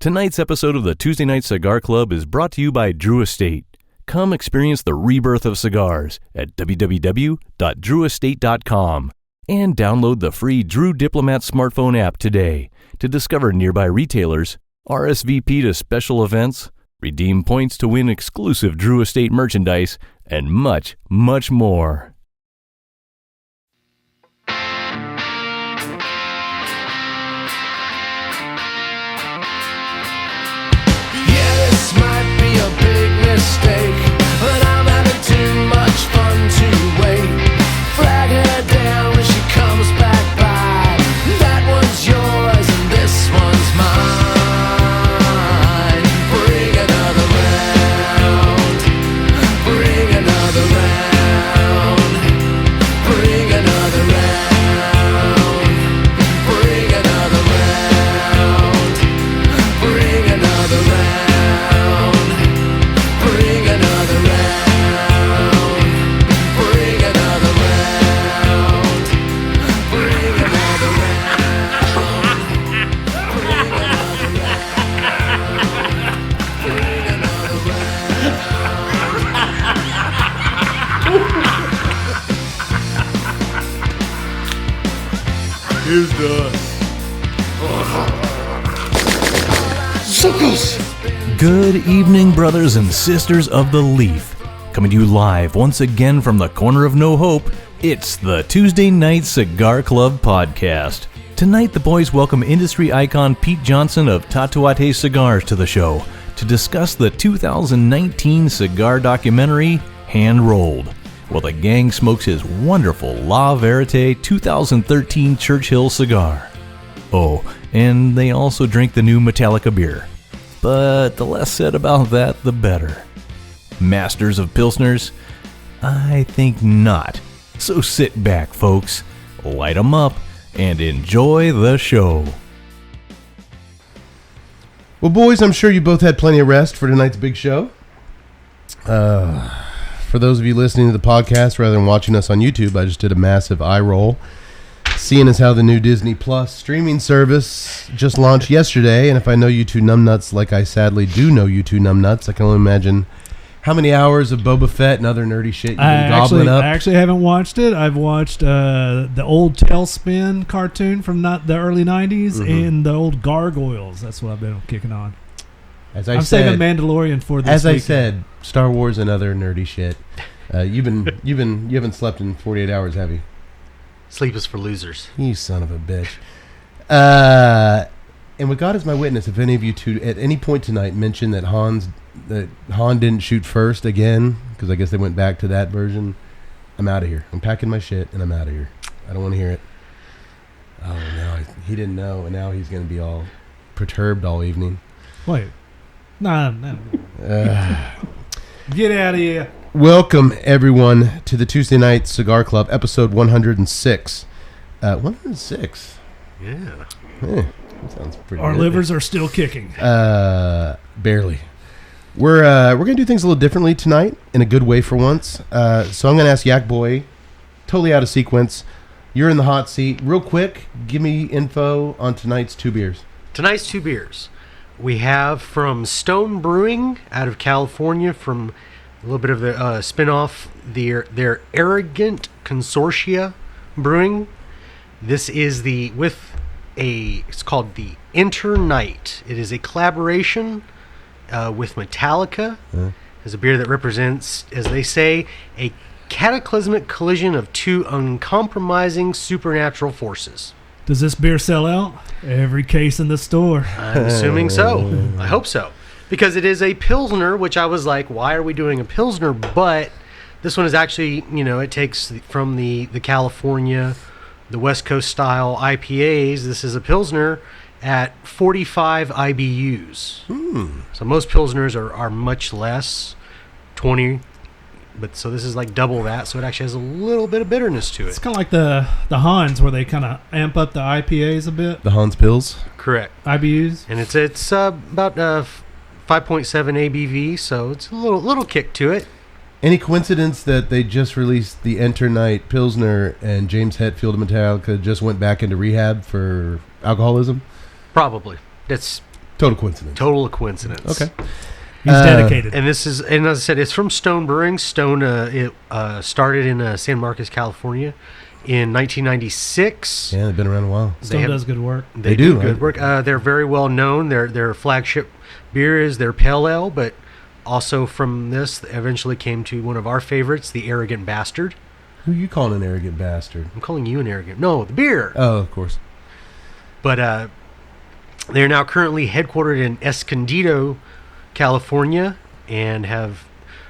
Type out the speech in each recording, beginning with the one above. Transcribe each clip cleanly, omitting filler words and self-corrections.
Tonight's episode of the Tuesday Night Cigar Club is brought to you by Drew Estate. Come experience the rebirth of cigars at www.drewestate.com and download the free Drew Diplomat smartphone app today to discover nearby retailers, RSVP to special events, redeem points to win exclusive Drew Estate merchandise, and much, much more. Might be a big mistake, but I'm having too much fun to wait. Flag her down when she comes back by. That one's yours and this one's mine. Bring another round. Bring another round. Bring another round. Bring another round. Bring another round. Here's the suckers. Good evening, brothers and sisters of the Leaf. Coming to you live once again from the corner of no hope, it's the Tuesday Night Cigar Club podcast. Tonight, the boys welcome industry icon Pete Johnson of Tatuaje Cigars to the show to discuss the 2019 cigar documentary, Hand Rolled, while the gang smokes his wonderful La Vérité 2013 Churchill cigar. Oh, and they also drink the new Metallica beer. But the less said about that, the better. Masters of Pilsners? I think not. So sit back, folks, light 'em up, and enjoy the show. Well, boys, I'm sure you both had plenty of rest for tonight's big show. For those of you listening to the podcast rather than watching us on YouTube, I just did a massive eye roll, seeing as how the new Disney Plus streaming service just launched yesterday. And if I know you two numbnuts like I sadly do know you two numbnuts, I can only imagine how many hours of Boba Fett and other nerdy shit you've been gobbling up. I actually haven't watched it. I've watched the old Tailspin cartoon from the early 90s and the old Gargoyles. That's what I've been kicking on. I'm saving Mandalorian for this As weekend. I said, Star Wars and other nerdy shit. You haven't slept in 48 hours, have you? Sleep is for losers. You son of a bitch. And with God as my witness, if any of you two at any point tonight mention that Han didn't shoot first again, because I guess they went back to that version, I'm out of here. I'm packing my shit and I'm out of here. I don't want to hear it. Oh no, he didn't know, and now he's going to be all perturbed all evening. Wait. No. Get out of here. Welcome, everyone, to the Tuesday Night Cigar Club, episode 106. 106? Yeah. That sounds pretty Our good. livers are still kicking. Barely. We're going to do things a little differently tonight, in a good way for once. So I'm going to ask Yak Boy, totally out of sequence. You're in the hot seat. Real quick, give me info on tonight's two beers. Tonight's two beers. We have from Stone Brewing out of California, from a little bit of the spin-off, their Arrogant Consortia Brewing. This is it's called the Enter Night. It is a collaboration with Metallica. It's a beer that represents, as they say, a cataclysmic collision of two uncompromising supernatural forces. Does this beer sell out? Every case in the store. I'm assuming so. I hope so. Because it is a Pilsner, which I was like, why are we doing a Pilsner? But this one is actually, it takes from the California, the West Coast style IPAs. This is a Pilsner at 45 IBUs. So most Pilsners are much less, 20. But so this is like double that, so it actually has a little bit of bitterness to it. It's kind of like the Hans, where they kind of amp up the IPAs a bit. The Hans Pils? Correct. IBUs. And it's about 5.7 ABV, so it's a little kick to it. Any coincidence that they just released the Enter Night Pilsner and James Hetfield of Metallica just went back into rehab for alcoholism? Probably. That's Total coincidence. Total coincidence. Okay. He's dedicated. And this is, and as I said, it's from Stone Brewing. Stone, it started in San Marcos, California, in 1996. Yeah, they've been around a while. Stone does good work. They do good work. They're very well known. Their flagship beer is their Pale Ale, but also from this, eventually came to one of our favorites, the Arrogant Bastard. Who you calling an arrogant bastard? I'm calling you an arrogant. No, the beer. Oh, of course. But they're now currently headquartered in Escondido, California, and have,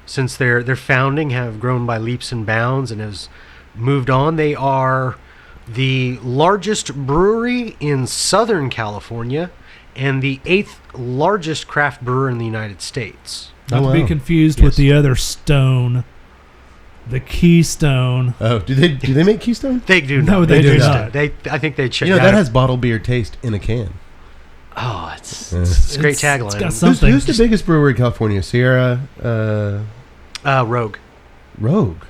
since their founding, have grown by leaps and bounds and has moved on. They are the largest brewery in Southern California and the 8th largest craft brewer in the United States. Not to be confused with the other Stone, the Keystone. Oh, do they make Keystone? They do No, not. they do not. I think they check. You know, that has bottled beer taste in a can. Oh, it's a great tagline. It's got something. Who's the biggest brewery in California? Sierra? Rogue. Rogue.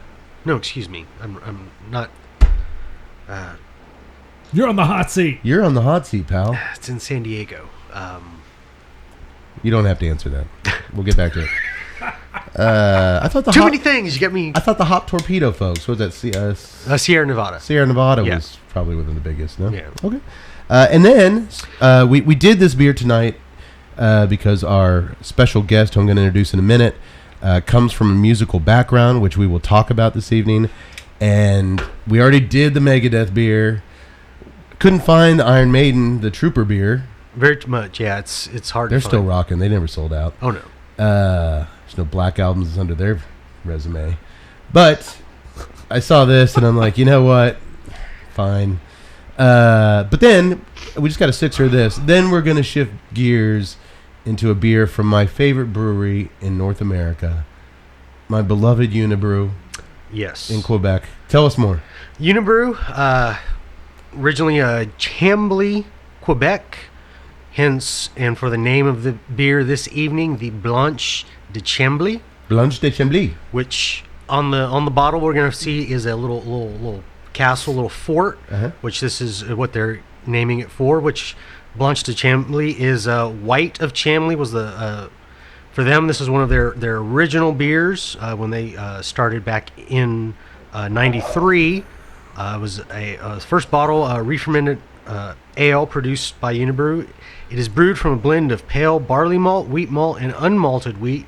No, excuse me. I'm not. You're on the hot seat. You're on the hot seat, pal. It's in San Diego. You don't have to answer that. We'll get back to it. I thought Too many things. You get me. I thought the Hop Torpedo folks. What was that? Sierra Nevada. Sierra Nevada Yeah. was probably one of the biggest. No. Yeah. Okay. And then we did this beer tonight because our special guest, who I'm going to introduce in a minute, comes from a musical background, which we will talk about this evening. And we already did the Megadeth beer. Couldn't find the Iron Maiden, the Trooper beer. Very much. Yeah, it's hard. They're to still find. rocking. They never sold out. Oh no. There's no Black Albums under their resume. But I saw this and I'm like, you know what? Fine. But then we just got a sixer of this. Then we're going to shift gears into a beer from my favorite brewery in North America, my beloved Unibrew Yes. in Quebec. Tell us more. Unibrew, originally Chambly, Quebec. Hence, and for the name of the beer this evening, the Blanche de Chambly, Blanche de Chambly. which on the bottle we're going to see is a little castle, little fort, which this is what they're naming it for. Which Blanche de Chambly is White of Chambly was the for them. This is one of their original beers when they started back in '93. It was a first bottle re-fermented ale produced by Unibrew. It is brewed from a blend of pale barley malt, wheat malt, and unmalted wheat,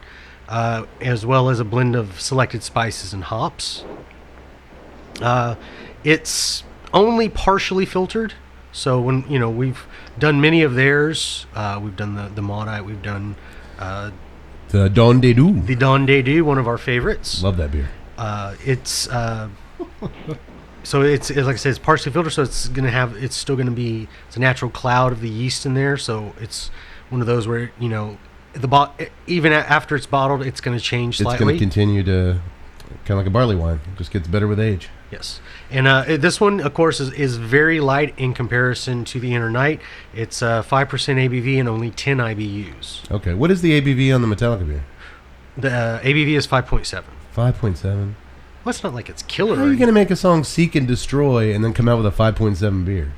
as well as a blend of selected spices and hops. It's only partially filtered, so when we've done many of theirs, we've done the Maudite, we've done The Don de Doux. the Don de Dieu, one of our favorites. Love that beer. It's so it's like I said, it's partially filtered, so it's still gonna be a natural cloud of the yeast in there. So it's one of those where even after it's bottled, it's gonna change slightly. It's going to continue to kind of like a barley wine. It just gets better with age. Yes, and this one, of course, is very light in comparison to the Inner Night. It's 5% ABV and only 10 IBUs. Okay, what is the ABV on the Metallica beer? The ABV is 5.7. 5.7. Well, it's not like it's killer. How are you going to make a song Seek and Destroy and then come out with a 5.7 beer?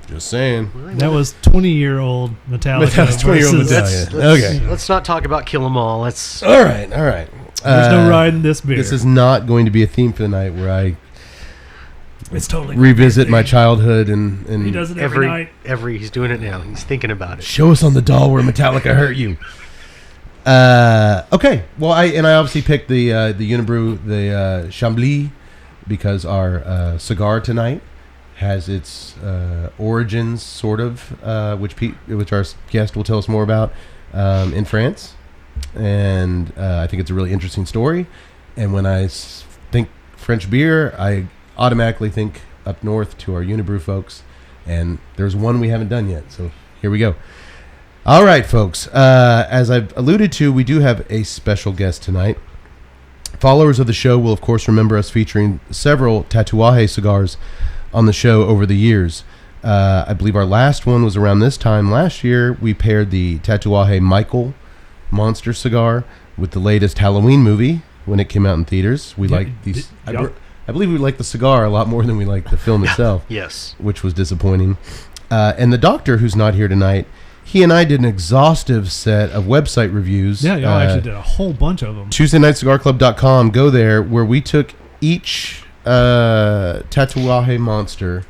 Just saying. That was 20-year-old Metallica. Metallica's 20-year-old versus- Metallica. Let's not talk about Kill 'Em All. Let's. All right. There's no riding this beer. This is not going to be a theme for the night where I It's totally revisit my childhood and He does it every night. He's doing it now. He's thinking about it. show us on the doll where Metallica hurt you. Okay. Well, I obviously picked the Unibrew, the Chambly, because our cigar tonight has its origins, sort of, which our guest will tell us more about, in France, and I think it's a really interesting story. And when I think French beer, I automatically think up north to our Unibrew folks, and there's one we haven't done yet. So here we go. All right, folks. As I've alluded to, we do have a special guest tonight. Followers of the show will, of course, remember us featuring several Tatuaje cigars on the show over the years. I believe our last one was around this time last year. We paired the Tatuaje Michael Monster cigar with the latest Halloween movie when it came out in theaters. We liked these. I believe we liked the cigar a lot more than we liked the film itself. Yes. Which was disappointing. And the doctor, who's not here tonight, he and I did an exhaustive set of website reviews. Yeah, y'all actually did a whole bunch of them. TuesdayNightCigarClub.com. Go there, where we took each Tatuaje monster,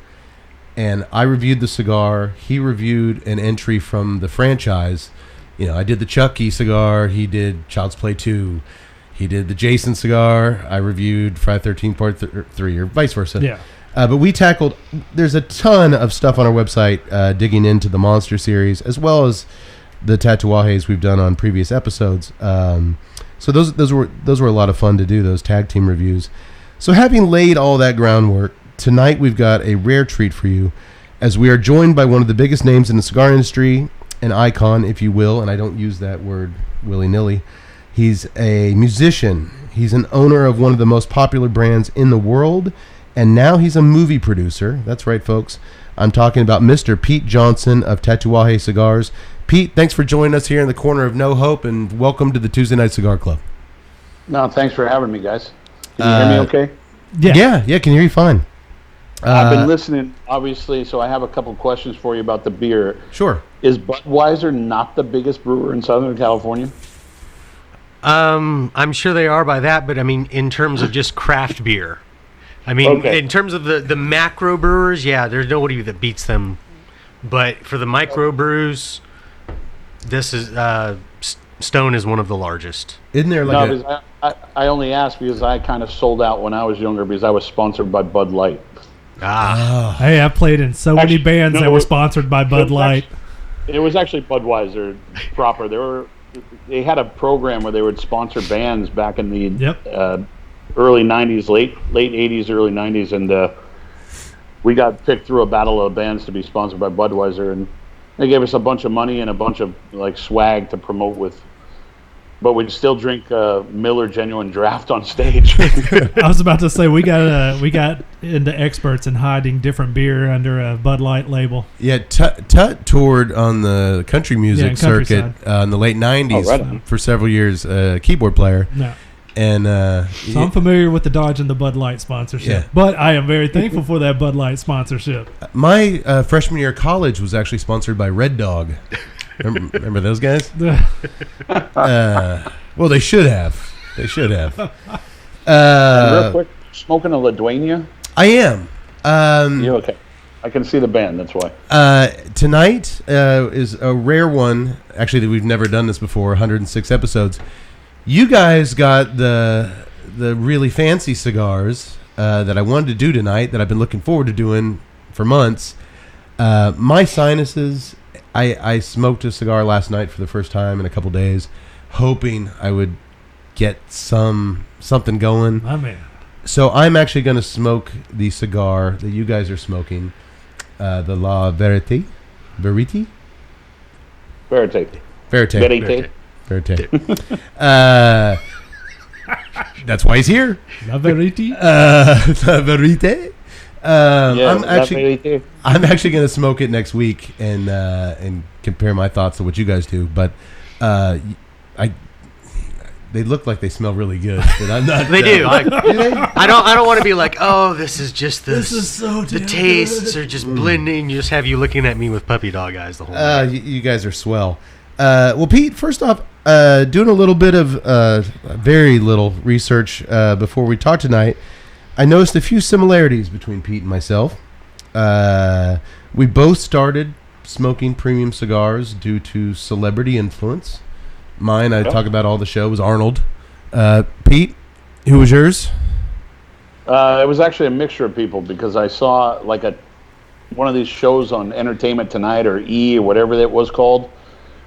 and I reviewed the cigar. He reviewed an entry from the franchise. You know, I did the Chucky cigar. He did Child's Play 2. He did the Jason cigar. I reviewed Friday 13 Part 3, or vice versa. Yeah. But we tackled, there's a ton of stuff on our website digging into the Monster series, as well as the Tatuajes we've done on previous episodes. So those were a lot of fun to do, those tag team reviews. So having laid all that groundwork, tonight we've got a rare treat for you, as we are joined by one of the biggest names in the cigar industry, an icon, if you will, and I don't use that word willy-nilly. He's a musician. He's an owner of one of the most popular brands in the world, and now he's a movie producer. That's right, folks. I'm talking about Mr. Pete Johnson of Tatuaje Cigars. Pete, thanks for joining us here in the corner of No Hope, and welcome to the Tuesday Night Cigar Club. No, thanks for having me, guys. Can you hear me okay? Yeah, can hear you fine. I've been listening, obviously, so I have a couple questions for you about the beer. Sure. Is Budweiser not the biggest brewer in Southern California? I'm sure they are by that, but I mean, in terms of just craft beer. I mean, Okay. in terms of the macro brewers, yeah, there's nobody that beats them. But for the micro brews, this is Stone is one of the largest. Isn't there like No, because I only asked because I kind of sold out when I was younger because I was sponsored by Bud Light. Hey, I played in so many Actually, bands no, that were sponsored by Bud Light. It was actually Budweiser proper. They had a program where they would sponsor bands back in the early 90s, late 80s, early 90s, and we got picked through a battle of bands to be sponsored by Budweiser, and they gave us a bunch of money and a bunch of like swag to promote with. But we'd still drink Miller Genuine Draft on stage. I was about to say we got into experts in hiding different beer under a Bud Light label. Yeah, Tut toured on the country music circuit in the late 90s right for several years, keyboard player. No. And So I'm familiar with the Dodge and the Bud Light sponsorship, Yeah. but I am very thankful for that Bud Light sponsorship. my freshman year of college was actually sponsored by Red Dog. Remember those guys? Well, they should have. Real quick, smoking a Ladueña? I am. You okay? I can see the band, that's why. Tonight is a rare one. Actually, that we've never done this before. 106 episodes. You guys got the really fancy cigars that I wanted to do tonight, that I've been looking forward to doing for months. My sinuses. I smoked a cigar last night for the first time in a couple days, hoping I would get something going. My man. So I'm actually going to smoke the cigar that you guys are smoking, the La Vérité. Verite. That's why he's here. La Vérité. La Vérité. Verite. I'm actually going to smoke it next week and compare my thoughts to what you guys do. But they look like they smell really good. But I'm not. They do. Do they? I don't want to be like, oh, this is just This is so the damn tastes good. are just blending. You just have you looking at me with puppy dog eyes the whole night. You guys are swell. Well, Pete, first off, doing a little bit of very little research before we talk tonight, I noticed a few similarities between Pete and myself. We both started smoking premium cigars due to celebrity influence. Mine, I talk about all the show, was Arnold. Pete, who was yours? It was actually a mixture of people because I saw like one of these shows on Entertainment Tonight or E or whatever it was called.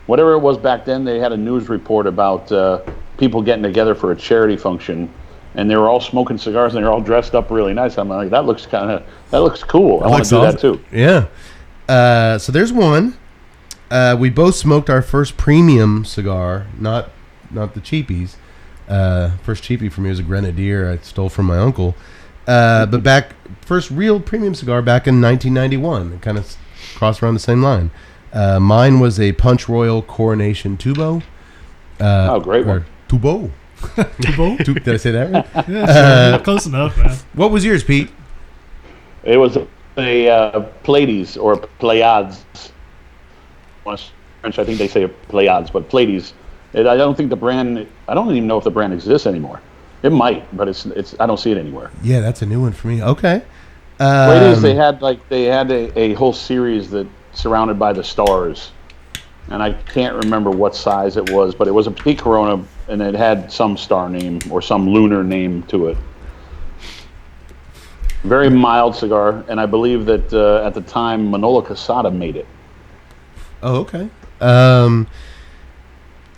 Whatever it was back then, they had a news report about people getting together for a charity function, and they were all smoking cigars and they were all dressed up really nice. I'm like, that looks cool. I want to do that too. Yeah. So there's one. We both smoked our first premium cigar, not the cheapies. First cheapie for me was a Grenadier I stole from my uncle. But first real premium cigar back in 1991. It kind of crossed around the same line. Mine was a Punch Royal Coronation Tubo. Great one. Tubo. Tubo? Did I say that right? Yeah, sure. Close enough, man. What was yours, Pete? It was a Pleiades or Pleiades. French, I think they say Pleiades, but Pleiades. I don't think the brand. I don't even know if the brand exists anymore. It might, but it's. I don't see it anywhere. Yeah, that's a new one for me. Okay. Pleiades, they had a whole series that surrounded by the stars, and I can't remember what size it was, but it was a Petite Corona, and it had some star name or some lunar name to it. Very mild cigar, and I believe that at the time Manolo Casada made it. Oh, okay.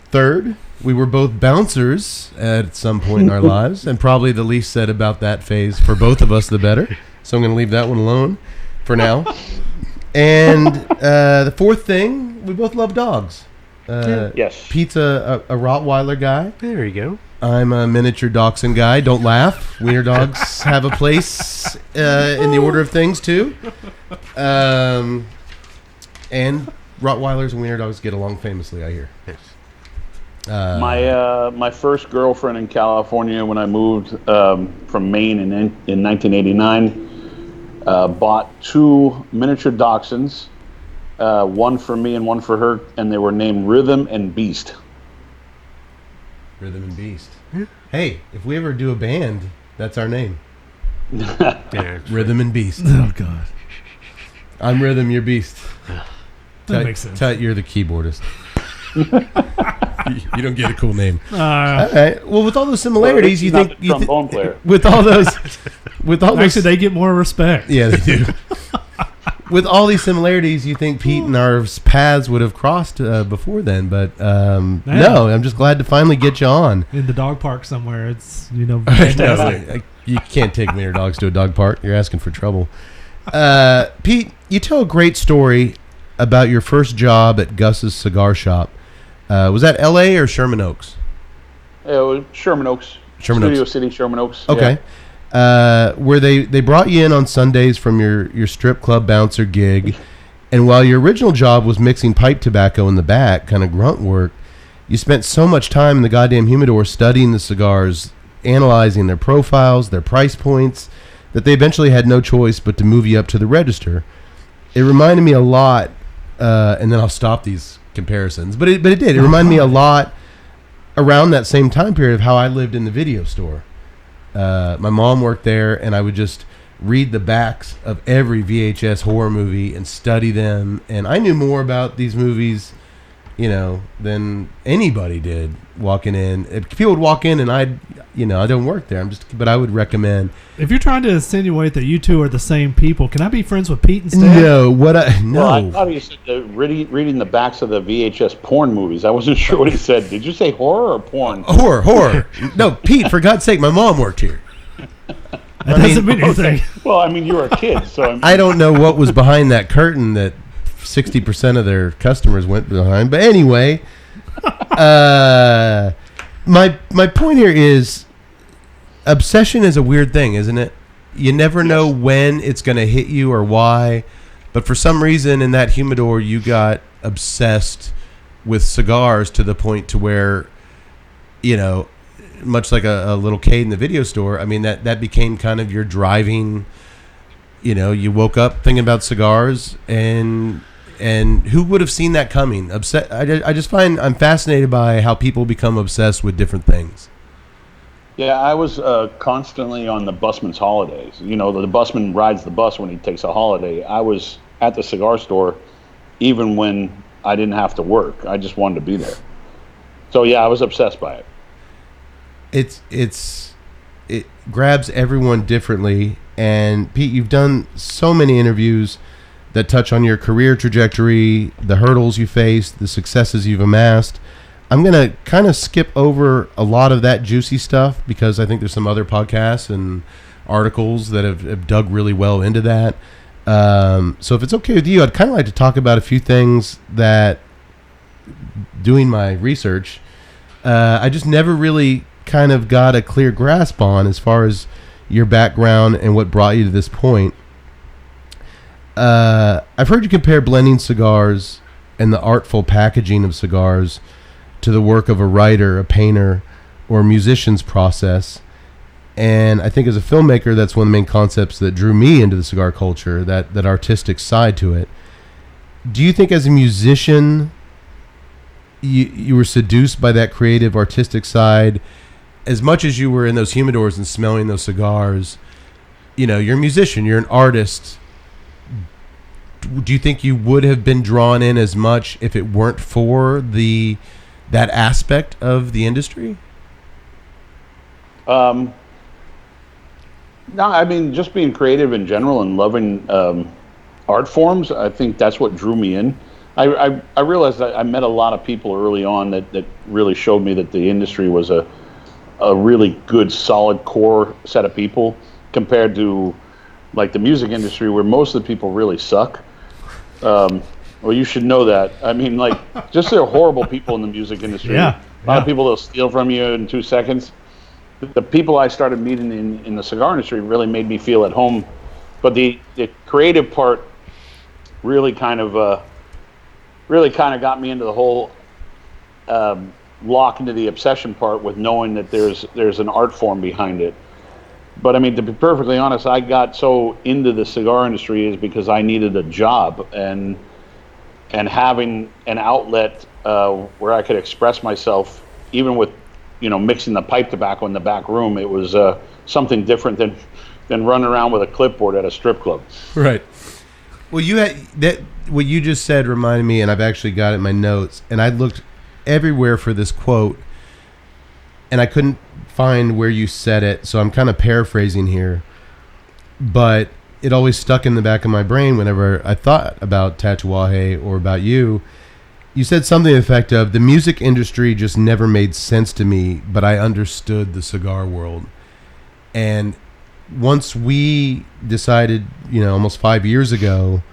Third, we were both bouncers at some point in our lives, and probably the least said about that phase for both of us, the better. So I'm going to leave that one alone for now. And the fourth thing, we both love dogs. Yes. Pete's a Rottweiler guy. There you go. I'm a miniature dachshund guy. Don't laugh. Wiener dogs have a place in the order of things, too. And Rottweilers and wiener dogs get along famously, I hear. Yes. My first girlfriend in California, when I moved from Maine in 1989, bought 2 miniature dachshunds, one for me and one for her, and they were named Rhythm and Beast. Rhythm and Beast. Hey, if we ever do a band, that's our name. Yeah, Rhythm and Beast. Oh, God. I'm Rhythm, you're Beast. That makes sense. Tut, you're the keyboardist. You don't get a cool name. All All right. Well, with all those similarities, you Not think the trombone player. with all those, actually, they get more respect. yeah, they do. With all these similarities, you think Pete and our paths would have crossed before then, but no. I'm just glad to finally get you on. In the dog park somewhere, it's, No, fantastic. you can't take wiener dogs to a dog park. You're asking for trouble. Pete, you tell a great story about your first job at Gus's Cigar Shop. Was that L.A. or Sherman Oaks? It was Sherman Oaks. Studio City, Sherman Oaks. Okay. Yeah. Where they brought you in on Sundays from your strip club bouncer gig, and while your original job was mixing pipe tobacco in the back, kind of grunt work, you spent so much time in the goddamn humidor studying the cigars, analyzing their profiles, their price points, that they eventually had no choice but to move you up to the register. It reminded me a lot, and then I'll stop these comparisons, but it did. It reminded me a lot around that same time period of how I lived in the video store. My mom worked there, and I would just read the backs of every VHS horror movie and study them. And I knew more about these movies, than anybody did walking in. If people would walk in and I don't work there. But I would recommend. If you're trying to insinuate that you two are the same people, can I be friends with Pete instead? No, Well, I thought he said reading the backs of the VHS porn movies. I wasn't sure what he said. Did you say horror or porn? Horror. No, Pete, for God's sake, my mom worked here. That doesn't mean anything. Well, I mean, you were a kid, so I don't know what was behind that curtain that 60% of their customers went behind. But anyway, my point here is obsession is a weird thing, isn't it? You never know when it's going to hit you or why. But for some reason in that humidor, you got obsessed with cigars to the point to where, much like a little Cade in the video store, I mean, that became kind of your driving, you woke up thinking about cigars, and who would have seen that coming? I just find I'm fascinated by how people become obsessed with different things. Yeah, I was constantly on the busman's holidays. The busman rides the bus when he takes a holiday. I was at the cigar store even when I didn't have to work. I just wanted to be there. So yeah, I was obsessed by it. It grabs everyone differently. And Pete, you've done so many interviews that touch on your career trajectory, the hurdles you faced, the successes you've amassed. I'm going to kind of skip over a lot of that juicy stuff because I think there's some other podcasts and articles that have dug really well into that. So if it's okay with you, I'd kind of like to talk about a few things that, doing my research, I just never really kind of got a clear grasp on as far as your background and what brought you to this point. I've heard you compare blending cigars and the artful packaging of cigars to the work of a writer, a painter, or a musician's process. And I think as a filmmaker, that's one of the main concepts that drew me into the cigar culture, that artistic side to it. Do you think as a musician you were seduced by that creative, artistic side as much as you were in those humidors and smelling those cigars. You're a musician, you're an artist. Do you think you would have been drawn in as much if it weren't for that aspect of the industry? No, I mean, just being creative in general and loving art forms, I think that's what drew me in. I realized that I met a lot of people early on that really showed me that the industry was a really good, solid core set of people compared to like the music industry where most of the people really suck. Well, you should know that. I mean, like, just they're horrible people in the music industry. Yeah. A lot of people will steal from you in 2 seconds. The people I started meeting in the cigar industry really made me feel at home. But the creative part really kind of got me into the whole lock into the obsession part with knowing that there's an art form behind it. But I mean, to be perfectly honest, I got so into the cigar industry is because I needed a job and having an outlet where I could express myself, even with mixing the pipe tobacco in the back room. It was something different than running around with a clipboard at a strip club. Right. Well, you had that. What you just said reminded me, and I've actually got it in my notes, and I looked everywhere for this quote, and I couldn't find where you said it, so I'm kind of paraphrasing here, but it always stuck in the back of my brain whenever I thought about Tatuaje or about you. You said something to the effect of, the music industry just never made sense to me, but I understood the cigar world. And once we decided, almost 5 years ago,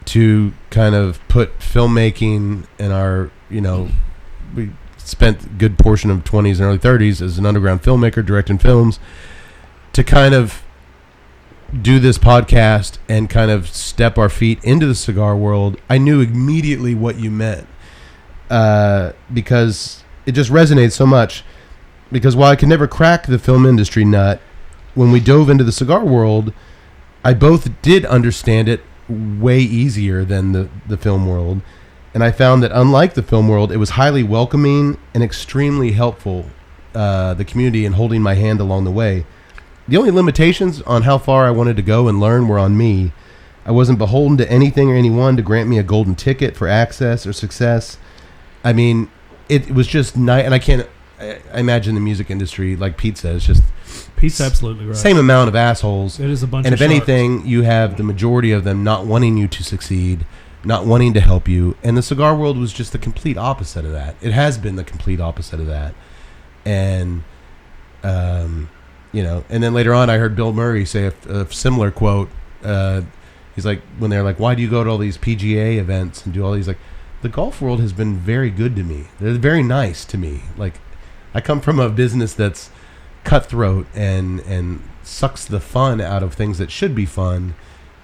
to kind of put filmmaking in our, we spent a good portion of 20s and early 30s as an underground filmmaker directing films, to kind of do this podcast and kind of step our feet into the cigar world. I knew immediately what you meant because it just resonates so much. Because while I could never crack the film industry nut, when we dove into the cigar world, I both did understand it way easier than the film world. And I found that unlike the film world, it was highly welcoming and extremely helpful, the community, in holding my hand along the way. The only limitations on how far I wanted to go and learn were on me. I wasn't beholden to anything or anyone to grant me a golden ticket for access or success. I mean, it was just nice. And I imagine the music industry, like Pete says, just Pete's absolutely right. Same amount of assholes. It is a bunch and of if sharks. anything, you have the majority of them not wanting you to succeed, not wanting to help you. And the cigar world was just the complete opposite of that. It has been the complete opposite of that. And, and then later on I heard Bill Murray say a similar quote. He's like, when they're like, why do you go to all these PGA events and do all these, like, the golf world has been very good to me. They're very nice to me. Like, I come from a business that's cutthroat and sucks the fun out of things that should be fun.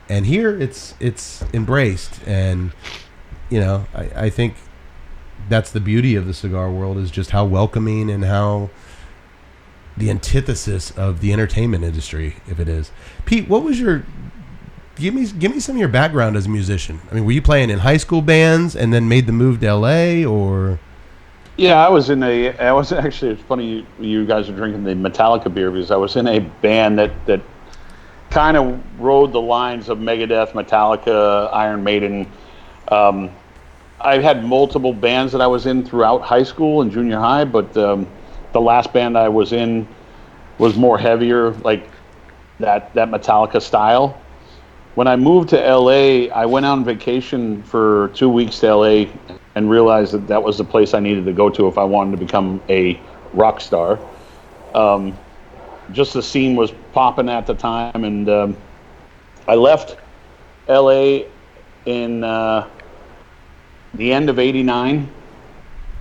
And here it's embraced. And, I think that's the beauty of the cigar world, is just how welcoming and how the antithesis of the entertainment industry, if it is. Pete, what was your... Give me some of your background as a musician. I mean, were you playing in high school bands and then made the move to LA, or? Yeah, I was actually, it's funny you guys are drinking the Metallica beer, because I was in a band that kind of rode the lines of Megadeth, Metallica, Iron Maiden. I had multiple bands that I was in throughout high school and junior high, but the last band I was in was more heavier, like that Metallica style. When I moved to LA, I went on vacation for 2 weeks to LA and realized that was the place I needed to go to if I wanted to become a rock star. Just the scene was popping at the time, and I left LA in the end of '89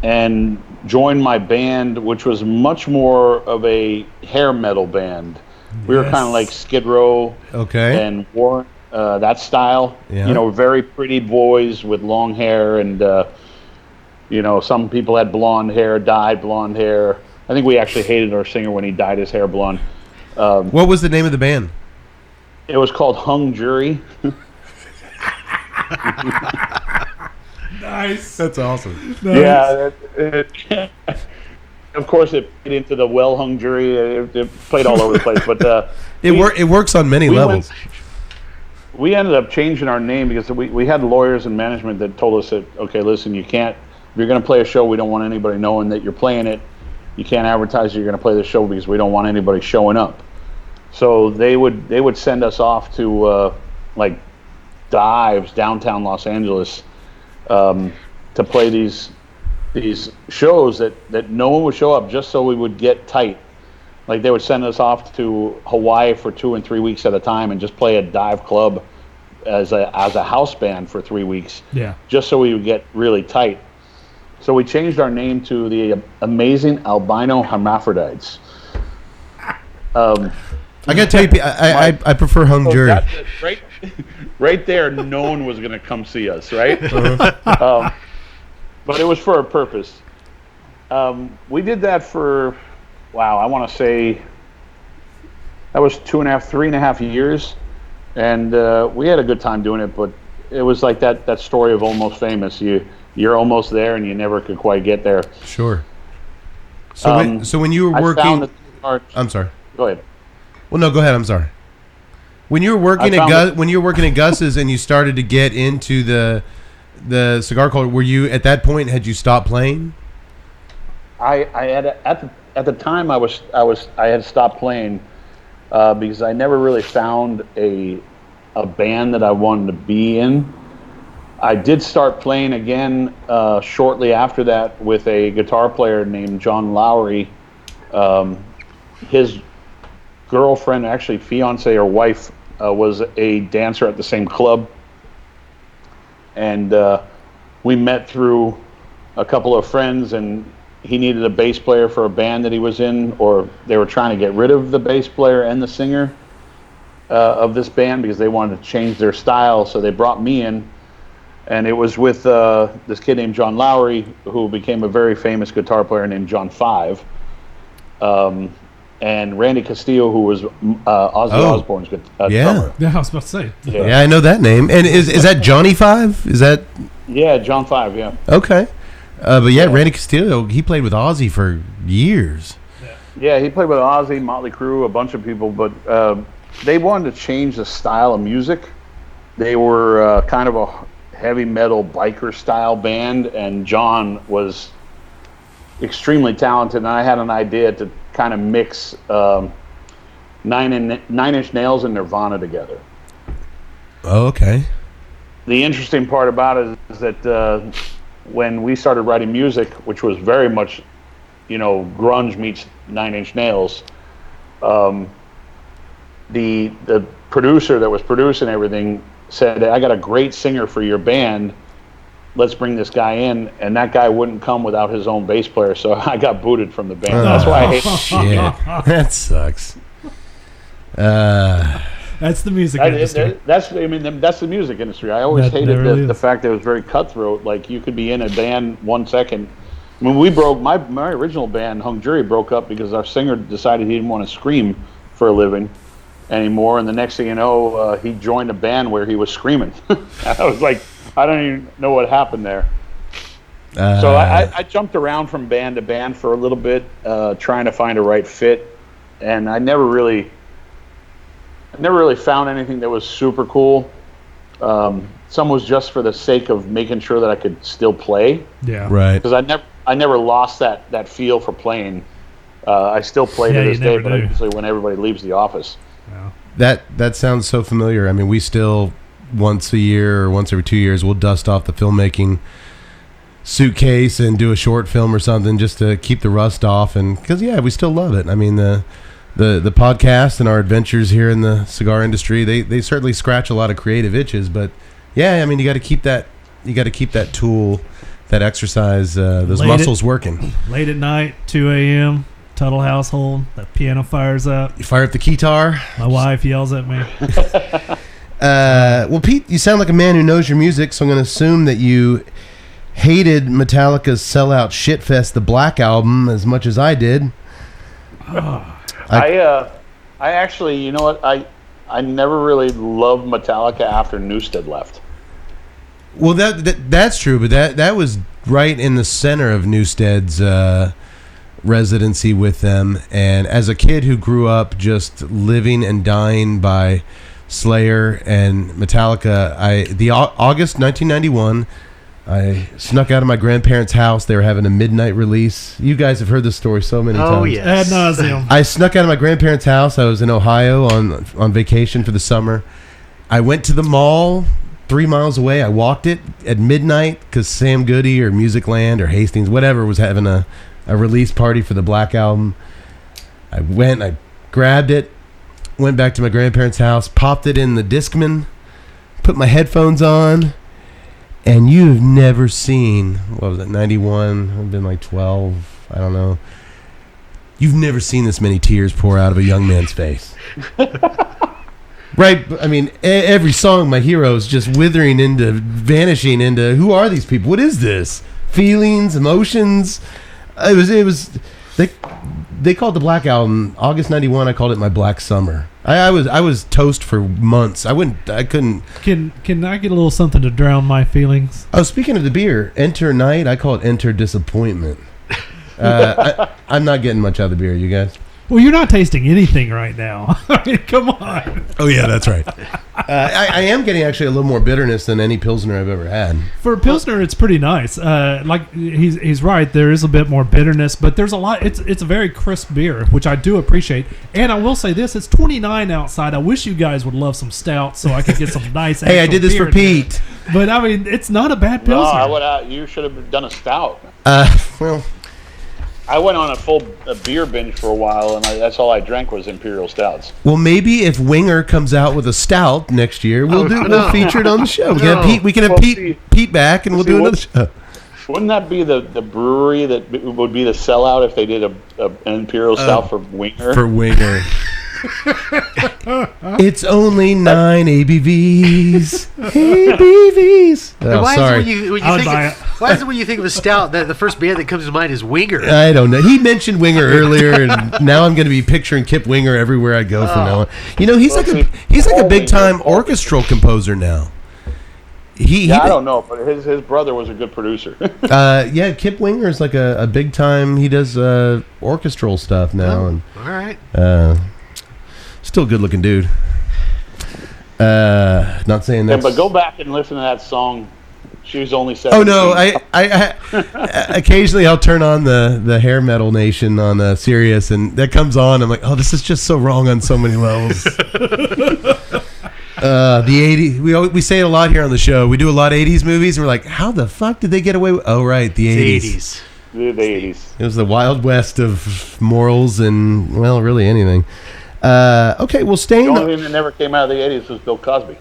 and joined my band, which was much more of a hair metal band. We were kind of like Skid Row, and Warren. That style, very pretty boys with long hair, and some people had blonde hair, dyed blonde hair. I think we actually hated our singer when he dyed his hair blonde. What was the name of the band? It was called Hung Jury. Nice. That's awesome. Yeah. Of course, it played into the well-hung jury. It played all over the place, but It works on many levels. We ended up changing our name because we had lawyers and management that told us that, okay, listen, you can't, if you're going to play a show, we don't want anybody knowing that you're playing it. You can't advertise you're going to play the show because we don't want anybody showing up. So they would send us off to like dives downtown Los Angeles to play these shows that no one would show up just so we would get tight. Like they would send us off to Hawaii for 2 and 3 weeks at a time and just play a dive club as a house band for 3 weeks. Yeah. Just so we would get really tight. So we changed our name to the Amazing Albino Hermaphrodites. I gotta tell you, I prefer hung jury. Right there, no one was gonna come see us, right? But it was for a purpose. We did that for. Wow, I want to say that was 3.5 years, and we had a good time doing it. But it was like that story of Almost Famous. You're almost there, and you never could quite get there. Sure. So when you were working, I'm sorry. Go ahead. Well, no, go ahead. I'm sorry. When you were working at Gus's and you started to get into the cigar culture, were you at that point? Had you stopped playing? I had at the time I had stopped playing because I never really found a band that I wanted to be in. I did start playing again shortly after that with a guitar player named John Lowry. His girlfriend, actually fiance or wife, was a dancer at the same club, and we met through a couple of friends, and he needed a bass player for a band that he was in, or they were trying to get rid of the bass player and the singer of this band because they wanted to change their style. So they brought me in, and it was with this kid named John Lowry, who became a very famous guitar player named John Five, and Randy Castillo, who was Ozzy Osbourne's drummer. Yeah, I was about to say. Yeah, I know that name. And is that Johnny Five? Is that? Yeah, John Five. Yeah. Okay. But yeah, Randy Castillo, he played with Ozzy for years. Yeah, he played with Ozzy, Motley Crue, a bunch of people, but they wanted to change the style of music. They were kind of a heavy metal biker style band, and John was extremely talented, and I had an idea to kind of mix Nine Inch Nails and Nirvana together. Oh, okay. The interesting part about it is that when we started writing music, which was very much, grunge meets Nine Inch Nails, the producer that was producing everything said, "I got a great singer for your band. Let's bring this guy in," and that guy wouldn't come without his own bass player, so I got booted from the band. That's why I hate Shit. That sucks. That's the music industry. That's the music industry. I always hated the fact that it was very cutthroat. Like, you could be in a band 1 second. When we broke, my original band, Hung Jury, broke up because our singer decided he didn't want to scream for a living anymore, and the next thing you know, he joined a band where he was screaming. I was like, I don't even know what happened there. So I jumped around from band to band for a little bit, trying to find a right fit, and I never really found anything that was super cool. Some was just for the sake of making sure that I could still play. Yeah, right. Because I never lost that feel for playing. I still play to this day, but usually when everybody leaves the office. Yeah. That sounds so familiar. I mean, we still once a year or once every 2 years we'll dust off the filmmaking suitcase and do a short film or something just to keep the rust off, and because we still love it. I mean, the podcast and our adventures here in the cigar industry, they certainly scratch a lot of creative itches, but yeah, I mean, you got to keep that tool, that exercise, those muscles working. Late at night, 2 a.m., Tuttle household, that piano fires up. You fire up the guitar. My wife yells at me. Well, Pete, you sound like a man who knows your music, so I'm going to assume that you hated Metallica's sellout shitfest, the Black Album, as much as I did. I actually, you know what? I never really loved Metallica after Newsted left. Well, that's true, but that was right in the center of Newstead's residency with them. And as a kid who grew up just living and dying by Slayer and Metallica, August 1991, I snuck out of my grandparents' house. They were having a midnight release. You guys have heard this story so many times. Oh, yes. Ad nauseum. I snuck out of my grandparents' house. I was in Ohio on vacation for the summer. I went to the mall 3 miles away. I walked it at midnight because Sam Goody or Music Land or Hastings, whatever, was having a release party for the Black Album. I went, I grabbed it, went back to my grandparents' house, popped it in the Discman, put my headphones on, and you've never seen, what was it, 91? I've been like 12, I don't know. You've never seen this many tears pour out of a young man's face. Right, I mean, every song, my hero is just withering into, vanishing into, who are these people? What is this? Feelings, emotions. It was. They called the Black Album August '91. I called it my Black Summer. I was toast for months. I couldn't. Can I get a little something to drown my feelings? Oh, speaking of the beer, Enter Night. I call it Enter Disappointment. I'm not getting much out of the beer. You guys? Well, you're not tasting anything right now. I mean, come on. Oh yeah, that's right. I am getting actually a little more bitterness than any Pilsner I've ever had. For a Pilsner, it's pretty nice. Like he's right. There is a bit more bitterness, but there's a lot. It's a very crisp beer, which I do appreciate. And I will say this: it's 29 outside. I wish you guys would love some stouts so I could get some nice. Hey, I did this for Pete. But I mean, it's not a bad Pilsner. No, you should have done a stout. Well. I went on a beer binge for a while, and that's all I drank was Imperial Stouts. Well, maybe if Winger comes out with a stout next year, we'll feature it on the show. We can have Pete back, and we'll do another show. Wouldn't that be the brewery that would be the sellout if they did an Imperial Stout for Winger? For Winger. It's only 9 ABVs. ABVs. Oh, why sorry. Why is it when you think of a stout that the first band that comes to mind is Winger? I don't know. He mentioned Winger earlier, and now I'm going to be picturing Kip Winger everywhere I go from now on. You know, he's like a big time orchestral composer now. I don't know, but his brother was a good producer. Yeah, Kip Winger is like a big time. He does orchestral stuff now. And all right. Still a good looking dude. Not saying that. Yeah, but go back and listen to that song. She was only 17. Oh no, I occasionally I'll turn on the hair metal nation on Sirius, and that comes on. I'm like, oh, this is just so wrong on so many levels. The 80s. We say it a lot here on the show. We do a lot of 80s movies, and we're like, how the fuck did they get away with? Oh right, the 80s. The 80s. It was the Wild West of morals and, well, really anything. Okay, well, staying. The only thing that never came out of the 80s was Bill Cosby.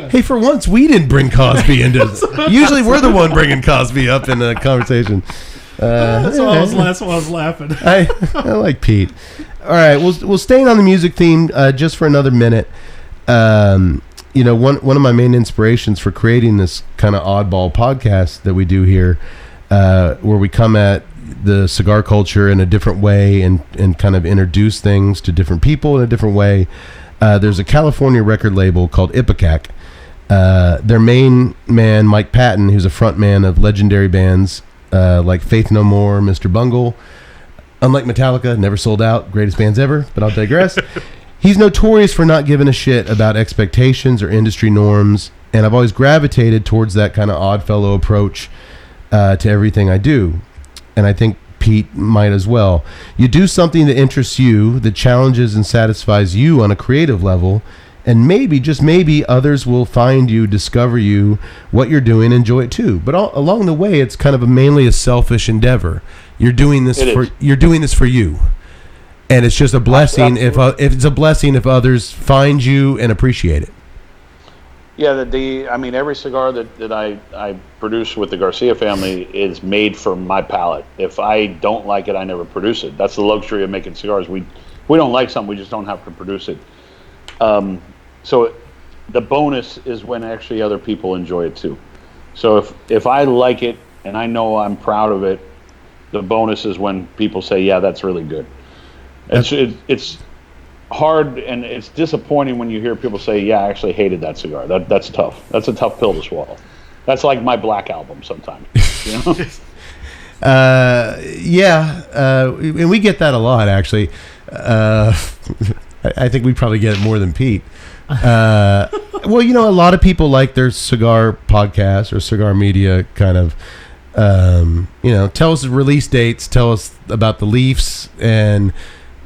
Hey, for once, we didn't bring Cosby into this. Usually we're the one bringing Cosby up in a conversation. That's why I was laughing. I like Pete. All right, we'll staying on the music theme just for another minute. You know, one of my main inspirations for creating this kind of oddball podcast that we do here, where we come at the cigar culture in a different way and kind of introduce things to different people in a different way. There's a California record label called Ipecac. Their main man, Mike Patton, who's a front man of legendary bands like Faith No More, Mr. Bungle. Unlike Metallica, never sold out, greatest bands ever, but I'll digress. He's notorious for not giving a shit about expectations or industry norms, and I've always gravitated towards that kind of oddfellow approach to everything I do. And I think Pete might as well. You do something that interests you, that challenges and satisfies you on a creative level, and maybe, just maybe, others will find you, discover you, what you're doing, enjoy it too. But along the way, it's kind of mainly a selfish endeavor. You're doing this for you, and it's just a blessing if it's a blessing if others find you and appreciate it. Yeah, I mean, every cigar that I produce with the Garcia family is made for my palate. If I don't like it, I never produce it. That's the luxury of making cigars. We don't like something, we just don't have to produce it. So the bonus is when actually other people enjoy it too. So if I like it and I know I'm proud of it, the bonus is when people say, yeah, that's really good. It's hard, and it's disappointing when you hear people say, "Yeah, I actually hated that cigar." That's tough. That's a tough pill to swallow. That's like my Black Album sometimes. You know? And we get that a lot, actually. I think we probably get it more than Pete. Well, you know, a lot of people like their cigar podcast or cigar media kind of, you know, tell us release dates, tell us about the Leafs, and,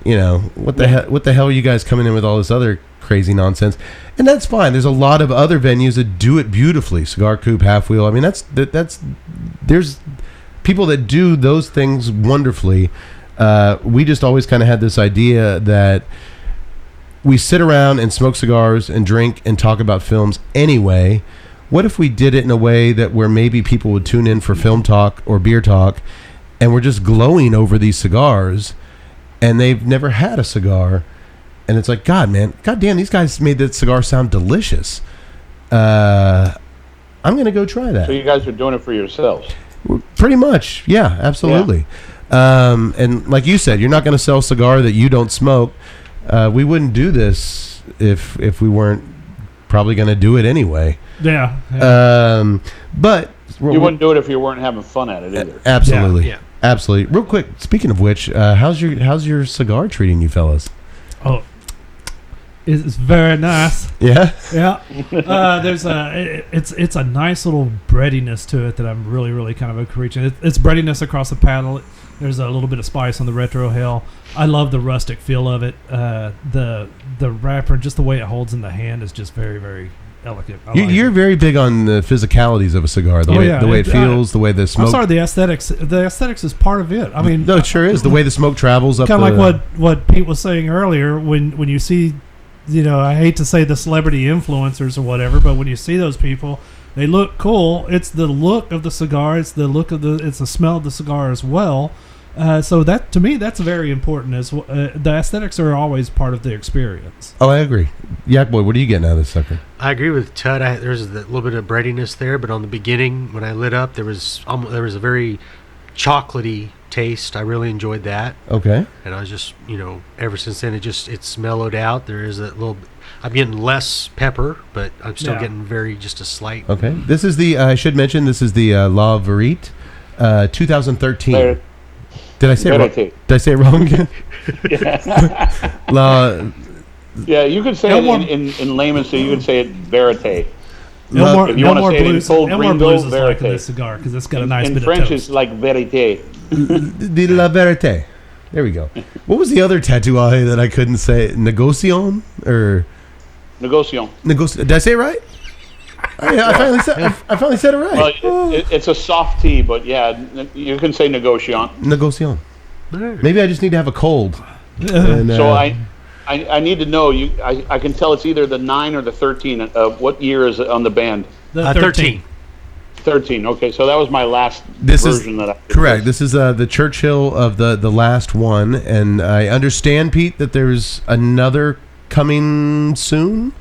you know, what the hell are you guys coming in with all this other crazy nonsense? And that's fine. There's a lot of other venues that do it beautifully. Cigar Coop, Half Wheel. I mean, there's people that do those things wonderfully. We just always kind of had this idea that we sit around and smoke cigars and drink and talk about films anyway. What if we did it in a way that where maybe people would tune in for film talk or beer talk, and we're just glowing over these cigars, and they've never had a cigar, and it's like, God damn, these guys made that cigar sound delicious. I'm gonna go try that. So you guys are doing it for yourselves? Pretty much, yeah, absolutely. Yeah. And like you said, you're not going to sell a cigar that you don't smoke. We wouldn't do this if we weren't probably going to do it anyway. Yeah. But you wouldn't do it if you weren't having fun at it either. Absolutely. Yeah. Absolutely. Real quick, speaking of which, how's your cigar treating you fellas? Oh, it's very nice. Yeah. Yeah. There's it's a nice little breadiness to it that I'm really, really kind of appreciating. It's breadiness across the paddle. There's a little bit of spice on the retro hell. I love the rustic feel of it. The wrapper, just the way it holds in the hand, is just very, very elegant. You're very big on the physicalities of a cigar, the way it feels, the way the smoke. I'm sorry, the aesthetics. The aesthetics is part of it. I mean, no, it sure is. The way the smoke travels up. Kind of like what Pete was saying earlier. When you see, you know, I hate to say the celebrity influencers or whatever, but when you see those people, they look cool. It's the look of the cigar. It's the smell of the cigar as well. So that, to me, that's very important. As the aesthetics are always part of the experience. Oh, I agree. Yak Boy, what are you getting out of this sucker? I agree with Tud. There's a little bit of breadiness there, but on the beginning, when I lit up, there was a very chocolatey taste. I really enjoyed that. Okay. And I was just, you know, ever since then, it's mellowed out. There is a little. I'm getting less pepper, but I'm still getting just a slight. Okay. This is the. I should mention this is the La Vérité, 2013. Did I say it wrong? Did I say it wrong again? Yeah, you could say in layman's, so you could say it Vérité. No more blues. No more blues is like this cigar because it's got a nice bit of French, toast. it's like Vérité. De la Vérité. There we go. What was the other tatuaje that I couldn't say? Negocion or Negocion. Did I say it right? I finally said it right. Well, it's a soft tea, but yeah, you can say Negocion. Negocion. Maybe I just need to have a cold. And, so I need to know. I can tell it's either the 9 or the 13. What year is it on the band? The 13. 13. Okay, so that was my last version that I did. Correct. This is the Churchill of the last one, and I understand, Pete, that there's another coming soon.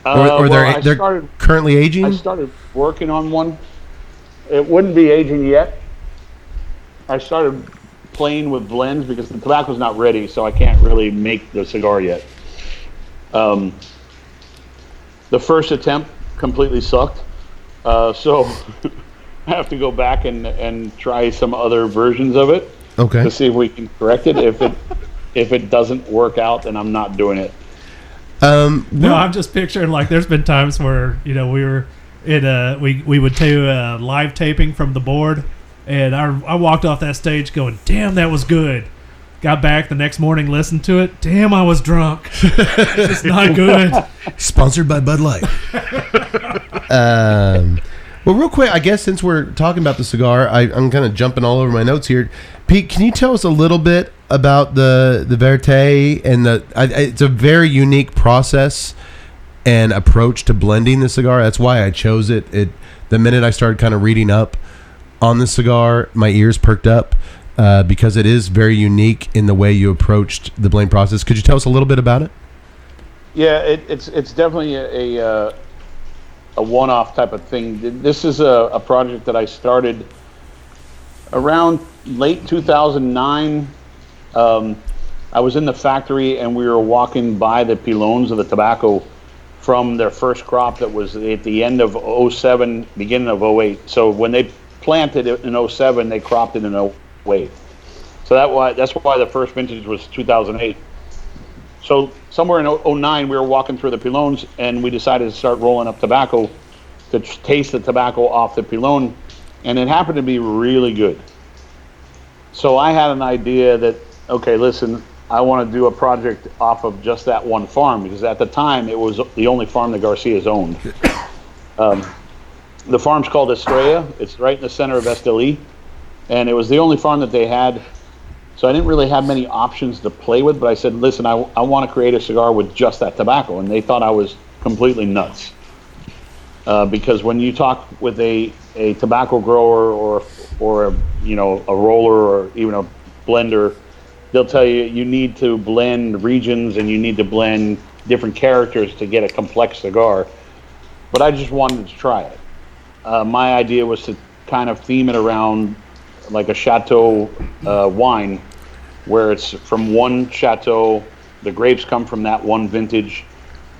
Or they're currently aging? I started working on one. It wouldn't be aging yet. I started playing with blends because the tobacco's not ready, so I can't really make the cigar yet. The first attempt completely sucked, so I have to go back and try some other versions of it. Okay. To see if we can correct it. If it doesn't work out, then I'm not doing it. No, I'm just picturing, like, there's been times where, you know, we were in we would do a live taping from the board, and I walked off that stage going, damn, that was good. Got back the next morning, listened to it. Damn, I was drunk. It's not good. Sponsored by Bud Light. Well, real quick, I guess since we're talking about the cigar, I'm kind of jumping all over my notes here. Pete, can you tell us a little bit about the Vérité and it's a very unique process and approach to blending the cigar. That's why I chose it. The minute I started kind of reading up on the cigar, my ears perked up because it is very unique in the way you approached the blend process. Could you tell us a little bit about it? Yeah, it's definitely a one-off type of thing. This is a project that I started around late 2009. I was in the factory and we were walking by the pilons of the tobacco from their first crop that was at the end of 07, beginning of 08. So when they planted it in 07, they cropped it in 08. So that's why the first vintage was 2008. So somewhere in 09, we were walking through the pilons and we decided to start rolling up tobacco to taste the tobacco off the pilon, and it happened to be really good. So I had an idea that, okay, listen, I want to do a project off of just that one farm, because at the time it was the only farm the Garcias owned. The farm's called Estrella. It's right in the center of Esteli, and it was the only farm that they had. So I didn't really have many options to play with, but I said, listen, I want to create a cigar with just that tobacco, and they thought I was completely nuts. Because when you talk with a tobacco grower or a, you know, a roller or even a blender, they'll tell you you need to blend regions and you need to blend different characters to get a complex cigar. But I just wanted to try it. My idea was to kind of theme it around like a chateau wine, where it's from one chateau, the grapes come from that one vintage.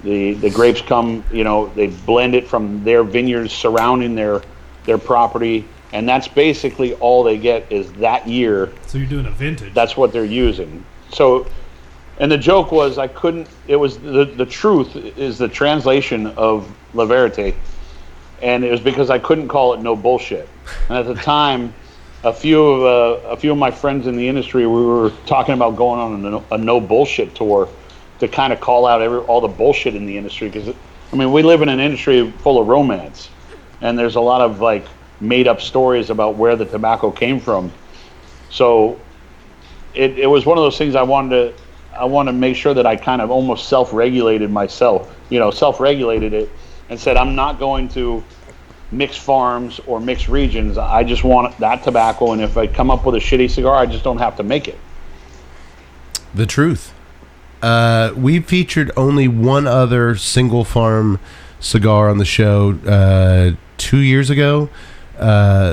The grapes come, you know, they blend it from their vineyards surrounding their property, and that's basically all they get is that year. So you're doing a vintage. That's what they're using. So, and the joke was it was the truth is the translation of La Vérité, and it was because I couldn't call it No Bullshit. And at the time, a few of my friends in the industry, we were talking about going on a No Bullshit tour to kind of call out all the bullshit in the industry, because I mean, we live in an industry full of romance, and there's a lot of like made up stories about where the tobacco came from. So it was one of those things I wanted to make sure that I kind of almost self-regulated myself, you know, self-regulated it, and said I'm not going to mix farms or mix regions. I just want that tobacco, and if I come up with a shitty cigar, I just don't have to make it. The truth. We featured only one other single farm cigar on the show 2 years ago.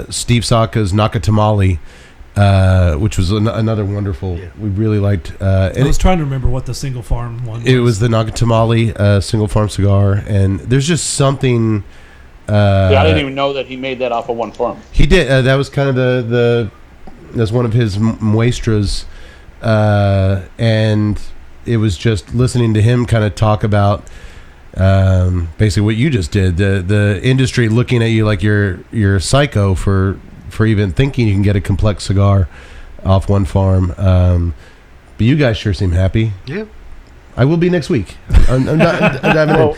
Steve Saka's Nakatamale, which was another wonderful. Yeah. We really liked. I was trying to remember what the single farm one was. It was the Nakatamale single farm cigar, and there's just something. I didn't even know that he made that off of one farm. He did. That was kind of that's one of his muestras, and it was just listening to him kind of talk about basically what you just did. The industry looking at you like you're a psycho for even thinking you can get a complex cigar off one farm. But you guys sure seem happy. Yeah. I will be next week. I'm diving well,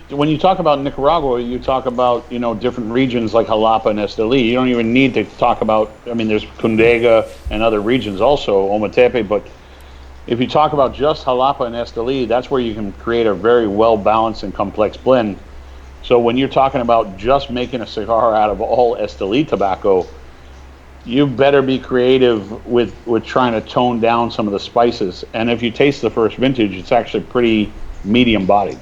when you talk about Nicaragua, you talk about, you know, different regions like Jalapa and Esteli. You don't even need to talk about. I mean, there's Cundega and other regions also, Ometepe. But if you talk about just Jalapa and Esteli, that's where you can create a very well balanced and complex blend. So when you're talking about just making a cigar out of all Esteli tobacco, you better be creative with trying to tone down some of the spices. And if you taste the first vintage, it's actually pretty medium bodied.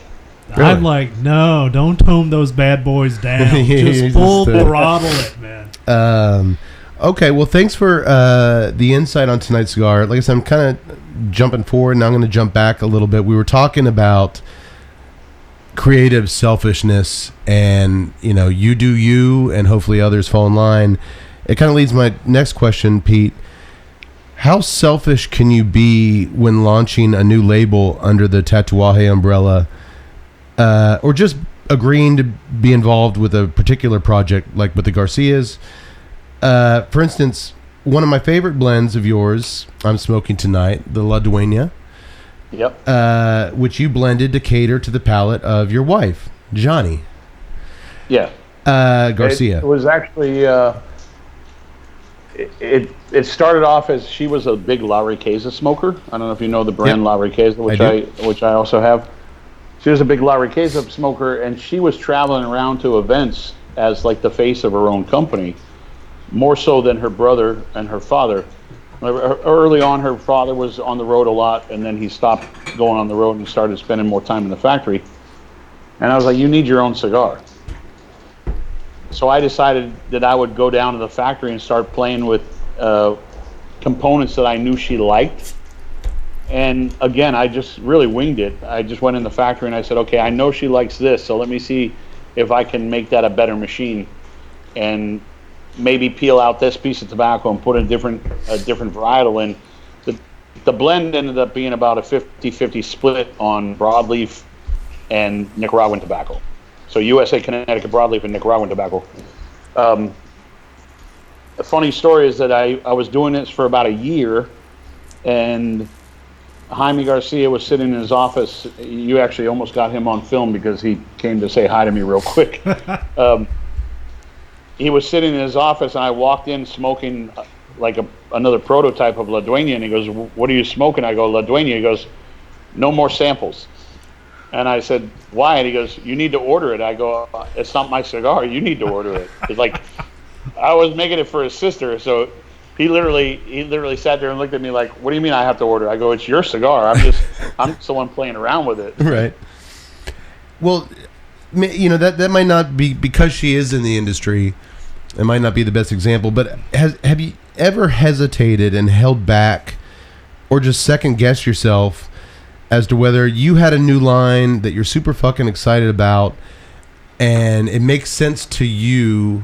Really? I'm like, no, don't tone those bad boys down. Just full throttle it, man. Okay, well, thanks for the insight on tonight's cigar. Like I said, I'm kind of jumping forward, and I'm going to jump back a little bit. We were talking about creative selfishness, and, you know, you do you, and hopefully others fall in line. It kind of leads my next question, Pete. How selfish can you be when launching a new label under the Tatuaje umbrella, or just agreeing to be involved with a particular project, like with the Garcias? For instance, one of my favorite blends of yours, I'm smoking tonight, the La Dueña. Yep. Which you blended to cater to the palate of your wife, Johnny. Yeah. Garcia. It was actually... It started off as she was a big La Riqueza smoker. I don't know if you know the brand. Yep. La Riqueza, which I also have. She was a big La Riqueza smoker, and she was traveling around to events as like the face of her own company, more so than her brother and her father. Early on, her father was on the road a lot, and then he stopped going on the road and started spending more time in the factory. And I was like, you need your own cigar. So I decided that I would go down to the factory and start playing with components that I knew she liked, And again, I just really winged it. I just went in the factory and I said, okay, I know she likes this, so let me see if I can make that a better machine, and maybe peel out this piece of tobacco and put a different varietal in. The blend ended up being about a 50-50 split on broadleaf and Nicaraguan tobacco. So USA, Connecticut broadleaf and Nicaraguan tobacco. A funny story is that I was doing this for about a year, and Jaime Garcia was sitting in his office. You actually almost got him on film because he came to say hi to me real quick. He was sitting in his office, and I walked in smoking like another prototype of La Dueña, and he goes, "What are you smoking?" I go, "La Dueña." He goes, "No more samples." And I said, "Why?" And he goes, "You need to order it." I go, "It's not my cigar. You need to order it." It's like, I was making it for his sister, so he literally sat there and looked at me like, "What do you mean I have to order?" I go, "It's your cigar. I'm just the one playing around with it." Right. Well, that might not be, because she is in the industry, it might not be the best example, but have you ever hesitated and held back or just second guessed yourself as to whether you had a new line that you're super fucking excited about and it makes sense to you,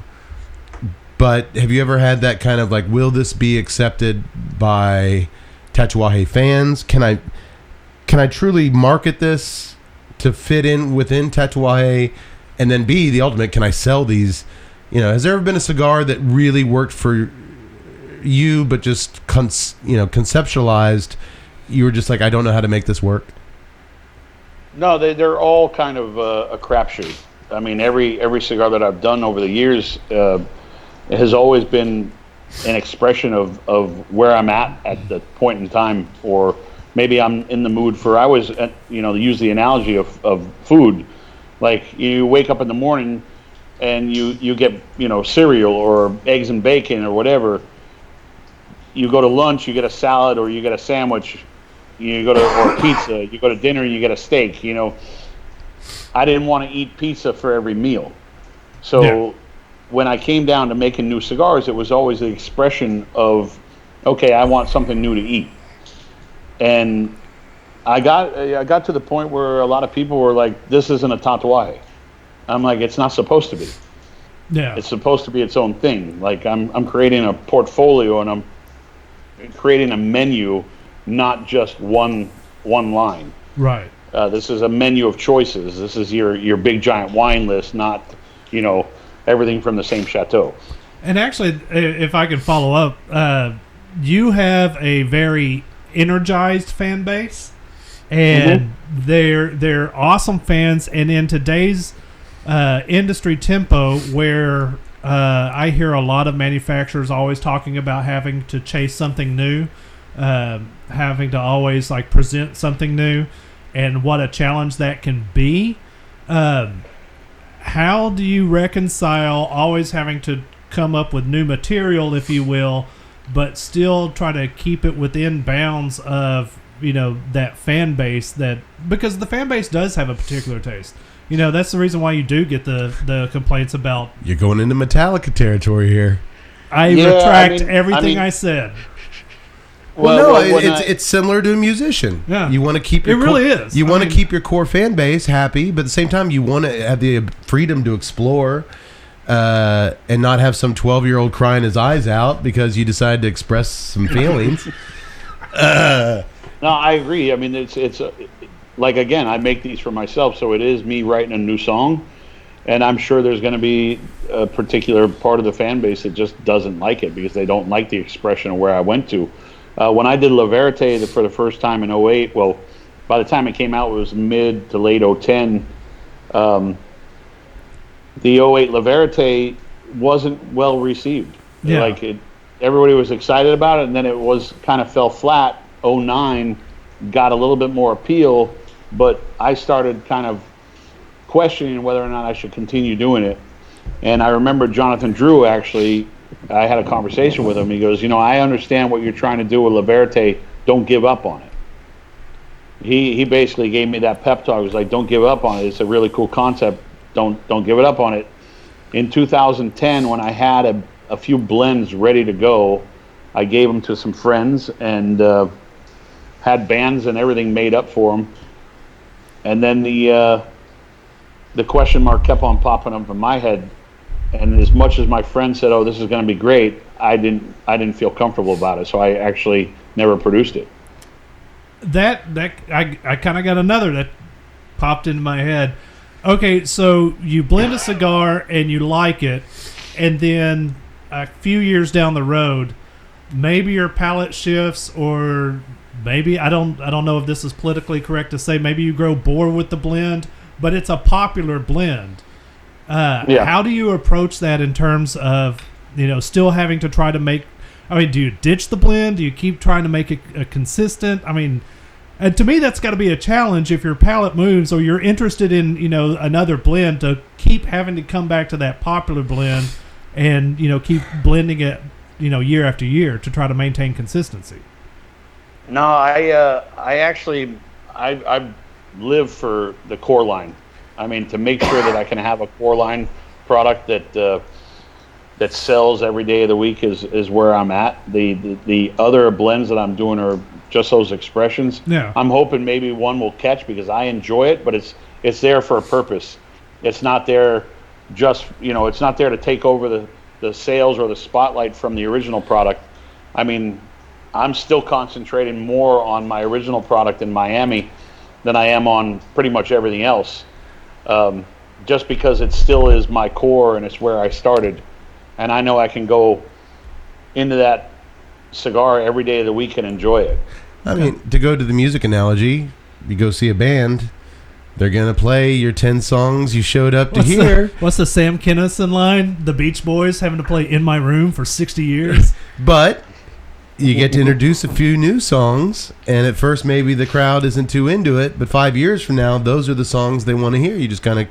but have you ever had that kind of like, will this be accepted by Tatuaje fans? Can I truly market this to fit in within Tatuaje? And then B, the ultimate, can I sell these? Has there ever been a cigar that really worked for you, but just conceptualized, you were just like, I don't know how to make this work? No, they're all kind of a crapshoot. I mean, every cigar that I've done over the years has always been an expression of where I'm at the point in time, or maybe I'm in the mood for. I always use the analogy of food. Like, you wake up in the morning and you get cereal or eggs and bacon or whatever. You go to lunch, you get a salad or you get a sandwich. Or pizza. You go to dinner, you get a steak. I didn't want to eat pizza for every meal. So when I came down to making new cigars, it was always the expression of, okay, I want something new to eat. And I got to the point where a lot of people were like, this isn't a Tatuaje. I'm like, it's not supposed to be. Yeah. It's supposed to be its own thing. Like, I'm creating a portfolio, and I'm creating a menu, not just one line. Right. This is a menu of choices. This is your big giant wine list, not everything from the same chateau. And actually, if I can follow up, you have a very energized fan base, and they're awesome fans. And in today's industry tempo, where I hear a lot of manufacturers always talking about having to chase something new, having to always like present something new, and what a challenge that can be. How do you reconcile always having to come up with new material, if you will, but still try to keep it within bounds of that fan base, because the fan base does have a particular taste. That's the reason why you do get the complaints about. You're going into Metallica territory here. I retract everything I said. Well, it's similar to a musician. Yeah, you want to keep your really is. You want to keep your core fan base happy, but at the same time, you want to have the freedom to explore, and not have some 12-year-old crying his eyes out because you decided to express some feelings. No, I agree. I mean, it's like, again, I make these for myself, so it is me writing a new song, and I'm sure there's going to be a particular part of the fan base that just doesn't like it because they don't like the expression of where I went to. When I did La Vérité for the first time in 2008, well, by the time it came out, it was mid to late 2010. The 2008 La Vérité wasn't well received. Yeah. Like, everybody was excited about it, and then it was kind of fell flat. 2009 got a little bit more appeal, but I started kind of questioning whether or not I should continue doing it. And I remember Jonathan Drew, actually, I had a conversation with him. He goes, I understand what you're trying to do with La Vérité. Don't give up on it. He basically gave me that pep talk. He was like, don't give up on it. It's a really cool concept. Don't give it up on it. In 2010, when I had a few blends ready to go, I gave them to some friends and had bands and everything made up for them. And then the question mark kept on popping up in my head. And as much as my friend said, "Oh, this is going to be great," I didn't feel comfortable about it, so I actually never produced it. I kind of got another that popped into my head. Okay, so you blend a cigar and you like it, and then a few years down the road, maybe your palate shifts, or maybe I don't know if this is politically correct to say, maybe you grow bored with the blend, but it's a popular blend. How do you approach that in terms of, still having to try to make? I mean, do you ditch the blend? Do you keep trying to make it consistent? I mean, and to me, that's got to be a challenge if your palate moves or you're interested in, another blend, to keep having to come back to that popular blend and, keep blending it, year after year to try to maintain consistency. No, I actually live for the core line. I mean, to make sure that I can have a core line product that sells every day of the week is where I'm at. The other blends that I'm doing are just those expressions. Yeah. I'm hoping maybe one will catch because I enjoy it, but it's there for a purpose. It's not there just, it's not there to take over the sales or the spotlight from the original product. I mean, I'm still concentrating more on my original product in Miami than I am on pretty much everything else. Just because it still is my core and it's where I started, and I know I can go into that cigar every day of the week and enjoy it. I mean, to go to the music analogy, you go see a band, they're going to play your 10 songs you showed up to hear. What's the Sam Kinison line? The Beach Boys having to play In My Room for 60 years? But you get to introduce a few new songs, and at first maybe the crowd isn't too into it, but 5 years from now, those are the songs they want to hear. You just kind of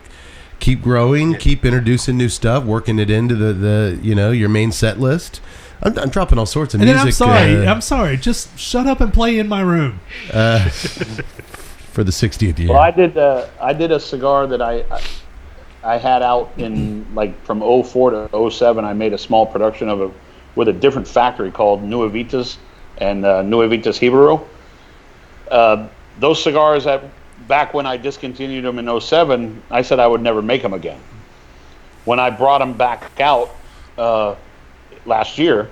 keep growing, keep introducing new stuff, working it into the your main set list. I'm dropping all sorts of and music. Then I'm sorry. Just shut up and play In My Room. For the 60th year. Well, I did a cigar that I had out in from 04 to 07. I made a small production of it with a different factory called Nuevitas and Nuevitas Hebrew. Those cigars, back when I discontinued them in 07, I said I would never make them again. When I brought them back out last year,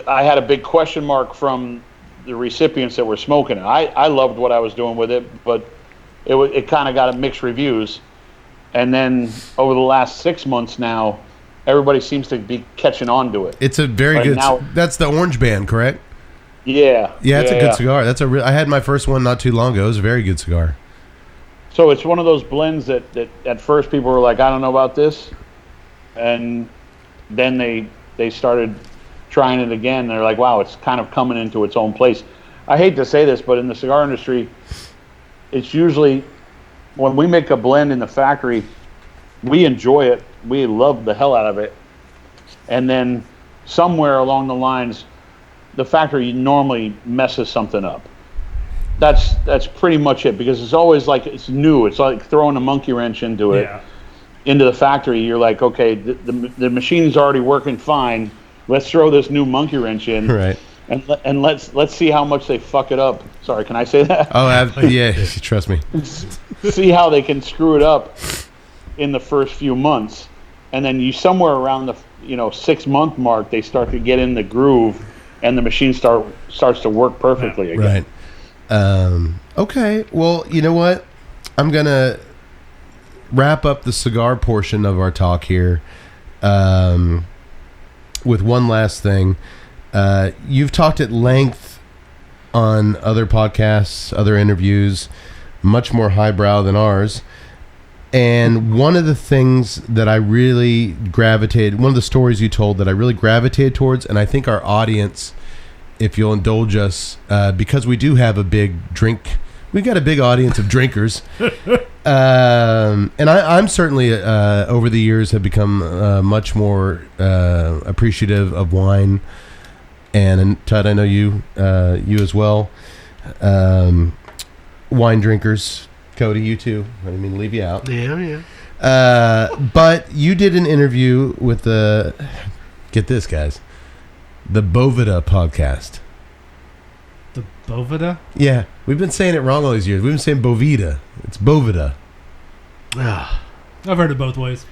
I had a big question mark from the recipients that were smoking it. I loved what I was doing with it, but it kind of got mixed reviews. And then over the last 6 months now, everybody seems to be catching on to it. It's a very good. That's the Orange Band, correct? Yeah. Yeah, it's a good cigar. I had my first one not too long ago. It was a very good cigar. So it's one of those blends that at first people were like, I don't know about this, and then they started trying it again. They're like, wow, it's kind of coming into its own place. I hate to say this, but in the cigar industry, it's usually when we make a blend in the factory, we enjoy it. We love the hell out of it. And then somewhere along the lines, the factory normally messes something up. That's pretty much it, because it's always like it's new. It's like throwing a monkey wrench into it, into the factory. You're like, okay, the machine's already working fine. Let's throw this new monkey wrench in, right? And let's see how much they fuck it up. Sorry, can I say that? Oh, yeah, trust me. See how they can screw it up in the first few months, and then you somewhere around the 6 month mark, they start to get in the groove, and the machine starts to work perfectly again. Right. Okay. Well, you know what? I'm gonna wrap up the cigar portion of our talk here with one last thing. You've talked at length on other podcasts, other interviews, much more highbrow than ours. And one of the things that I really gravitated, one of the stories you told that I really gravitated towards, and I think our audience, if you'll indulge us, because we do have a big drink, we've got a big audience of drinkers. And I'm certainly, over the years, have become much more appreciative of wine. And Todd, I know you as well. Wine drinkers. Cody, you too. I didn't mean to leave you out. Yeah. But you did an interview with get this, guys, the Bovida podcast. Bovida? Yeah, we've been saying it wrong all these years. We've been saying Bovida. It's Bovida. Ah, I've heard it both ways.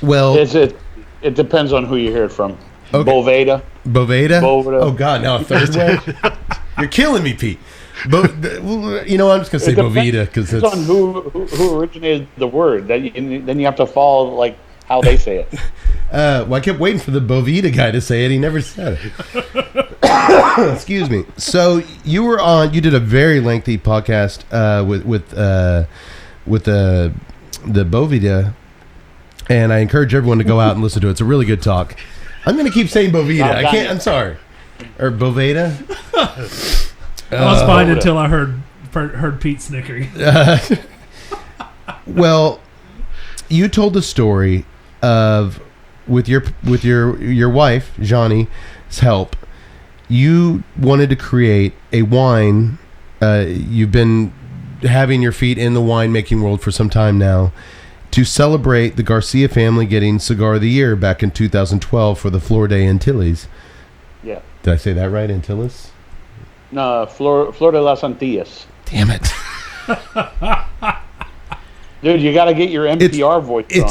Well, It depends on who you hear it from. Okay. Boveda. Boveda? Boveda. Oh, God, now a third way? You're killing me, Pete. You know, I'm just going to say Boveda because it's on who originated the word. Then you have to follow like how they say it. Well, I kept waiting for the Boveda guy to say it. He never said it. Excuse me. So you did a very lengthy podcast with the Boveda, and I encourage everyone to go out and listen to it. It's a really good talk. I'm going to keep saying Boveda. I can't. I'm sorry. Or Boveda. I was fine until I heard Pete snickering. Well, you told the story of with your wife Johnny's help. You wanted to create a wine. You've been having your feet in the winemaking world for some time now, to celebrate the Garcia family getting Cigar of the Year back in 2012 for the Flor de Antilles. Yeah. Did I say that right, Antilles? No, Flor de las Antillas. Damn it. Dude, you got to get your NPR voice on.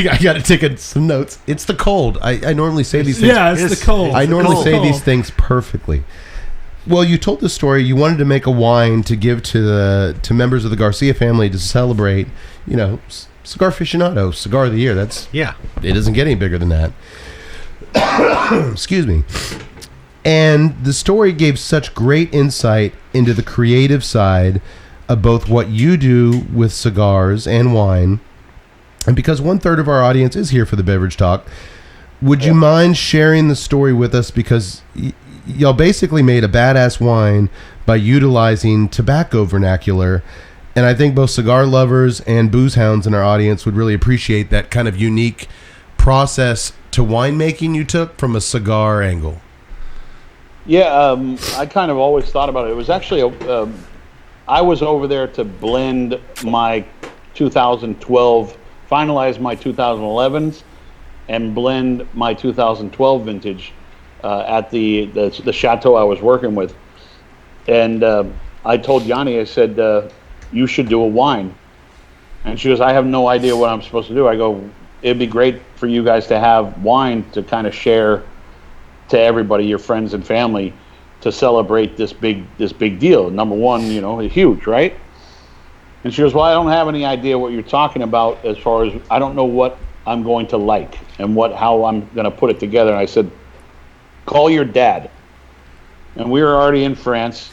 I got to take some notes. It's the cold. I normally say these things. Yeah, it's the cold. I normally say these things perfectly. Well, you told the story. You wanted to make a wine to give to members of the Garcia family to celebrate, Cigar Aficionado, Cigar of the Year. It doesn't get any bigger than that. Excuse me. And the story gave such great insight into the creative side of both what you do with cigars and wine. And because 1/3 of our audience is here for the beverage talk, would you mind sharing the story with us? Because y'all basically made a badass wine by utilizing tobacco vernacular. And I think both cigar lovers and booze hounds in our audience would really appreciate that kind of unique process to winemaking you took from a cigar angle. Yeah, I kind of always thought about it. It was actually I was over there to blend my 2012, finalize my 2011s, and blend my 2012 vintage at the chateau I was working with. And I told Yanni, I said, you should do a wine. And she goes, I have no idea what I'm supposed to do. I go, it'd be great for you guys to have wine to kind of share to everybody, your friends and family, to celebrate this big deal. Number one, huge, right? And she goes, well, I don't have any idea what you're talking about as far as, I don't know what I'm going to like and how I'm going to put it together. And I said, call your dad. And we were already in France,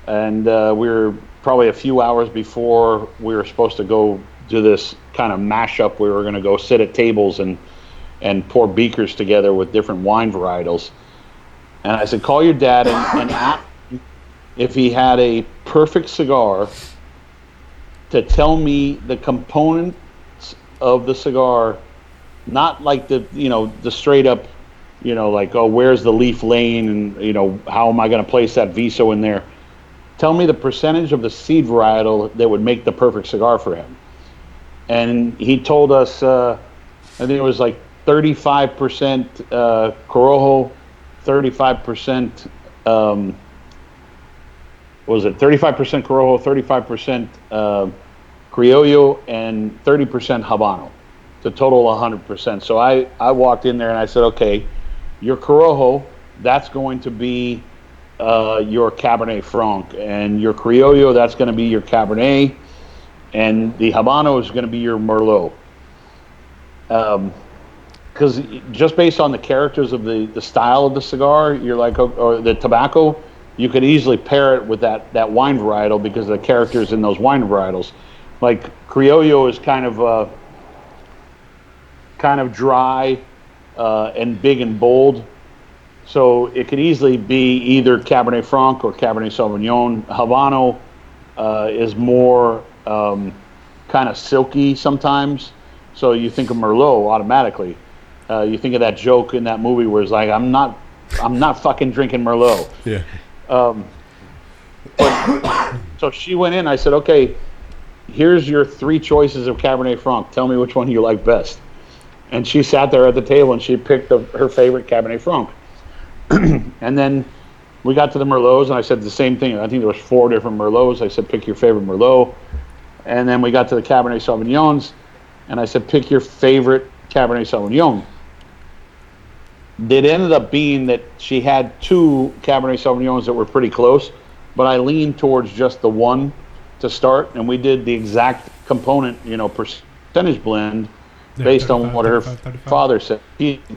and we were probably a few hours before we were supposed to go do this kind of mashup. We were going to go sit at tables and pour beakers together with different wine varietals. And I said, call your dad and ask him if he had a perfect cigar to tell me the components of the cigar, not like the straight up, like, oh, where's the leaf laying and, how am I going to place that Viso in there? Tell me the percentage of the seed varietal that would make the perfect cigar for him. And he told us, I think it was like 35% Corojo, 35% 35% Corojo, 35% Criollo, and 30% Habano, to total 100%. So I walked in there and I said, okay, your Corojo, that's going to be your Cabernet Franc, and your Criollo, that's going to be your Cabernet, and the Habano is going to be your Merlot. Because just based on the characters of the style of the cigar, you're like, or the tobacco, you could easily pair it with that wine varietal because of the characters in those wine varietals. Like Criollo is kind of dry and big and bold, so it could easily be either Cabernet Franc or Cabernet Sauvignon. Habano is more kind of silky sometimes, so you think of Merlot automatically. You think of that joke in that movie where it's like, I'm not fucking drinking Merlot. Yeah. But so she went in. I said, okay, here's your 3 choices of Cabernet Franc. Tell me which one you like best. And she sat there at the table and she picked her favorite Cabernet Franc. And then we got to the Merlots, and I said the same thing. I think there was 4 different Merlots. I said, pick your favorite Merlot. And then we got to the Cabernet Sauvignons, and I said, pick your favorite Cabernet Sauvignon. It ended up being that she had 2 Cabernet Sauvignons that were pretty close, but I leaned towards just the one to start, and we did the exact component, percentage blend based on what her father said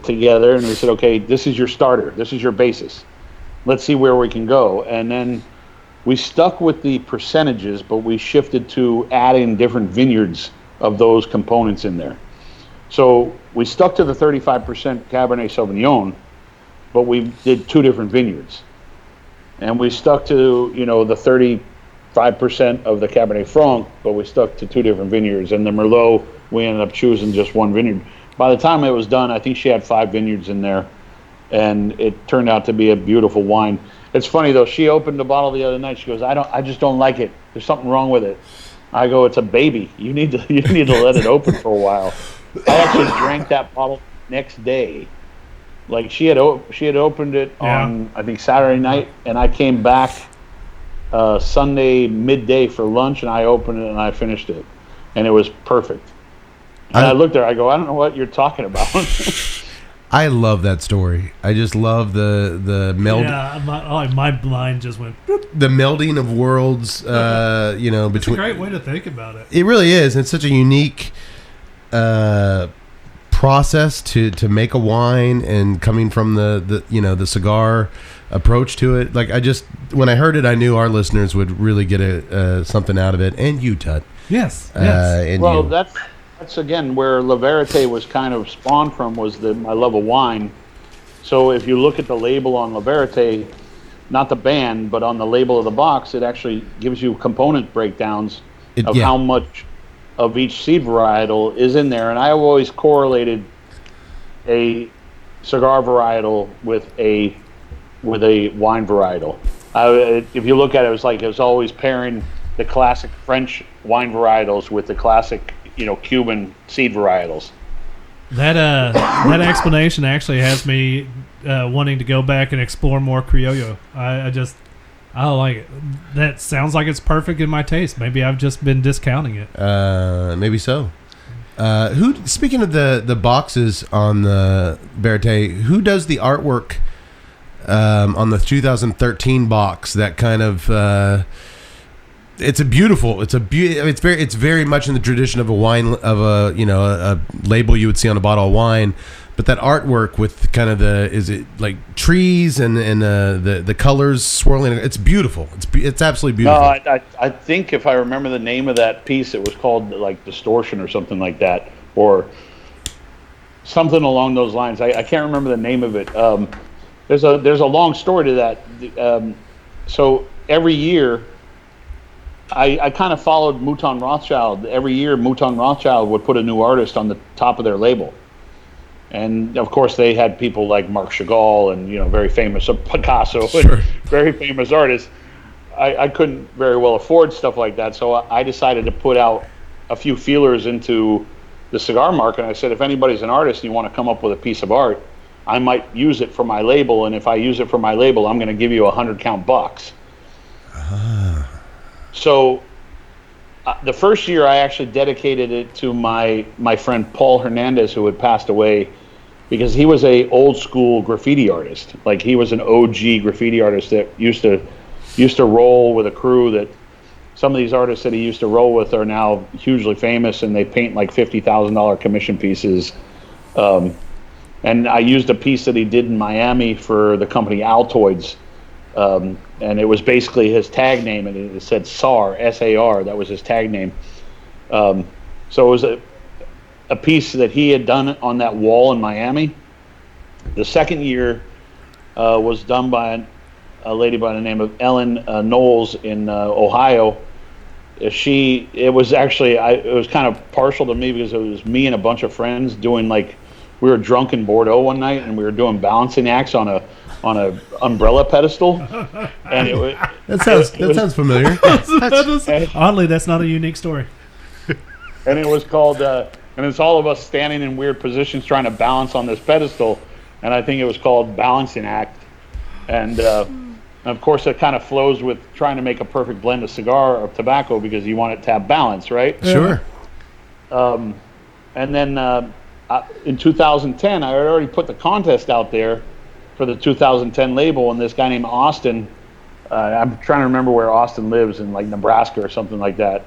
together, and we said, okay, this is your starter, this is your basis. Let's see where we can go. And then we stuck with the percentages, but we shifted to adding different vineyards of those components in there. So we stuck to the 35% Cabernet Sauvignon, but we did 2 different vineyards. And we stuck to, the 35% of the Cabernet Franc, but we stuck to 2 different vineyards. And the Merlot, we ended up choosing just 1 vineyard. By the time it was done, I think she had 5 vineyards in there, and it turned out to be a beautiful wine. It's funny though, she opened the bottle the other night. She goes, I just don't like it. There's something wrong with it. I go, it's a baby. You need to let it open for a while. I actually drank that bottle next day. Like she had opened it on I think Saturday night, and I came back Sunday midday for lunch, and I opened it and I finished it, and it was perfect. And I looked at her. I go, I don't know what you're talking about. I love that story. I just love the meld. Yeah, my mind just went. Boop. The melding of worlds. Between. It's a great way to think about it. It really is. It's such a unique process to make a wine, and coming from the cigar approach to it. Like when I heard it, I knew our listeners would really get something out of it, and you, Tut. Yes. Well, that's again where La Vérité was kind of spawned from, was my love of wine. So if you look at the label on La Vérité, not the band, but on the label of the box, it actually gives you component breakdowns of how much of each seed varietal is in there. And I have always correlated a cigar varietal with a wine varietal. If you look at it, it was always pairing the classic French wine varietals with the classic Cuban seed varietals. That explanation actually has me wanting to go back and explore more Criollo. I like it. That sounds like it's perfect in my taste. Maybe I've just been discounting it. Maybe so. Speaking of the boxes on the Vérité, who does the artwork on the 2013 box? That kind of it's very much in the tradition of a wine, of a label you would see on a bottle of wine, but that artwork with kind of is it like trees and the colors swirling? It's beautiful. It's absolutely beautiful. No, I think if I remember the name of that piece, it was called like Distortion or something like that, or something along those lines. I can't remember the name of it. There's a long story to that. So every year, I kind of followed Mouton Rothschild. Every year, Mouton Rothschild would put a new artist on the top of their label. And, of course, they had people like Marc Chagall and, very famous, Picasso, Sure. and very famous artists. I couldn't very well afford stuff like that, so I decided to put out a few feelers into the cigar market. And I said, if anybody's an artist and you want to come up with a piece of art, I might use it for my label, and if I use it for my label, I'm going to give you a 100-count box. So the first year I actually dedicated it to my friend Paul Hernandez, who had passed away, because he was a old school graffiti artist. Like, he was an OG graffiti artist that used to roll with a crew that some of these artists that he used to roll with are now hugely famous, and they paint like $50,000 commission pieces. And I used a piece that he did in Miami for the company Altoids. And it was basically his tag name, and it said SAR, S-A-R. That was his tag name. So it was a piece that he had done on that wall in Miami. The second year was done by a lady by the name of Ellen Knowles in Ohio. It was kind of partial to me, because it was me and a bunch of friends doing, like, we were drunk in Bordeaux one night, and we were doing balancing acts on a umbrella pedestal, and that sounds familiar. Oddly, that's not a unique story. And it was called, and it's all of us standing in weird positions trying to balance on this pedestal, and I think it was called Balancing Act, and of course, that kind of flows with trying to make a perfect blend of cigar of tobacco because you want it to have balance, right? Sure. And then in 2010, I had already put the contest out there for the 2010 label, and this guy named Austin, I'm trying to remember where Austin lives, in like Nebraska or something like that.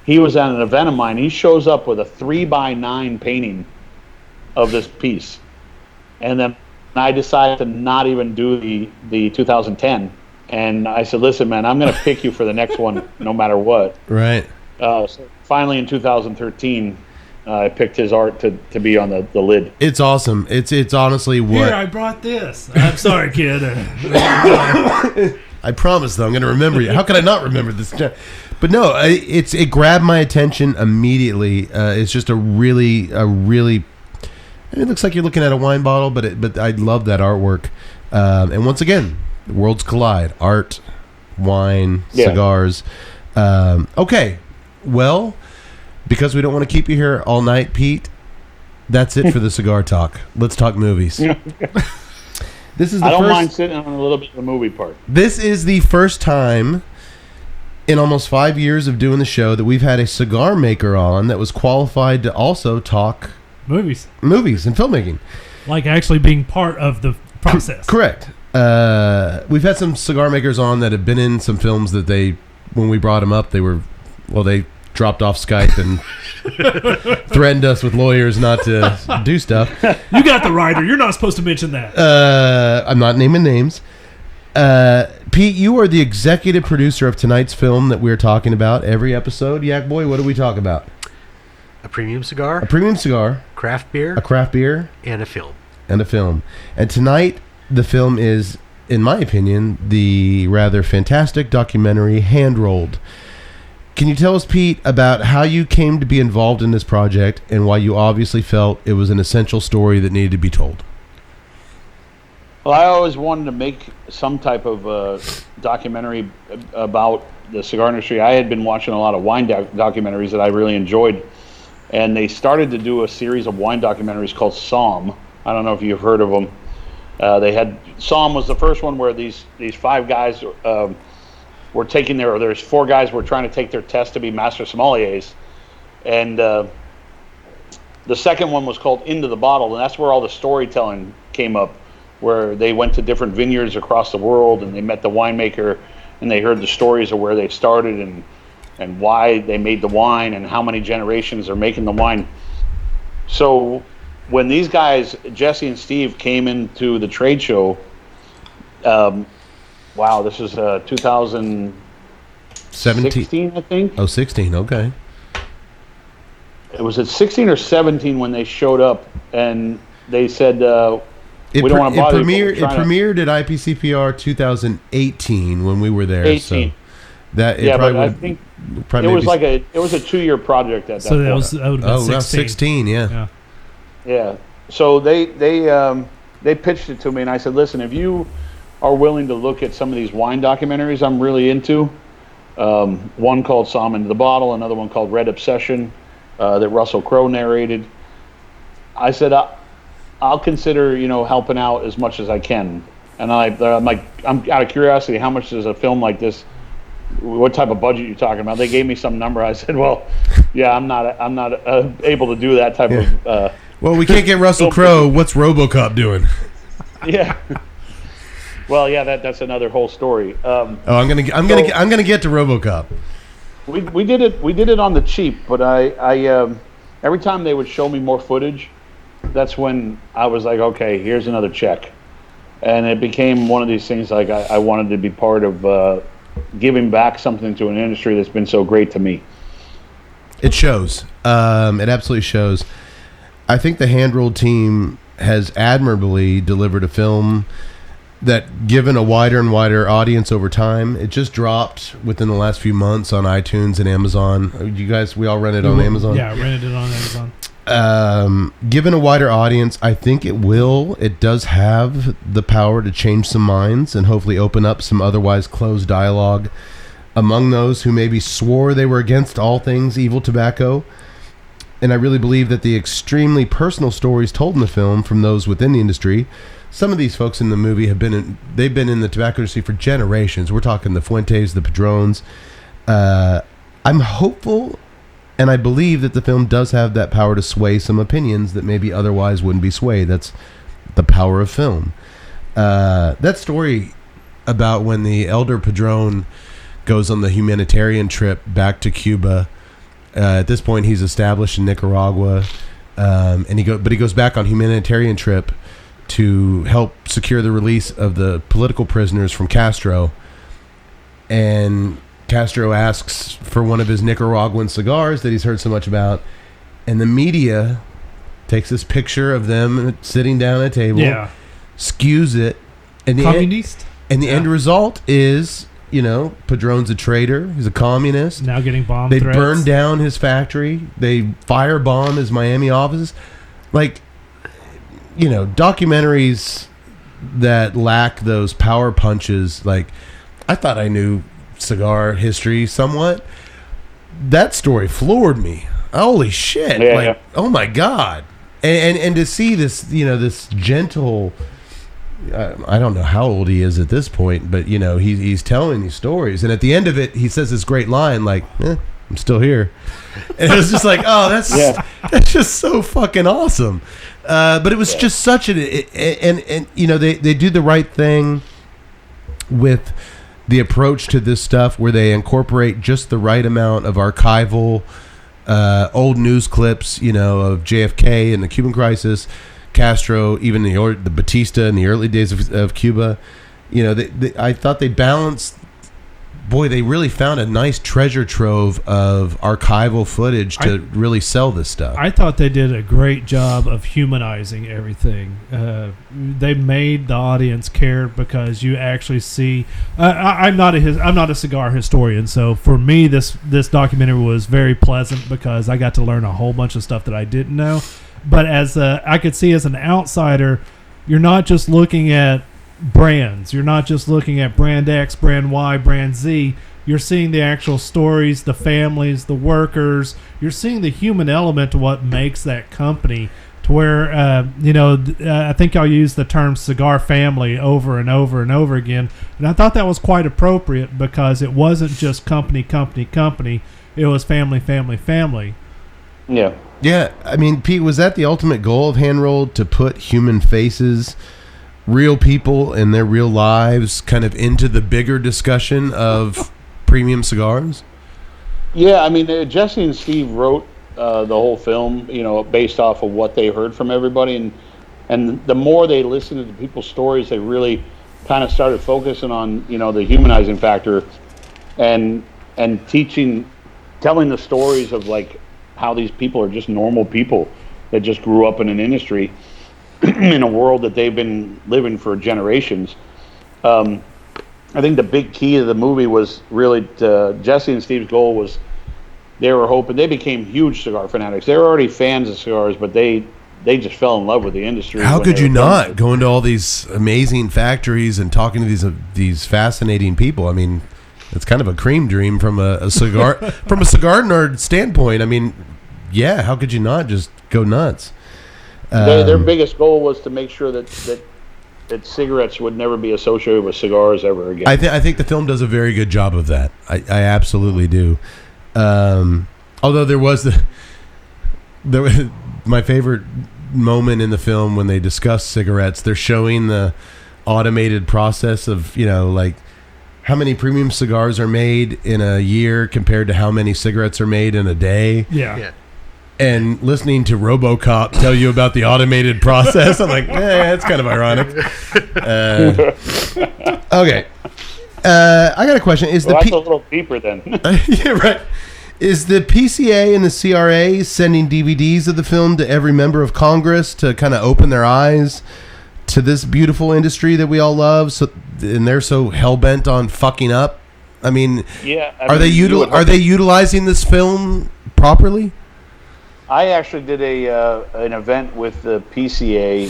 He was at an event of mine. He shows up with a 3x9 painting of this piece. And then I decided to not even do the 2010. And I said, listen, man, I'm going to pick you for the next one no matter what. Right. So finally in 2013, I picked his art to be on the lid. It's awesome. It's honestly what... Here, I brought this. I'm sorry, kid. I promise, though, I'm going to remember you. How could I not remember this? But no, it grabbed my attention immediately. It's just a really... It looks like you're looking at a wine bottle, but I love that artwork. And once again, the worlds collide. Art, wine, cigars. Okay, well, because we don't want to keep you here all night, Pete, that's it for the cigar talk. Let's talk movies. This is the I don't first, mind sitting on a little bit of the movie part. This is the first time in almost 5 years of doing the show that we've had a cigar maker on that was qualified to also talk movies and filmmaking. Like actually being part of the process. Correct. We've had some cigar makers on that have been in some films that when we brought them up, they dropped off Skype and threatened us with lawyers not to do stuff. You got the writer. You're not supposed to mention that. I'm not naming names. Pete, you are the executive producer of tonight's film that we're talking about every episode. Yak Boy, what do we talk about? A premium cigar. A premium cigar. Craft beer. A craft beer. And a film. And tonight, the film is, in my opinion, the rather fantastic documentary Hand Rolled. Can you tell us, Pete, about how you came to be involved in this project and why you obviously felt it was an essential story that needed to be told? Well, I always wanted to make some type of documentary about the cigar industry. I had been watching a lot of wine documentaries that I really enjoyed, and they started to do a series of wine documentaries called Psalm. I don't know if you've heard of them. Psalm was the first one where these five guys were taking there's four guys were trying to take their test to be master sommeliers, and the second one was called Into the Bottle, and that's where all the storytelling came up, where they went to different vineyards across the world and they met the winemaker and they heard the stories of where they started and why they made the wine and how many generations are making the wine. So when these guys, Jesse and Steve, came into the trade show, this is 2016, I think. Oh, 16, okay. It was at 16 or 17 when they showed up, and they said, we don't want to bother you. It premiered at IPCPR 2018 when we were there. 18. So that I think it was it was a 2-year project at that point. That would have been 16, yeah. Yeah. So they pitched it to me, and I said, listen, if you are willing to look at some of these wine documentaries I'm really into, one called Psalm Into the Bottle, another one called Red Obsession that Russell Crowe narrated. I said, I'll consider, helping out as much as I can. And I'm like, I'm out of curiosity, how much does a film like this, what type of budget you talking about? They gave me some number. I said, well, yeah, I'm not able to do that type of. Well, we can't get Russell Crowe. What's RoboCop doing? Yeah. Well, yeah, that's another whole story. I'm gonna get to RoboCop. We did it on the cheap, but I every time they would show me more footage, that's when I was like, okay, here's another check, and it became one of these things like I wanted to be part of giving back something to an industry that's been so great to me. It shows. It absolutely shows. I think the Hand Rolled team has admirably delivered a film that, given a wider and wider audience over time, it just dropped within the last few months on iTunes and Amazon. You guys, we all rented on Amazon? Yeah, rented it on Amazon. Given a wider audience, I think it does have the power to change some minds and hopefully open up some otherwise closed dialogue among those who maybe swore they were against all things evil tobacco. and I really believe that the extremely personal stories told in the film from those within the industry. Some of these folks in the movie they've been in the tobacco industry for generations. We're talking the Fuentes, the Padrones. I'm hopeful, and I believe that the film does have that power to sway some opinions that maybe otherwise wouldn't be swayed. That's the power of film. That story about when the elder Padrone goes on the humanitarian trip back to Cuba. At this point, he's established in Nicaragua, and he goes back on humanitarian trip to help secure the release of the political prisoners from Castro. And Castro asks for one of his Nicaraguan cigars that he's heard so much about, and the media takes this picture of them sitting down at a table, skews it, and the end result is, Padrone's a traitor. He's a communist. Now getting bomb They threats. burn down his factory. They firebomb his Miami offices. Documentaries that lack those power punches. I thought I knew cigar history somewhat. That story floored me. Holy shit. Yeah. Oh my God. And to see this, this gentle... I don't know how old he is at this point, but he's telling these stories, and at the end of it, he says this great line "I'm still here," and it was just that's just so fucking awesome. But it was just such they do the right thing with the approach to this stuff, where they incorporate just the right amount of archival old news clips, of JFK and the Cuban crisis. Castro, even the Batista in the early days of Cuba, I thought they balanced. Boy, they really found a nice treasure trove of archival footage to really sell this stuff. I thought they did a great job of humanizing everything. They made the audience care because you actually see. I'm not a cigar historian, so for me, this documentary was very pleasant because I got to learn a whole bunch of stuff that I didn't know. But as I could see as an outsider, you're not just looking at brands. You're not just looking at brand X, brand Y, brand Z. You're seeing the actual stories, the families, the workers. You're seeing the human element to what makes that company. To where, I think I'll use the term cigar family over and over and over again. And I thought that was quite appropriate because it wasn't just company. It was family. Yeah. Yeah, I mean, Pete, was that the ultimate goal of Hand Rolled, to put human faces, real people and their real lives kind of into the bigger discussion of premium cigars? Yeah, I mean, Jesse and Steve wrote the whole film, based off of what they heard from everybody. And the more they listened to people's stories, they really kind of started focusing on, the humanizing factor and telling the stories of, how these people are just normal people that just grew up in an industry in a world that they've been living for generations. I think the big key of the movie was really Jesse and Steve's goal was they were hoping they became huge cigar fanatics. They were already fans of cigars, but they just fell in love with the industry. How could you not go into all these amazing factories and talking to these fascinating people? I mean, it's kind of a cream dream from a cigar nerd standpoint. I mean, yeah, how could you not just go nuts? Their biggest goal was to make sure that cigarettes would never be associated with cigars ever again. I think the film does a very good job of that. I absolutely do. Although there was my favorite moment in the film when they discuss cigarettes. They're showing the automated process of how many premium cigars are made in a year compared to how many cigarettes are made in a day. Yeah. And listening to RoboCop tell you about the automated process, I'm like, that's kind of ironic. Okay. I got a question. That's a little deeper then. Yeah, right. Is the PCA and the CRA sending DVDs of the film to every member of Congress to kind of open their eyes to this beautiful industry that we all love, and they're so hell-bent on fucking up? I mean, are they utilizing this film properly? I actually did an event with the PCA,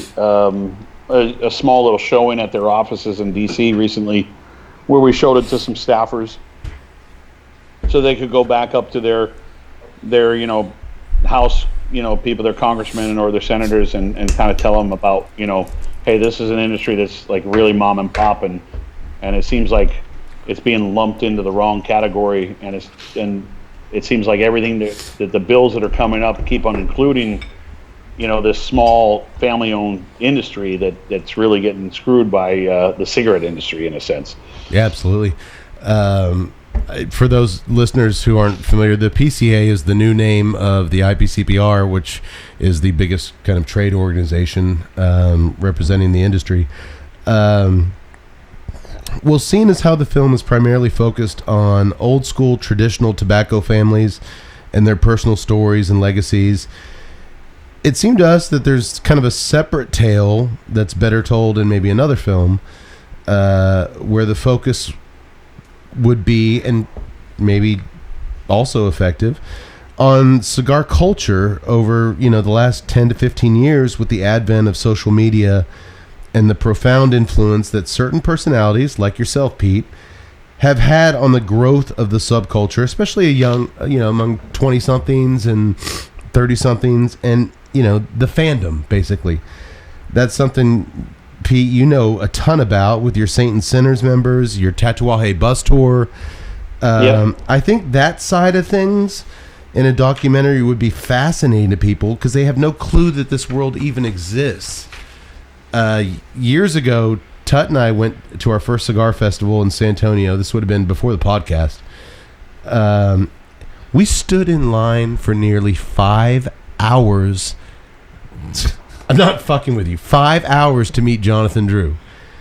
a small little showing at their offices in D.C. recently, where we showed it to some staffers, so they could go back up to their house people, their congressmen or their senators, and kind of tell them about, hey, this is an industry that's like really mom and pop, and it seems like it's being lumped into the wrong category, and it seems like everything that the bills that are coming up keep on including, this small family-owned industry that's really getting screwed by the cigarette industry in a sense. Yeah, absolutely. For those listeners who aren't familiar, the PCA is the new name of the IPCPR, which is the biggest kind of trade organization representing the industry. Well, seeing as how the film is primarily focused on old school traditional tobacco families and their personal stories and legacies, it seemed to us that there's kind of a separate tale that's better told in maybe another film, where the focus would be, and maybe also effective, on cigar culture over, the last 10 to 15 years with the advent of social media and the profound influence that certain personalities, like yourself, Pete, have had on the growth of the subculture, especially among 20-somethings and 30-somethings, and, the fandom, basically. That's something, Pete, a ton about with your Saint and Sinners members, your Tatuaje bus tour. I think that side of things in a documentary would be fascinating to people because they have no clue that this world even exists. Years ago, Tut and I went to our first cigar festival in San Antonio. This would have been before the podcast. We stood in line for nearly 5 hours. I'm not fucking with you. 5 hours to meet Jonathan Drew.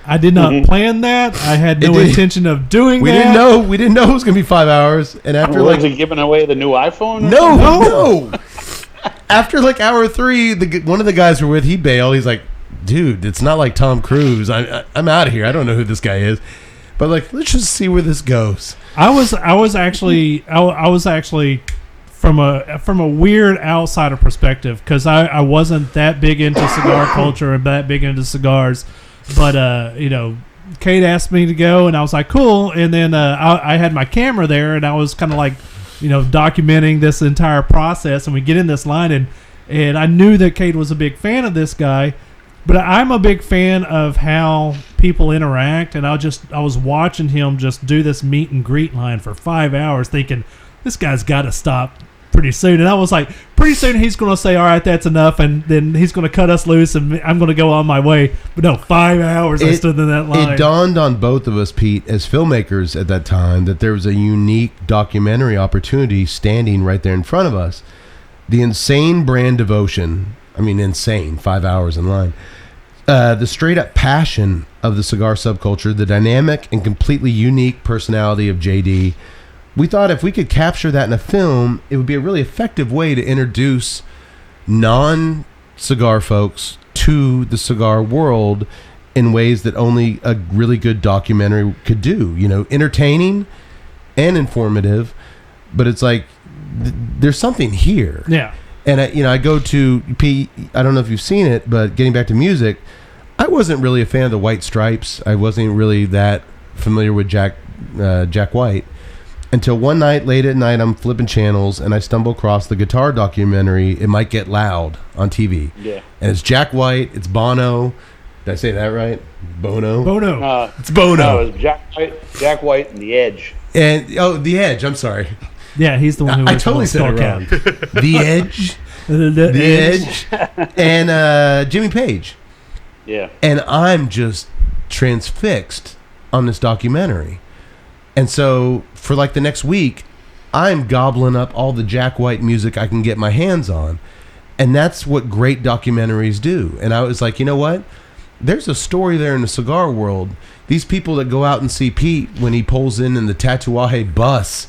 I did not plan that. I had no intention of doing we that. We didn't know it was going to be 5 hours. And after was he giving away the new iPhone? No. After hour 3, one of the guys we're with, he bailed. He's like, dude, it's not like Tom Cruise. I'm out of here. I don't know who this guy is. But let's just see where this goes. I was actually from a weird outsider perspective, because I wasn't that big into cigar culture and that big into cigars, but Kate asked me to go, and I was like, cool. And then I had my camera there, and I was kind of documenting this entire process. And we get in this line, and I knew that Kate was a big fan of this guy, but I'm a big fan of how people interact. And I was watching him just do this meet and greet line for 5 hours, thinking this guy's got to stop pretty soon. And I was like, pretty soon he's going to say, all right, that's enough, and then he's going to cut us loose, and I'm going to go on my way. But no, 5 hours I stood in that line. It dawned on both of us, Pete, as filmmakers at that time, that there was a unique documentary opportunity standing right there in front of us. The insane brand devotion, insane, 5 hours in line. The straight-up passion of the cigar subculture, the dynamic and completely unique personality of JD. We thought if we could capture that in a film, it would be a really effective way to introduce non-cigar folks to the cigar world in ways that only a really good documentary could do. Entertaining and informative, but it's there's something here. Yeah. And I go to Pete. I don't know if you've seen it, but getting back to music, I wasn't really a fan of the White Stripes. I wasn't really that familiar with Jack White until one night, late at night, I'm flipping channels and I stumble across the guitar documentary "It Might Get Loud" on TV. Yeah. And it's Jack White. It's Bono. Did I say that right? Bono. It's Bono. No, it was Jack White and The Edge. And The Edge. I'm sorry. Yeah, he's the one who I totally said it wrong. The Edge. The Edge. And Jimmy Page. Yeah. And I'm just transfixed on this documentary. And so for the next week, I'm gobbling up all the Jack White music I can get my hands on. And that's what great documentaries do. And I was like, you know what? There's a story there in the cigar world. These people that go out and see Pete when he pulls in the Tatuaje bus,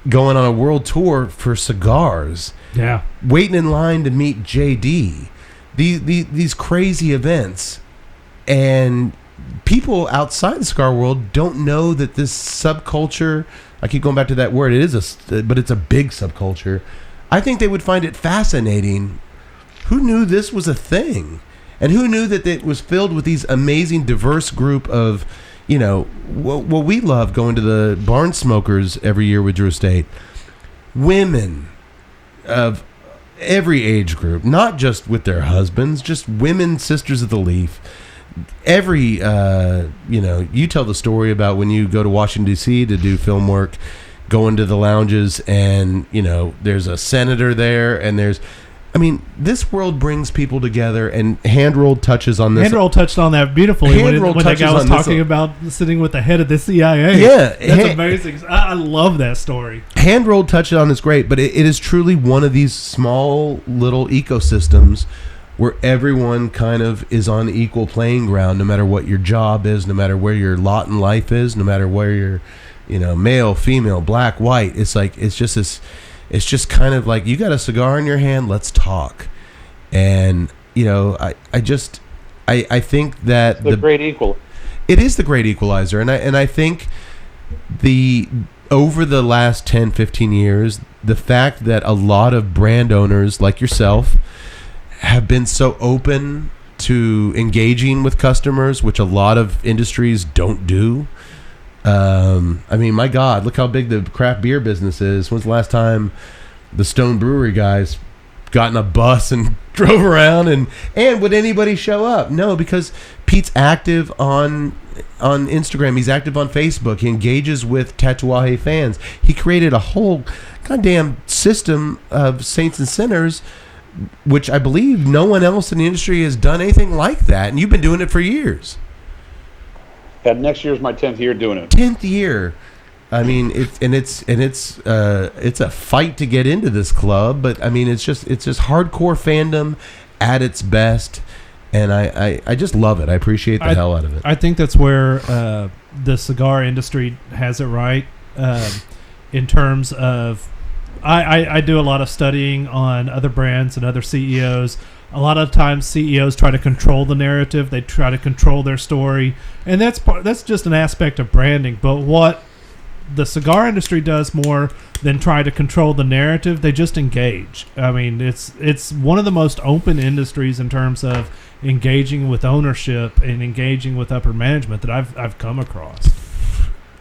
going on a world tour for cigars. Yeah. Waiting in line to meet JD. These crazy events. And people outside the cigar world don't know that this subculture, I keep going back to that word, but it's a big subculture. I think they would find it fascinating. Who knew this was a thing? And who knew that it was filled with these amazing, diverse group of, what we love, going to the barn smokers every year with Drew Estate. Women of every age group, not just with their husbands, just women, sisters of the leaf. Every, you tell the story about when you go to Washington, D.C. to do film work, go into the lounges and, there's a senator there and this world brings people together, and Handrolled touches on this. Handrolled touched on that beautifully when that guy was talking about sitting with the head of the CIA. Yeah. That's amazing. I love that story. Handrolled touched on this great, but it is truly one of these small little ecosystems where everyone kind of is on equal playing ground, no matter what your job is, no matter where your lot in life is, no matter where you're, male, female, black, white. It's just kind of like, you got a cigar in your hand, let's talk. And, I think that the great equalizer. It is the great equalizer. And I think over the last 10, 15 years, the fact that a lot of brand owners like yourself have been so open to engaging with customers, which a lot of industries don't do. My God, look how big the craft beer business is. When's the last time the Stone Brewery guys got in a bus and drove around and would anybody show up? No, because Pete's active on Instagram. He's active on Facebook. He engages with Tatuaje fans. He created a whole goddamn system of saints and sinners, which I believe no one else in the industry has done anything like that. And you've been doing it for years. Next year's my 10th year doing it. 10th year. It's a fight to get into this club, but it's just hardcore fandom at its best, and I just love it. I appreciate the hell out of it. I think that's where the cigar industry has it right in terms of. I do a lot of studying on other brands and other CEOs. A lot of times CEOs try to control the narrative. They try to control their story. And that's just an aspect of branding. But what the cigar industry does more than try to control the narrative, they just engage. It's one of the most open industries in terms of engaging with ownership and engaging with upper management that I've come across.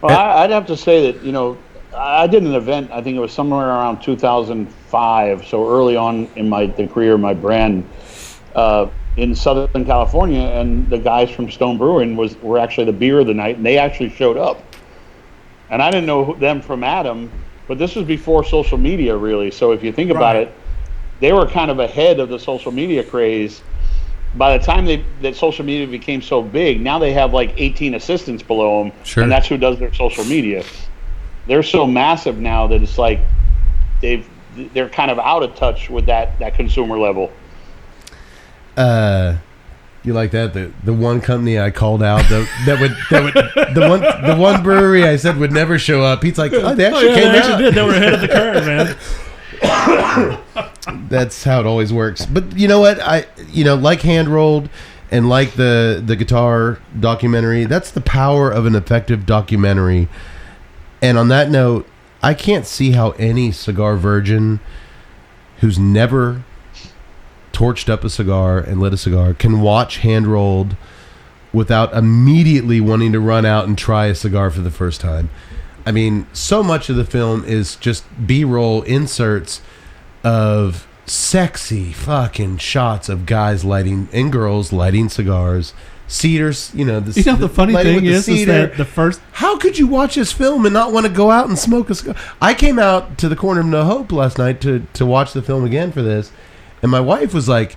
Well, I'd have to say that, I did an event, I think it was somewhere around 2005, so early on in the career of my brand, in Southern California, and the guys from Stone Brewing were actually the beer of the night, and they actually showed up. And I didn't know them from Adam, but this was before social media, really. So if you think about it, they were kind of ahead of the social media craze. By the time that social media became so big, now they have like 18 assistants below them, and that's who does their social media. They're so massive now that it's like they're kind of out of touch with that consumer level. You like that? The one company I called out the one brewery I said would never show up. Pete's like, oh, they actually came out. Did. They were ahead of the curve, man. That's how it always works. But you know what? Like Handrolled and like the guitar documentary, that's the power of an effective documentary. And on that note, I can't see how any cigar virgin who's never torched up a cigar and lit a cigar can watch Handrolled without immediately wanting to run out and try a cigar for the first time. So much of the film is just B-roll inserts of sexy fucking shots of guys lighting and girls lighting cigars. Cedars, the funny thing is that the first. How could you watch this film and not want to go out and smoke a cigar? I came out to the corner of No Hope last night to watch the film again for this, and my wife was like,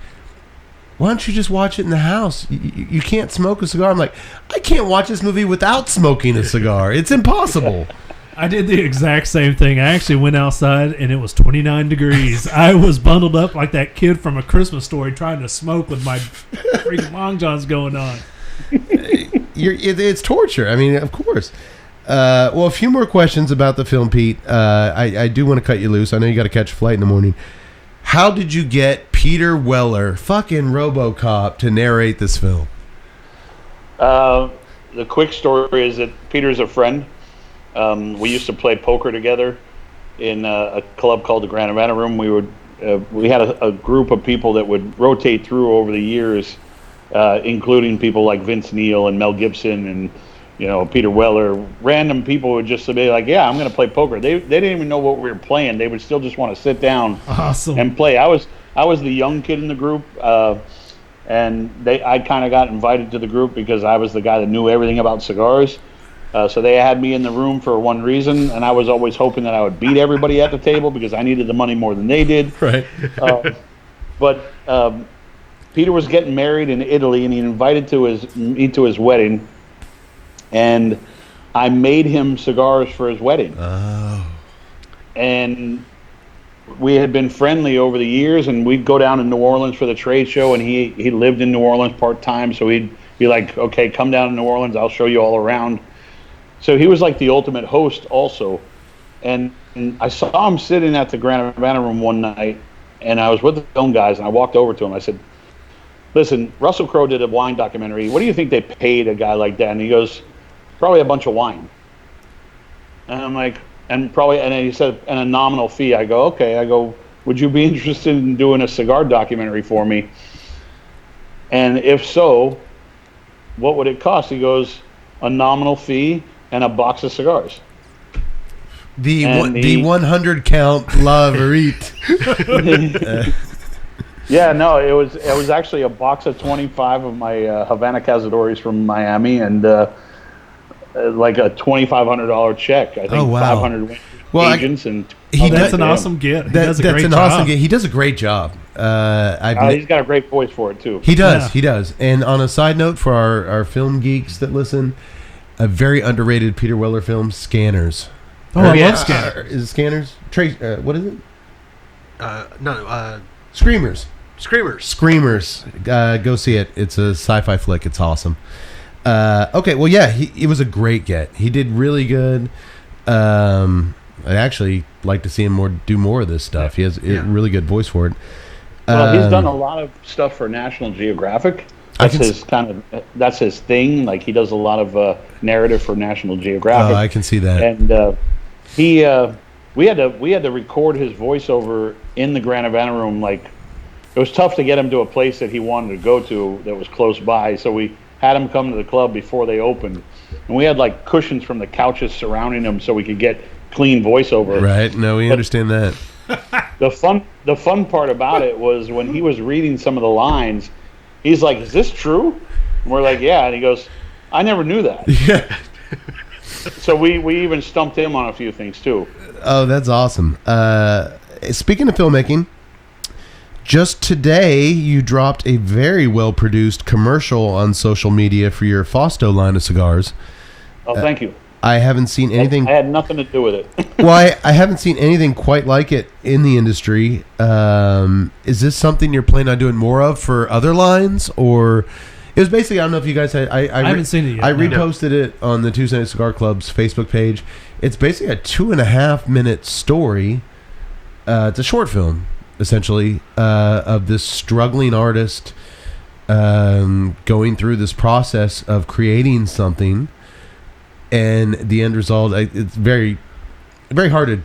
"Why don't you just watch it in the house? You can't smoke a cigar." I'm like, I can't watch this movie without smoking a cigar. It's impossible. I did the exact same thing. I actually went outside and it was 29 degrees. I was bundled up like that kid from A Christmas Story trying to smoke with my freaking long johns going on. It's torture. Of course. Well, a few more questions about the film, Pete. I do want to cut you loose. I know you got to catch a flight in the morning. How did you get Peter Weller, fucking RoboCop, to narrate this film? The quick story is that Peter's a friend. We used to play poker together in a club called the Grand Havana Room. We had a group of people that would rotate through over the years, including people like Vince Neil and Mel Gibson and Peter Weller, random people would just be like, yeah, I'm going to play poker. They didn't even know what we were playing. They would still just want to sit down and play. I was the young kid in the group, and I kind of got invited to the group because I was the guy that knew everything about cigars. So they had me in the room for one reason, and I was always hoping that I would beat everybody at the table because I needed the money more than they did. Right. But Peter was getting married in Italy, and he invited me to his wedding. And I made him cigars for his wedding. Oh. And we had been friendly over the years, and we'd go down to New Orleans for the trade show, and he lived in New Orleans part-time, so he'd be like, okay, come down to New Orleans, I'll show you all around. So he was like the ultimate host also. And I saw him sitting at the Grand Havana Room one night, and I was with the film guys, and I walked over to him. I said, listen, Russell Crowe did a wine documentary. What do you think they paid a guy like that? And he goes, probably a bunch of wine. And I'm like, and then he said, and a nominal fee. I go, okay. I go, would you be interested in doing a cigar documentary for me? And if so, what would it cost? He goes, a nominal fee and a box of cigars. The 100 count La Vérité. Yeah, no, it was actually a box of 25 of my Havana Cazadores from Miami, and like a $2,500 check. I think 500 agents that's an awesome gift. That's an awesome gift. He does a great job. He's got a great voice for it too. He does. Yeah. He does. And on a side note, for our film geeks that listen, a very underrated Peter Weller film, Scanners. Oh, I love Scanners. Is it Scanners? What is it? No. Screamers. Screamers. Go see it. It's a sci-fi flick. It's awesome. Okay, well, yeah, it was a great get. He did really good. I'd actually like to see him do more of this stuff. He has a really good voice for it. Well, he's done a lot of stuff for National Geographic. That's his thing. Like, he does a lot of narrative for National Geographic. Oh, I can see that. And we had to record his voiceover in the Grand Havana Room. Like, it was tough to get him to a place that he wanted to go to that was close by. So we had him come to the club before they opened, and we had like cushions from the couches surrounding him so we could get clean voiceover. Right? No, we understand that. The fun part about it was when he was reading some of the lines, he's like, "Is this true?" And we're like, "Yeah," and he goes, "I never knew that." Yeah. So we even stumped him on a few things too. Oh, that's awesome. Speaking of filmmaking, just today you dropped a very well-produced commercial on social media for your Fausto line of cigars. Oh, thank you. I haven't seen anything. I had nothing to do with it. Well, I haven't seen anything quite like it in the industry. Is this something you're planning on doing more of for other lines, or it was basically, I don't know if you guys had. I haven't seen it yet. I reposted it on the Tuesday Night Cigar Club's Facebook page. It's basically a 2.5-minute story. It's a short film, essentially, of this struggling artist going through this process of creating something. And the end result, it's very, very hard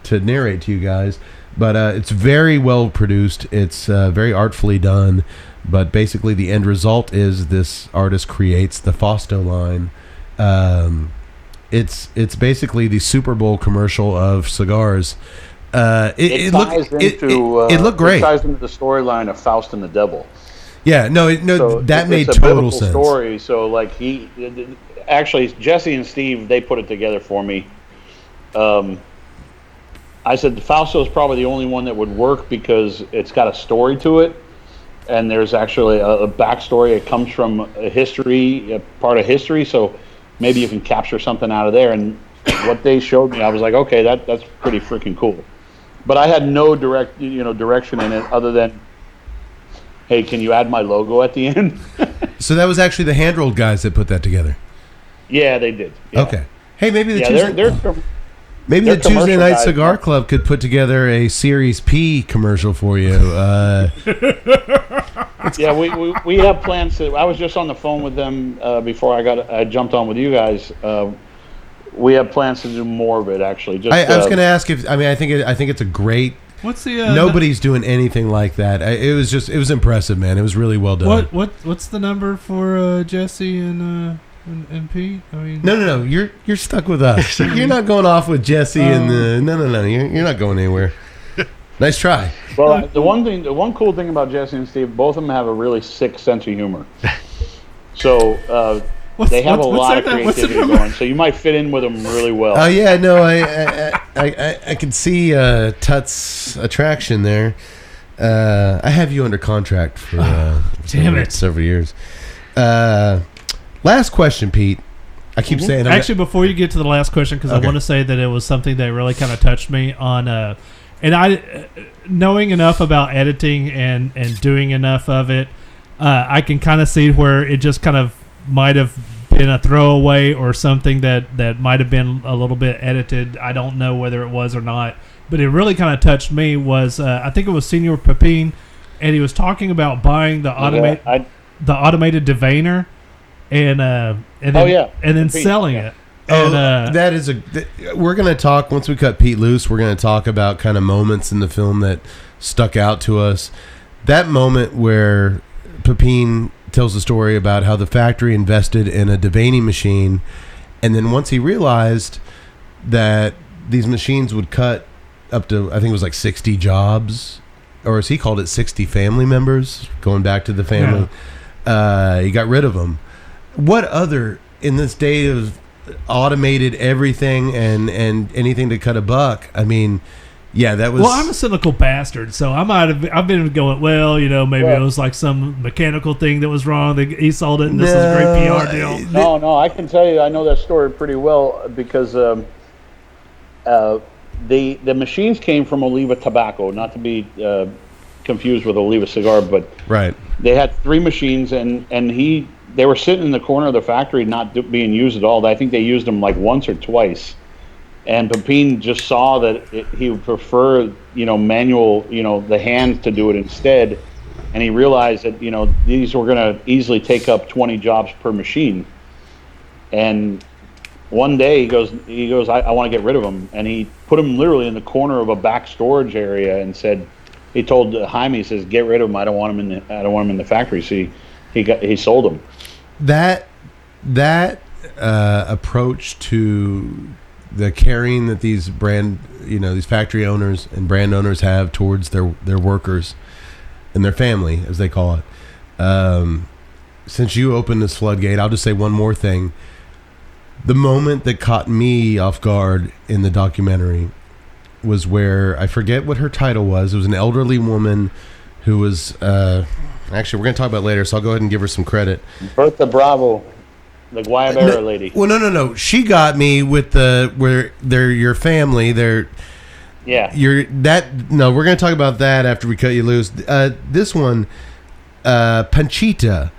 to narrate to you guys, but it's very well produced. It's very artfully done, but basically the end result is this artist creates the Fausto line. It's basically the Super Bowl commercial of cigars. It looked great. It ties into the storyline of Faust and the Devil. Yeah, that made total sense. Story. So like actually, Jesse and Steve, they put it together for me. I said Fausto is probably the only one that would work because it's got a story to it, and there's actually a backstory. It comes from a part of history, so maybe you can capture something out of there. And what they showed me, I was like, okay, that's pretty freaking cool. But I had no direction in it other than, hey, can you add my logo at the end? So that was actually the hand-rolled guys that put that together. Yeah, they did. Yeah. Okay. Hey, maybe the Tuesday Night Cigar Club could put together a Series P commercial for you. Yeah, we have plans to. I was just on the phone with them before I jumped on with you guys. We have plans to do more of it. Actually, I was going to ask I think it's a great. What's the? Nobody's doing anything like that. It was impressive, man. It was really well done. What's the number for Jesse and? And Pete, I mean, No. You're stuck with us. You're not going off with Jesse and the. No. You're not going anywhere. Nice try. Well, the one cool thing about Jesse and Steve, both of them have a really sick sense of humor. So they have a lot of creativity going. So you might fit in with them really well. Oh yeah, no, I can see Tut's attraction there. I have you under contract for several years. Last question, Pete. I keep saying. Actually, before you get to the last question, because I want to say that it was something that really kind of touched me on. And I, knowing enough about editing and doing enough of it, I can kind of see where it just kind of might have been a throwaway or something that might have been a little bit edited. I don't know whether it was or not, but it really kind of touched me. Was I think it was Senor Pepin, and he was talking about buying the automated devaner. And then selling it. And, that is we're going to talk once we cut Pete loose. We're going to talk about kind of moments in the film that stuck out to us. That moment where Pepin tells the story about how the factory invested in a deveining machine, and then once he realized that these machines would cut up to, I think it was like 60 jobs, or as he called it, 60 family members, going back to the family. Yeah. He got rid of them. What other, in this day of automated everything and anything to cut a buck, I mean, yeah, that was... Well, I'm a cynical bastard, so I've been going, well, maybe it was like some mechanical thing that was wrong. He sold it, and this is a great PR deal. No, I can tell you, I know that story pretty well because the machines came from Oliva Tobacco, not to be confused with Oliva Cigar, but right. They had 3 machines, and they were sitting in the corner of the factory not being used at all. I think they used them like once or twice. And Pepin just saw that he would prefer, manual, the hands to do it instead. And he realized that, these were going to easily take up 20 jobs per machine. And one day he goes, I want to get rid of them. And he put them literally in the corner of a back storage area and said, he told Jaime, he says, get rid of them. I don't want them in the factory. So he sold them. That approach to the caring that these these factory owners and brand owners have towards their workers and their family, as they call it. Since you opened this floodgate, I'll just say one more thing. The moment that caught me off guard in the documentary was where, I forget what her title was. It was an elderly woman who was... actually, we're going to talk about it later, so I'll go ahead and give her some credit. Bertha Bravo, the Guayabera lady. Well, no. She got me with where they're your family. We're going to talk about that after we cut you loose. This one, Panchita.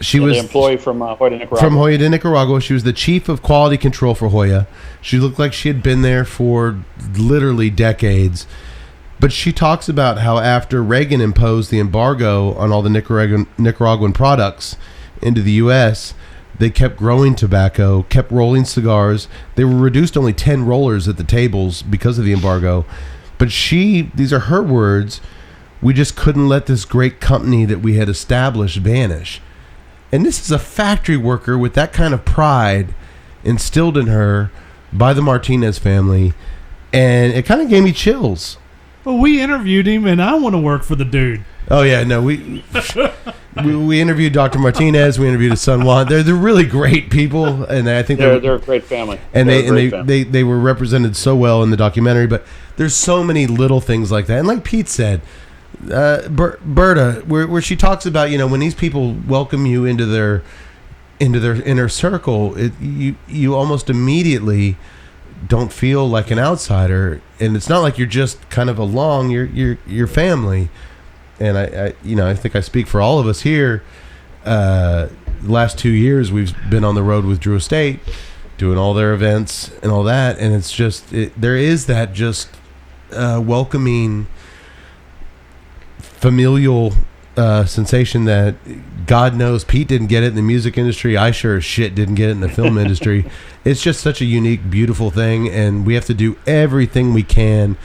She was the employee from Hoya de Nicaragua. From Hoya de Nicaragua. She was the chief of quality control for Hoya. She looked like she had been there for literally decades. But she talks about how after Reagan imposed the embargo on all the Nicaraguan products into the U.S., they kept growing tobacco, kept rolling cigars. They were reduced to only 10 rollers at the tables because of the embargo. But these are her words, we just couldn't let this great company that we had established vanish. And this is a factory worker with that kind of pride instilled in her by the Martinez family. And it kind of gave me chills. Well, we interviewed him, and I want to work for the dude. Oh yeah, no, we interviewed Dr. Martinez. We interviewed his son Juan. They're really great people, and I think they're a great family. And they were represented so well in the documentary. But there's so many little things like that, and like Pete said, Berta, where she talks about when these people welcome you into their inner circle, you almost immediately don't feel like an outsider, and it's not like you're just kind of along. You're family, and I think I speak for all of us here. The last 2 years we've been on the road with Drew Estate, doing all their events and all that, and it's just there is that just welcoming, familial sensation that God knows Pete didn't get it in the music industry. I sure as shit didn't get it in the film industry. It's just such a unique, beautiful thing, and we have to do everything we can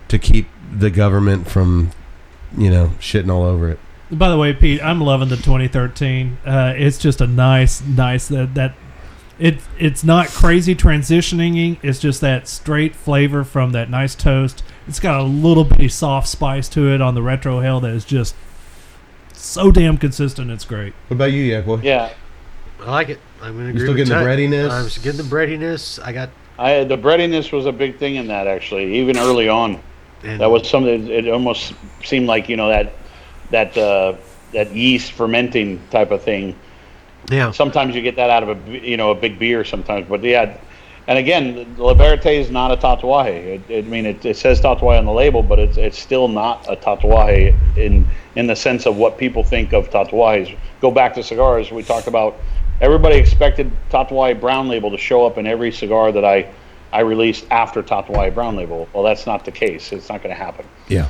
to keep the government from, shitting all over it. By the way, Pete, I'm loving the 2013. It's just a nice that it's not crazy transitioning. It's just that straight flavor from that nice toast. It's got a little bitty soft spice to it on the retro hell that is just so damn consistent. It's great. What about you, Yakwa? Yeah, I like it. I'm going to agree still with getting the breadiness? I was getting the breadiness. the breadiness was a big thing in that, actually, even early on. And That was something. It almost seemed like that yeast fermenting type of thing. yeah. Sometimes you get that out of a big beer sometimes, but yeah. And again, La Vérité is not a Tatuaje. It says Tatuaje on the label, but it's still not a Tatuaje in the sense of what people think of Tatuajes. Go back to cigars. We talked about everybody expected Tatuaje Brown Label to show up in every cigar that I released after Tatuaje Brown Label. Well, that's not the case. It's not going to happen. Yeah.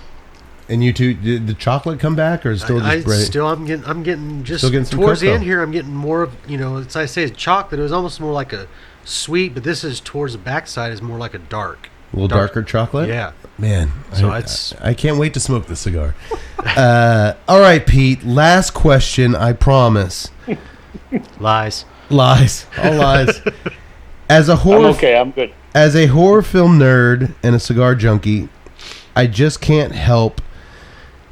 And you two, did the chocolate come back, or is it still just bread? I'm getting just Still getting some towards the cocoa. end here. I'm getting more of as I say, it's chocolate. It was almost more like a sweet, but this is towards the backside is more like a dark. A little darker chocolate? Yeah. Man, So I can't wait to smoke this cigar. All right, Pete. Last question, I promise. Lies. Lies. All lies. As a I'm horror okay. I'm good. As a horror film nerd and a cigar junkie, I just can't help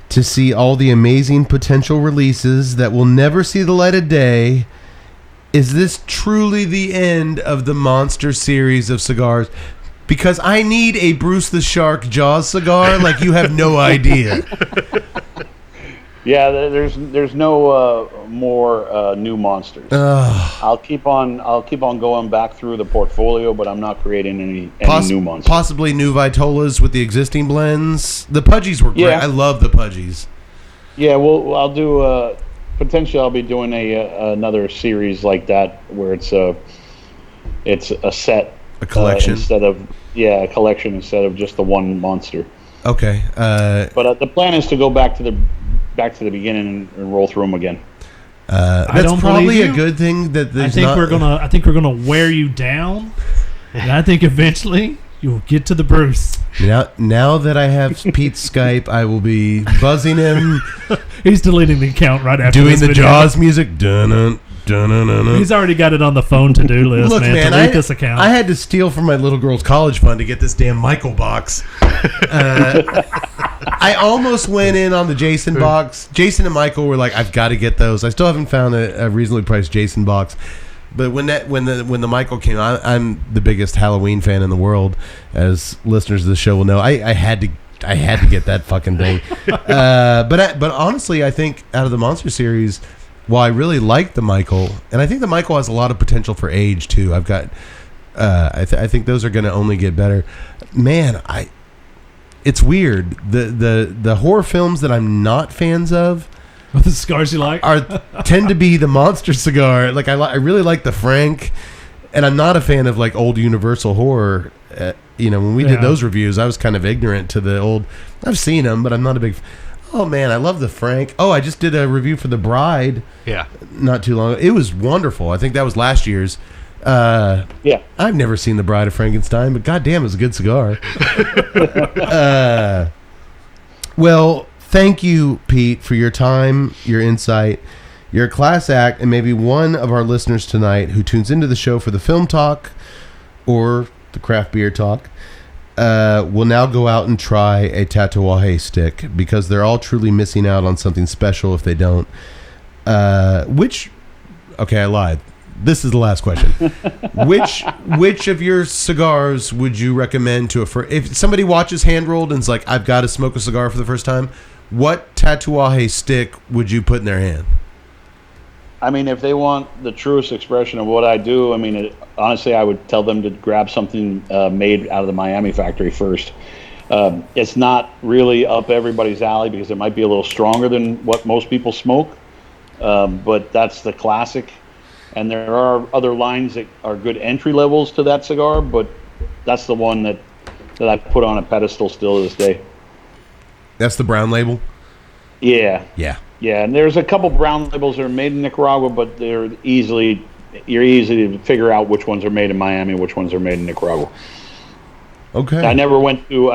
to see all the amazing potential releases that will never see the light of day. Is this truly the end of the monster series of cigars? Because I need a Bruce the Shark Jaws cigar like you have no idea. Yeah, there's no more new monsters. I'll keep on going back through the portfolio, but I'm not creating any new monsters. Possibly new Vitolas with the existing blends. The Pudgies were great. Yeah. I love the Pudgies. Yeah, well, I'll do potentially. I'll be doing another series like that where it's a set, A collection. a collection instead of just the one monster. Okay. But the plan is to go back to the beginning and roll through them again. That's don't probably believe a you. good thing that I there's think not. we're gonna wear you down, and I think eventually you'll get to the Bruce. Now that I have Pete's Skype, I will be buzzing him, He's deleting the account right after doing this the video. Jaws music. Dun-dun, dun-dun-dun-dun. He's already got it on the phone to-do list. Look, man, delete this account. I had to steal from my little girl's college fund to get this damn Michael box. I almost went in on the Jason box. Jason and Michael were like, "I've got to get those." I still haven't found a reasonably priced Jason box. But when the Michael came, I'm the biggest Halloween fan in the world, as listeners of the show will know. I had to get that fucking thing. But honestly, I think out of the Monster series, while I really like the Michael, and I think the Michael has a lot of potential for age too. I've got, I think those are going to only get better. Man, it's weird. The horror films that I'm not fans of With the cigars you like? tend to be the monster cigar. Like I really like the Frank, and I'm not a fan of like old Universal horror. When we did those reviews, I was kind of ignorant to the old. I've seen them, but I'm not a big. Oh man, I love the Frank. Oh, I just did a review for The Bride. Yeah. Not too long ago. It was wonderful. I think that was last year's. Yeah. I've never seen The Bride of Frankenstein, but goddamn, it was a good cigar. Well, thank you, Pete, for your time, your insight. You're a class act, and maybe one of our listeners tonight who tunes into the show for the film talk or the craft beer talk will now go out and try a Tatuaje stick, because they're all truly missing out on something special if they don't. Okay, I lied. This is the last question. Which of your cigars would you recommend to if somebody watches Hand Rolled and is like, I've got to smoke a cigar for the first time, what Tatuaje stick would you put in their hand? I mean, if they want the truest expression of what I do, honestly, I would tell them to grab something made out of the Miami factory first. It's not really up everybody's alley because it might be a little stronger than what most people smoke, but that's the classic. And there are other lines that are good entry levels to that cigar, but that's the one that I put on a pedestal still to this day. That's the brown label? Yeah. Yeah. Yeah, and there's a couple brown labels that are made in Nicaragua, but you're easy to figure out which ones are made in Miami, which ones are made in Nicaragua. Okay. I never went to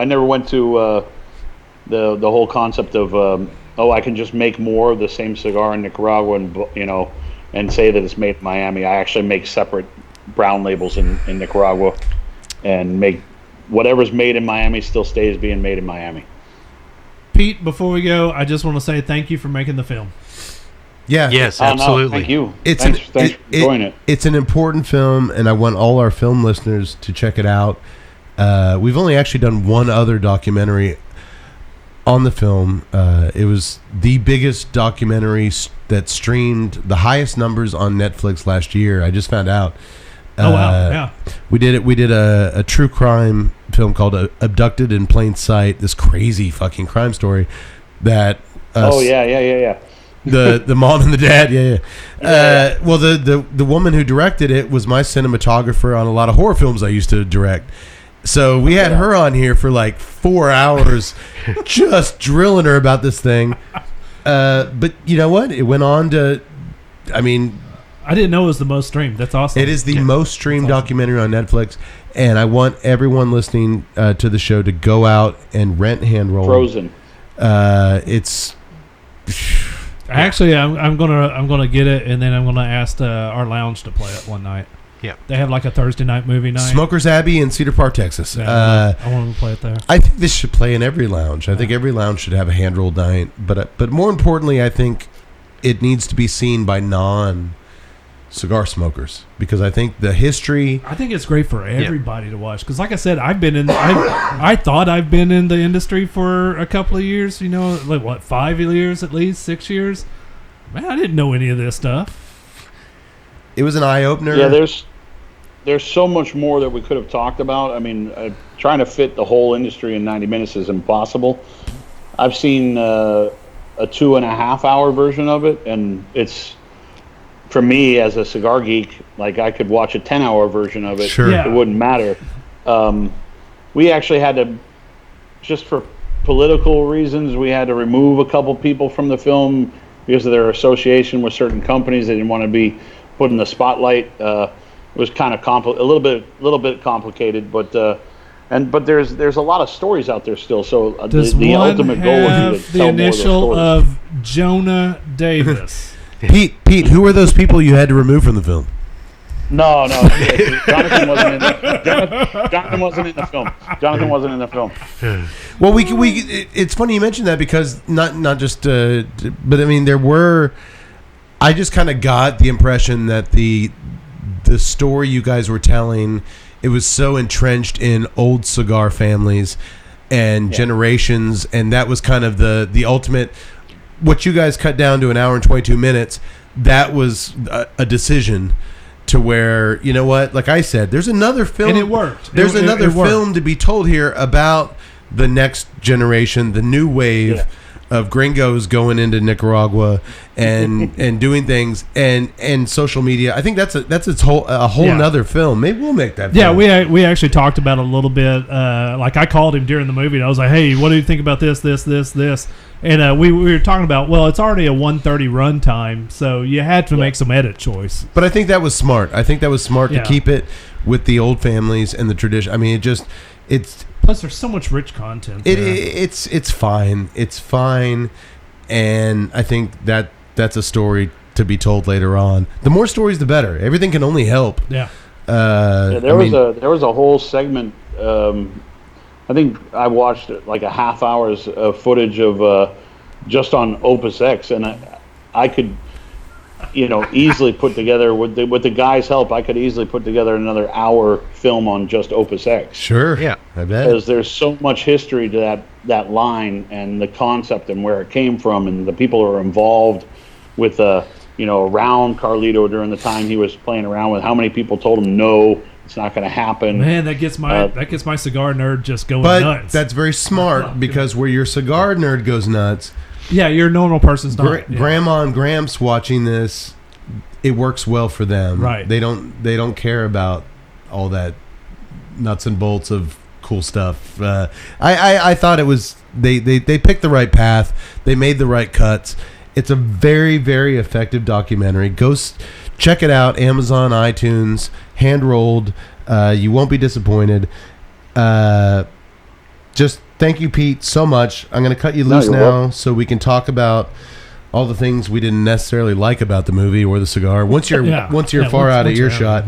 the whole concept of oh, I can just make more of the same cigar in Nicaragua and say that it's made in Miami. I actually make separate brown labels in Nicaragua and make whatever's made in Miami still stays being made in Miami. Pete, before we go, I just want to say thank you for making the film. Yeah. Yes, No, absolutely. thank you. It's Thanks for enjoying it. It's an important film, and I want all our film listeners to check it out. We've only actually done one other documentary on the film. It was the biggest documentary that streamed the highest numbers on Netflix last year. I just found out. Oh, wow. Yeah. We did a true crime film called Abducted in Plain Sight, this crazy fucking crime story that Yeah. the mom and the dad, well, the woman who directed it was my cinematographer on a lot of horror films I used to direct. So we had her on here for like 4 hours, just drilling her about this thing. But you know what? It went on to, I didn't know it was the most streamed. That's awesome. It is the most streamed documentary on Netflix, and I want everyone listening to the show to go out and rent Hand Roll. Frozen. It's. Actually, I'm gonna get it, and then I'm gonna ask our lounge to play it one night. Yeah, they have like a Thursday night movie night. Smokers Abbey in Cedar Park, Texas. Yeah, I want to play it there. I think this should play in every lounge. I think every lounge should have a Hand Roll night, but more importantly, I think it needs to be seen by non-cigar smokers, because I think the history. I think it's great for everybody to watch, because, like I said, I've been in. I thought I've been in the industry for a couple of years. You know, like what, 5 years at least, 6 years. Man, I didn't know any of this stuff. It was an eye opener. Yeah, there's so much more that we could have talked about. I mean, trying to fit the whole industry in 90 minutes is impossible. I've seen a 2.5 hour version of it, and it's, for me as a cigar geek, like I could watch a 10-hour version of it. Sure. Yeah. It wouldn't matter. We actually had to, just for political reasons, we had to remove a couple people from the film because of their association with certain companies. They didn't want to be put in the spotlight. It was kind of a little bit complicated, but there's a lot of stories out there still. So the ultimate goal would be to the tell initial more of those stories. of Jonah Davis. Pete, who were those people you had to remove from the film? No. Jonathan wasn't in Jonathan wasn't in the film. Jonathan wasn't in the film. Well, it's funny you mentioned that, because not just, but I mean, I just kind of got the impression that the story you guys were telling, it was so entrenched in old cigar families and generations, and that was kind of the ultimate. What you guys cut down to an hour and 22 minutes, that was a decision to where, you know what, like I said, there's another film. And it worked. There's another it worked. film to be told here about the next generation, the new wave of gringos going into Nicaragua and doing things, and social media. I think that's a whole nother film. Maybe we'll make that film. Yeah, we actually talked about it a little bit. Like I called him during the movie, and I was like, hey, what do you think about this? And we were talking about, well, it's already a 1:30 run time, so you had to make some edit choice. But I think that was smart. To keep it with the old families and the tradition. I mean, it's plus there's so much rich content there. It's fine. It's fine, and I think that's a story to be told later on. The more stories, the better. Everything can only help. Yeah. There was a whole segment. I think I watched like a half hour's of footage of just on Opus X, and I could, easily put together with the guys' help. I could easily put together another hour film on just Opus X. Sure, yeah, I bet. Because there's so much history to that line and the concept and where it came from, and the people who are involved with around Carlito during the time he was playing around with. How many people told him no? It's not going to happen. Man, that gets my cigar nerd just going but nuts. But that's very smart, because where your cigar nerd goes nuts, your normal person's not. Grandma and Gramps watching this, it works well for them. Right. They don't care about all that nuts and bolts of cool stuff. I thought it was they picked the right path. They made the right cuts. It's a very, very effective documentary. Go check it out. Amazon, iTunes, hand rolled. You won't be disappointed. Just thank you, Pete, so much. I'm going to cut you loose you're now welcome. so we can talk about all the things we didn't necessarily like about the movie or the cigar. Once you're far out of earshot.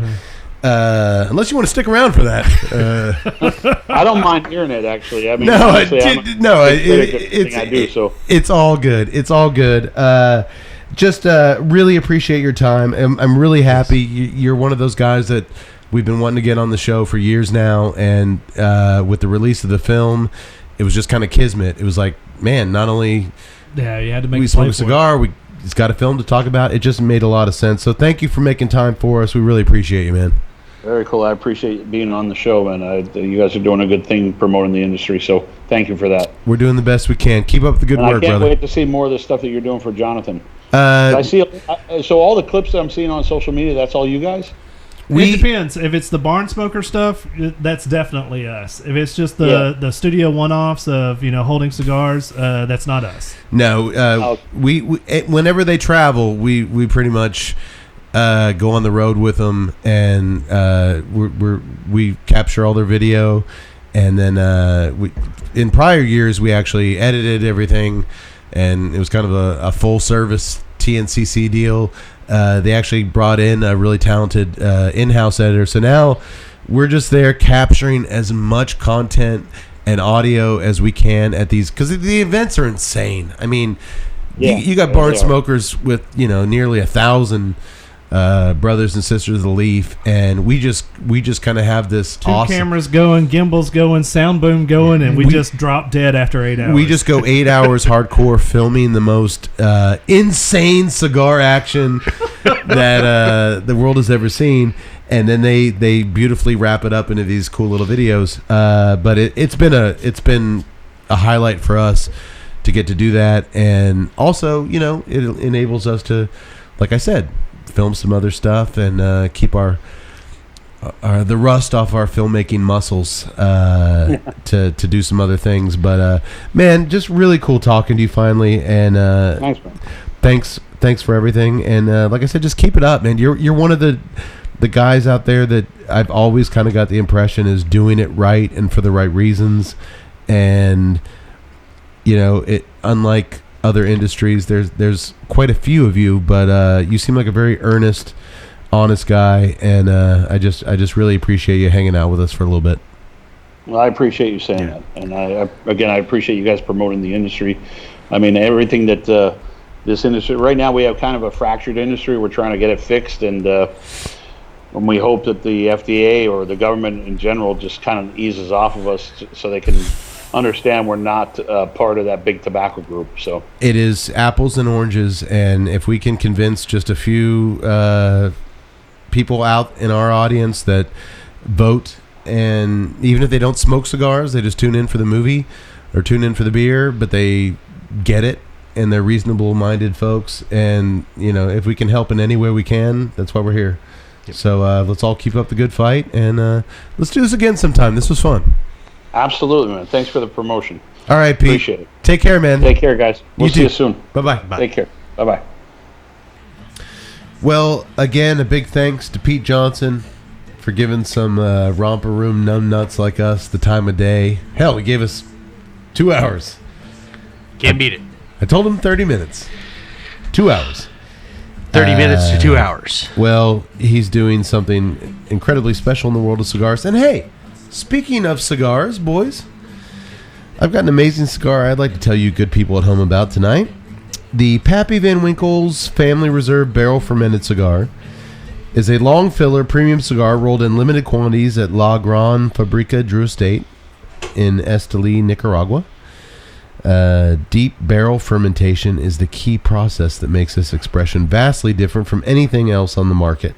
Unless you want to stick around for that. I don't mind hearing it, actually. I mean, No, honestly, it's all good. It's all good. Just really appreciate your time. I'm really happy. You're one of those guys that we've been wanting to get on the show for years now, and with the release of the film, it was just kind of kismet. It was like, man, not only you had to make we smoke a cigar, it's got a film to talk about. It just made a lot of sense. So thank you for making time for us. We really appreciate you, man. Very cool. I appreciate being on the show, and you guys are doing a good thing promoting the industry, so thank you for that. We're doing the best we can. Keep up the good work, I can't brother. wait to see more of the stuff that you're doing for Jonathan. I see. So all the clips that I'm seeing on social media, that's all you guys? It depends. If it's the barn smoker stuff, that's definitely us. If it's just the studio one-offs of holding cigars, that's not us. No, we whenever they travel, we pretty much go on the road with them, and we capture all their video, and then in prior years we actually edited everything, and it was kind of a full service TNCC deal. They actually brought in a really talented in-house editor, so now we're just there capturing as much content and audio as we can at these, because the events are insane. I mean, you got barn smokers with nearly 1,000 brothers and sisters of the Leaf, and we just kind of have this two cameras going, gimbals going, sound boom going, and we just drop dead after 8 hours. We just go 8 hours hardcore filming the most insane cigar action that the world has ever seen, and then they beautifully wrap it up into these cool little videos. But it's been a highlight for us to get to do that, and also it enables us to, like I said, film some other stuff and keep the rust off our filmmaking muscles to do some other things. But man, just really cool talking to you finally, and Thanks, man. Thanks for everything. And like I said, just keep it up, man. You're one of the guys out there that I've always kind of got the impression is doing it right and for the right reasons. And it, unlike other industries, there's quite a few of you, but you seem like a very earnest, honest guy, and I just really appreciate you hanging out with us for a little bit. Well, I appreciate you saying that, and I appreciate you guys promoting the industry. I mean, everything that this industry right now, we have kind of a fractured industry. We're trying to get it fixed, and we hope that the FDA or the government in general just kind of eases off of us so they can understand we're not part of that big tobacco group. So it is apples and oranges, and if we can convince just a few people out in our audience that vote, and even if they don't smoke cigars, they just tune in for the movie or tune in for the beer, but they get it and they're reasonable minded folks, and if we can help in any way we can, that's why we're here. So let's all keep up the good fight, and let's do this again sometime. This was fun. Absolutely, man. Thanks for the promotion. All right, Pete. Appreciate it. Take care, man. Take care, guys. We'll see you soon. Bye-bye. Take care. Bye-bye. Well, again, a big thanks to Pete Johnson for giving some romper room numbnuts like us the time of day. Hell, he gave us 2 hours. Can't beat it. I told him 30 minutes. 2 hours. 30 minutes to 2 hours. Well, he's doing something incredibly special in the world of cigars. And hey, speaking of cigars, boys, I've got an amazing cigar I'd like to tell you good people at home about tonight. The Pappy Van Winkle's Family Reserve Barrel Fermented Cigar is a long filler premium cigar rolled in limited quantities at La Gran Fabrica Drew Estate in Esteli, Nicaragua. Deep barrel fermentation is the key process that makes this expression vastly different from anything else on the market.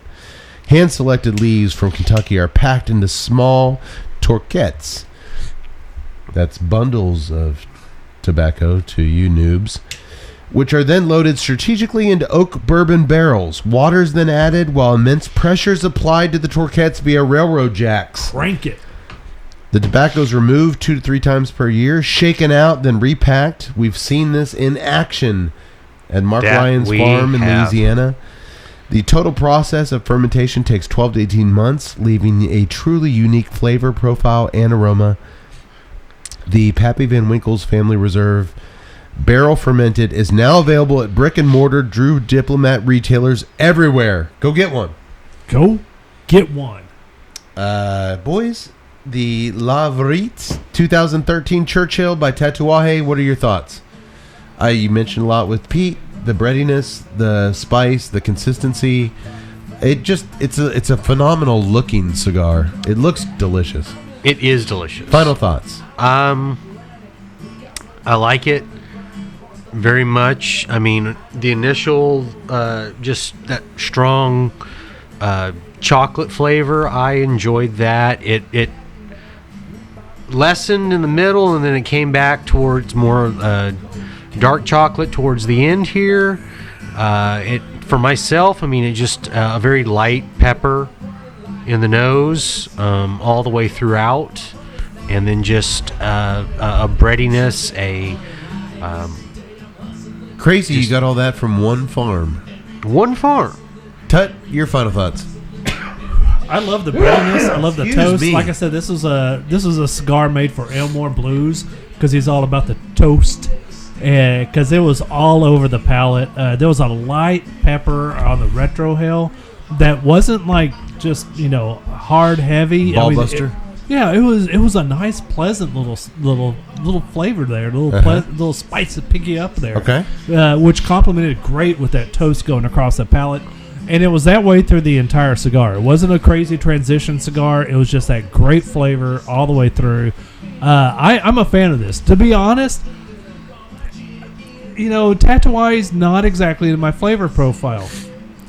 Hand-selected leaves from Kentucky are packed into small torquettes. That's bundles of tobacco to you noobs, which are then loaded strategically into oak bourbon barrels. Water is then added while immense pressure is applied to the torquettes via railroad jacks. Crank it. The tobacco is removed 2 to 3 times per year, shaken out, then repacked. We've seen this in action at Mark Lyons Farm in Louisiana. The total process of fermentation takes 12 to 18 months, leaving a truly unique flavor profile and aroma. The Pappy Van Winkle's Family Reserve Barrel Fermented is now available at brick and mortar Drew Diplomat retailers everywhere. Go get one. Go get one. Boys, the La Vérité 2013 Churchill by Tatuaje. What are your thoughts? You mentioned a lot with Pete. The breadiness, the spice, the consistency. It's a phenomenal looking cigar. It looks delicious. It is delicious. Final thoughts. I like it very much. I mean, the initial, just that strong chocolate flavor, I enjoyed that. It lessened in the middle, and then it came back towards more dark chocolate towards the end here. For myself, I mean, it just a very light pepper in the nose all the way throughout, and then just a breadiness, Crazy you got all that from one farm. One farm. Tut, your final thoughts. I love the breadiness. I love the Excuse toast. me. Like I said, this is a cigar made for Elmore Blues because he's all about the toast. Because it was all over the palate. There was a light pepper on the retrohale that wasn't like just hard heavy. Ballbuster. It was a nice, pleasant little flavor there, little spice to pick you up there. Okay. Which complemented great with that toast going across the palate. And it was that way through the entire cigar. It wasn't a crazy transition cigar. It was just that great flavor all the way through. I'm a fan of this. To be honest, Tatuaje is not exactly in my flavor profile.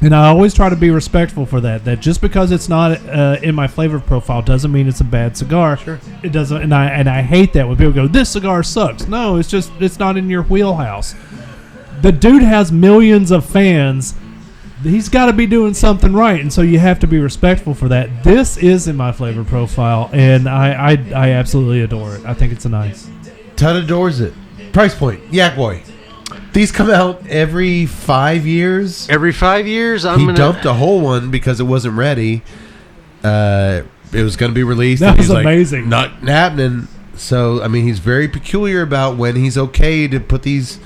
And I always try to be respectful for that. That just because it's not in my flavor profile doesn't mean it's a bad cigar. Sure. It doesn't, and I hate that when people go, "This cigar sucks." No, it's not in your wheelhouse. The dude has millions of fans. He's got to be doing something right, and so you have to be respectful for that. This is in my flavor profile, and I absolutely adore it. I think it's a nice. Tut adores it. Price point. Yak Boy. These come out every 5 years. Every 5 years, He dumped a whole one because it wasn't ready. It was going to be released. That and was he's like, amazing. Not happening. So, I mean, he's very peculiar about when he's okay to put these.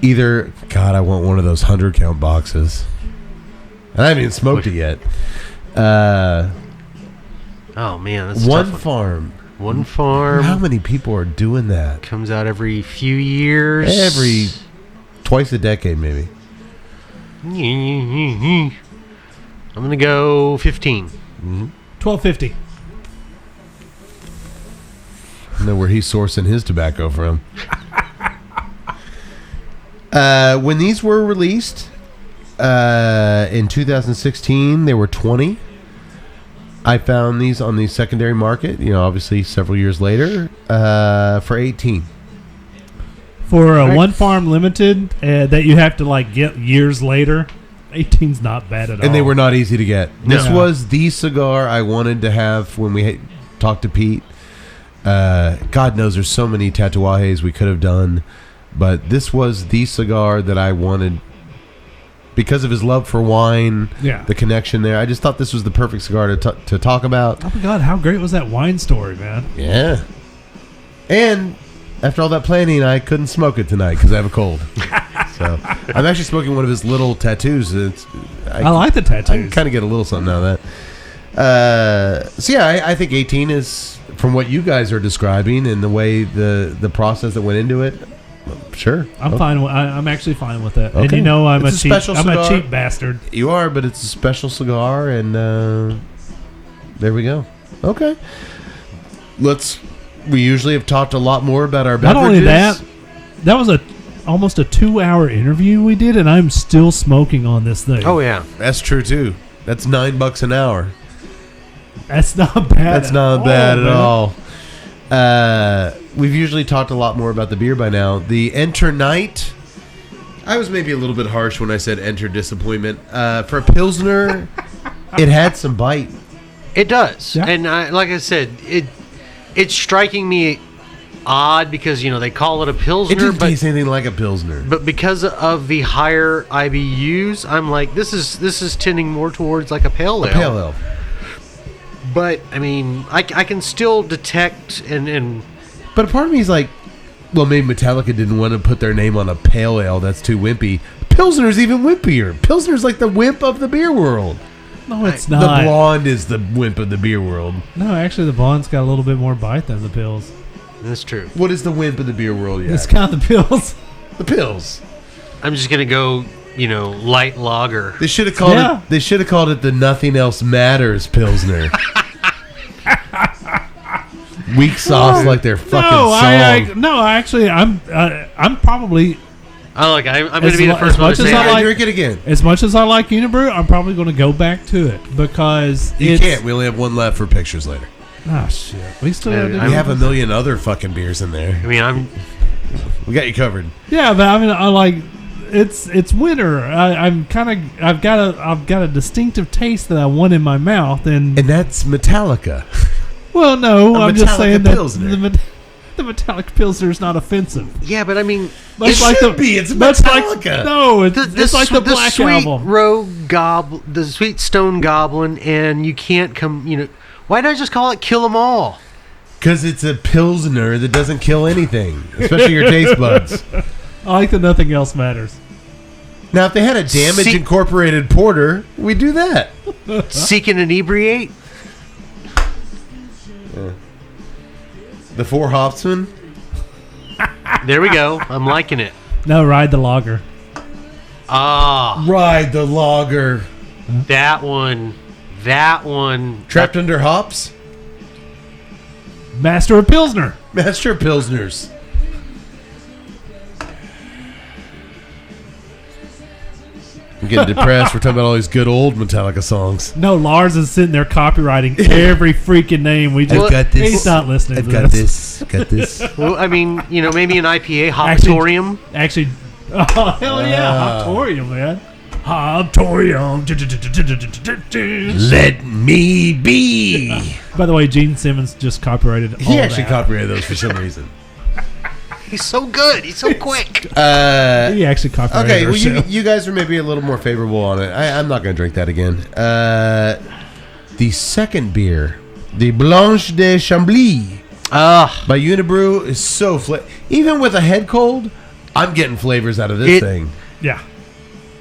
Either, God, I want one of those 100-count boxes. And I haven't even smoked it yet. Oh man, that's a one tough one. farm. One farm. How many people are doing that? Comes out every few years. Twice a decade, maybe. I'm gonna go 15. $12.50. I know where he's sourcing his tobacco from. When these were released in 2016, they were 20. I found these on the secondary market, obviously several years later, for 18. For a one farm limited that you have to get years later, 18's not bad at all. And they were not easy to get. No. This was the cigar I wanted to have when we talked to Pete. God knows there's so many Tatuajes we could have done, but this was the cigar that I wanted because of his love for wine, the connection there. I just thought this was the perfect cigar to talk about. Oh my God, how great was that wine story, man? Yeah. And after all that planning, I couldn't smoke it tonight because I have a cold. So I'm actually smoking one of his little tattoos. I like the tattoos. I can kind of get a little something out of that. I think 18 is, from what you guys are describing and the way the process that went into it, sure. I'm fine. I'm actually fine with that. Okay. And I'm It's a special I'm a cigar. cheap bastard. You are, but it's a special cigar, and there we go. Okay. We usually have talked a lot more about our beverages. Not only that was almost a 2-hour interview we did, and I'm still smoking on this thing. Oh yeah, That's true too. That's $9 an hour. That's not bad. That's not bad at man. all. We've usually talked a lot more about the beer by now. The Enter Night. I was maybe a little bit harsh when I said Enter Disappointment. For a Pilsner, it had some bite. it does. Yeah. And like I said, it's striking me odd because they call it a It Pilsner, didn't but taste anything like a Pilsner. but because of the higher IBUs, I'm like, this is tending more towards like a pale ale. Pale ale. But I mean, I can still detect and But part of me is like, well, maybe Metallica didn't want to put their name on a pale ale. That's too wimpy. Pilsner's even wimpier. Pilsner's like the wimp of the beer world. No, it's The not. blonde is the wimp of the beer world. No, actually, the blonde's got a little bit more bite than the pills. That's true. What is the wimp of the beer world? Yeah, It's kind of the pills. the pills. I'm just gonna go, light lager. They should have called Yeah. it. They should have called it the Nothing Else Matters Pilsner. Weak sauce like their fucking song. I'm probably I'm gonna As be the mu- first as one much to as say I it. like- Drink it again. as much as I like Unibrew, I'm probably going to go back to it because You it's, can't. We only have one left for pictures later. Ah, shit. We still Yeah, gotta do We have a million other fucking beers in there. I mean, We got you covered. Yeah, but I mean, I like it's winter. I've got a distinctive taste that I want in my mouth, and that's Metallica. well, no, A I'm just Metallica saying that Pilsner. the metallic pilsner is not offensive. yeah, but I mean, Much It should be. It's much Metallica. No, it's like the Black sweet Album. rogue goblin, the sweet stone goblin, and you can't come. Why not just call it Kill 'Em All? Because it's a Pilsner that doesn't kill anything, especially your taste buds. I like that nothing else matters. Now, if they had a Damage See- Incorporated Porter, we do that. Seek and inebriate. The Four Hopsman. There we go. I'm liking it. No, ride the lager. Ah, Ride the Lager. that one. Trapped Under Hops. Master of Pilsner. Master of Pilsners. I'm getting depressed. We're talking about all these good old Metallica songs. No, Lars is sitting there copywriting every freaking name. We just I've got this. He's not listening. I've to got this. this. Got this. Well, I mean, maybe an IPA, Hopatorium. Actually, oh hell yeah, Hoptorium, man. Hoptorium. Let me be. By the way, Gene Simmons just copyrighted all He actually that. copyrighted those for some reason. He's so good. He's so quick. He actually copyrighted Okay, our well, show. you guys are maybe a little more favorable on it. I'm not going to drink that again. The second beer, the Blanche de Chambly by Unibrew, is so even with a head cold, I'm getting flavors out of this thing. Yeah.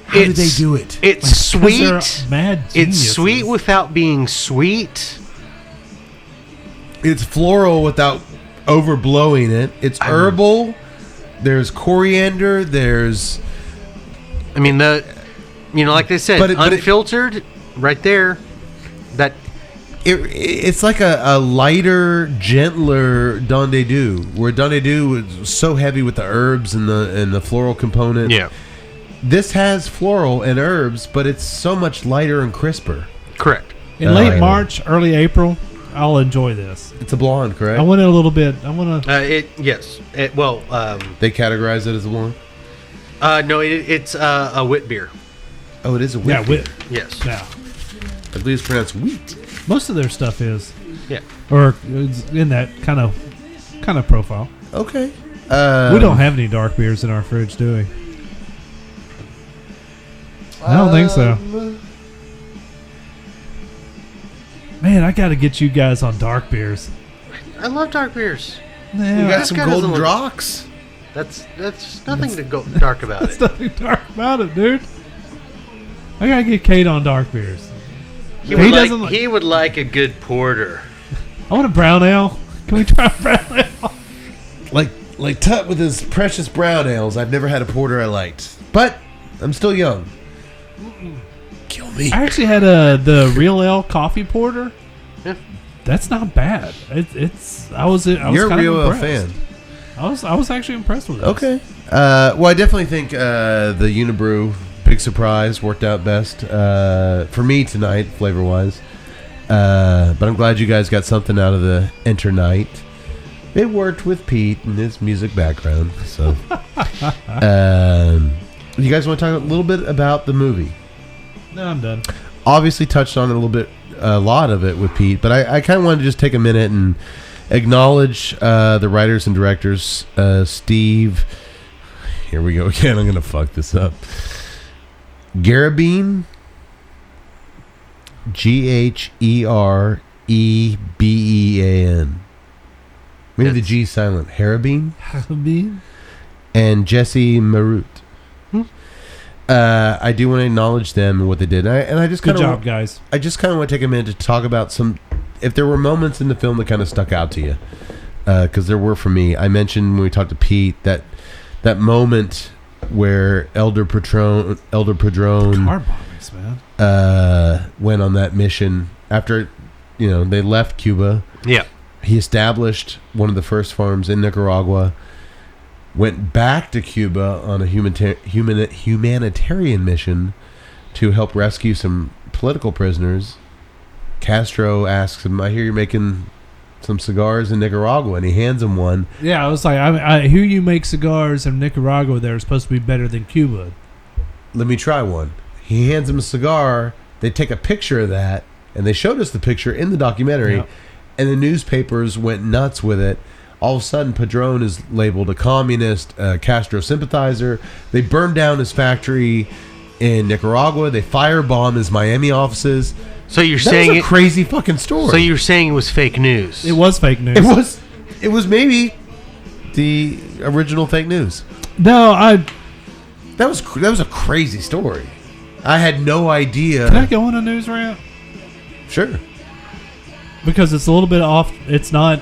How did they do it? It's 'Cause they're sweet. mad It's geniuses. sweet without being sweet. It's floral without overblowing it. It's herbal. There's coriander. There's I mean, like they said, But it- unfiltered, right there. That it's like a lighter, gentler Don de Do, where Don de Do was so heavy with the herbs and the floral component. yeah, This has floral and herbs, but it's so much lighter and crisper. correct. In late yeah. March, early April, I'll enjoy this. It's a blonde, correct? I want it a little bit. I want to. Yes. They categorize it as a blonde. No, it's a wit beer. Oh, it is a wheat. Yeah, beer. wit. Yes. Yeah. I believe it's pronounced wheat. Most of their stuff is, Yeah. or it's in that kind of profile. Okay. We don't have any dark beers in our fridge, do we? I don't think so. Man, I got to get you guys on dark beers. I love dark beers. We Yeah, got This some guy doesn't golden look- rocks. That's nothing to go dark about there's it. nothing dark about it, dude. I gotta get Kate on dark beers. He He would, doesn't like, like- he would like a good porter. I want a brown ale. Can we try a brown ale? Like Tut with his precious brown ales. I've never had a porter I liked, but I'm still young. Kill me. I actually had the real ale coffee porter. Yeah. That's not bad. I was You're a kind real of fan. impressed. I was actually impressed with it. Okay. Well, I definitely think the Unibrew, big surprise, worked out best for me tonight, flavor wise. But I'm glad you guys got something out of the Enter Night. It worked with Pete and his music background. So, you guys want to talk a little bit about the movie? No, I'm done. Obviously, touched on it a lot of it with Pete, but I kind of wanted to just take a minute and acknowledge the writers and directors. Steve, here we go again. I'm gonna fuck this up. Garabine, Gherebean. Maybe the G silent. Harabin. Harabin. And Jesse Marut. I do want to acknowledge them and what they did. And I just Good job, guys. I just kind of want to take a minute to talk about if there were moments in the film that kind of stuck out to you. Because there were for me. I mentioned when we talked to Pete that moment where Elder Padron Car bombings, man. Went on that mission after they left Cuba. Yeah. He established one of the first farms in Nicaragua, went back to Cuba on a humanitarian mission to help rescue some political prisoners. Castro asks him, I hear you're making some cigars in Nicaragua, and he hands him one. Yeah, I was like, I hear you make cigars in Nicaragua that are supposed to be better than Cuba. Let me try one. He hands him a cigar. They take a picture of that, and they showed us the picture in the documentary, and the newspapers went nuts with it. All of a sudden, Padron is labeled a communist, Castro sympathizer. They burned down his factory in Nicaragua. They firebomb his Miami offices. So you're that saying was a crazy fucking story. So you're saying it was fake news? It was fake news. It was maybe the original fake news. No, that was a crazy story. I had no idea. Can I go on a news rant? Sure. Because it's a little bit off. It's not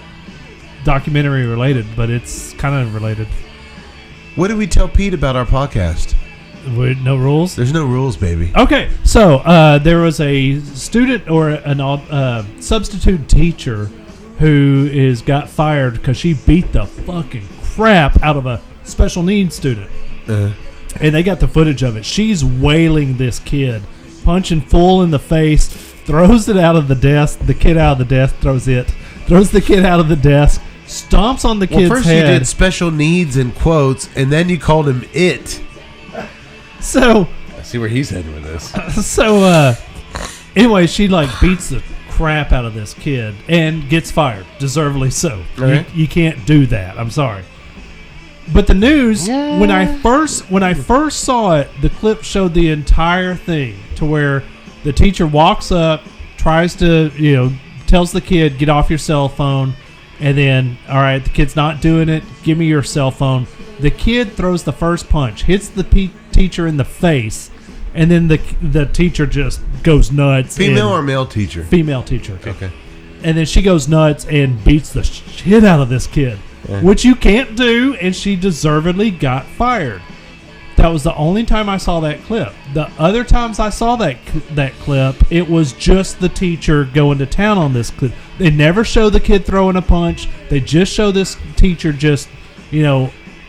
documentary related, but it's kind of related. What did we tell Pete about our podcast? No rules? There's no rules, baby. Okay, so there was a student or an substitute teacher who got fired because she beat the fucking crap out of a special needs student. And they got the footage of it. She's wailing this kid, punching full in the face, throws it out of the desk. The kid out of the desk throws the kid out of the desk, stomps on the kid's head. Well, first you did special needs in quotes, and then you called him it. So I see where he's heading with this. So anyway, she beats the crap out of this kid and gets fired, deservedly so. Okay. You can't do that. I'm sorry. But the news, when I first saw it, the clip showed the entire thing to where the teacher walks up, tries to, tells the kid, get off your cell phone, and then, all right, the kid's not doing it, give me your cell phone. The kid throws the first punch, hits the teacher in the face, and then the teacher just goes nuts. Female or male teacher? Female teacher. Okay. And then she goes nuts and beats the shit out of this kid, which you can't do, and she deservedly got fired. That was the only time I saw that clip. The other times I saw that clip, it was just the teacher going to town on this clip. They never show the kid throwing a punch. They just show this teacher just,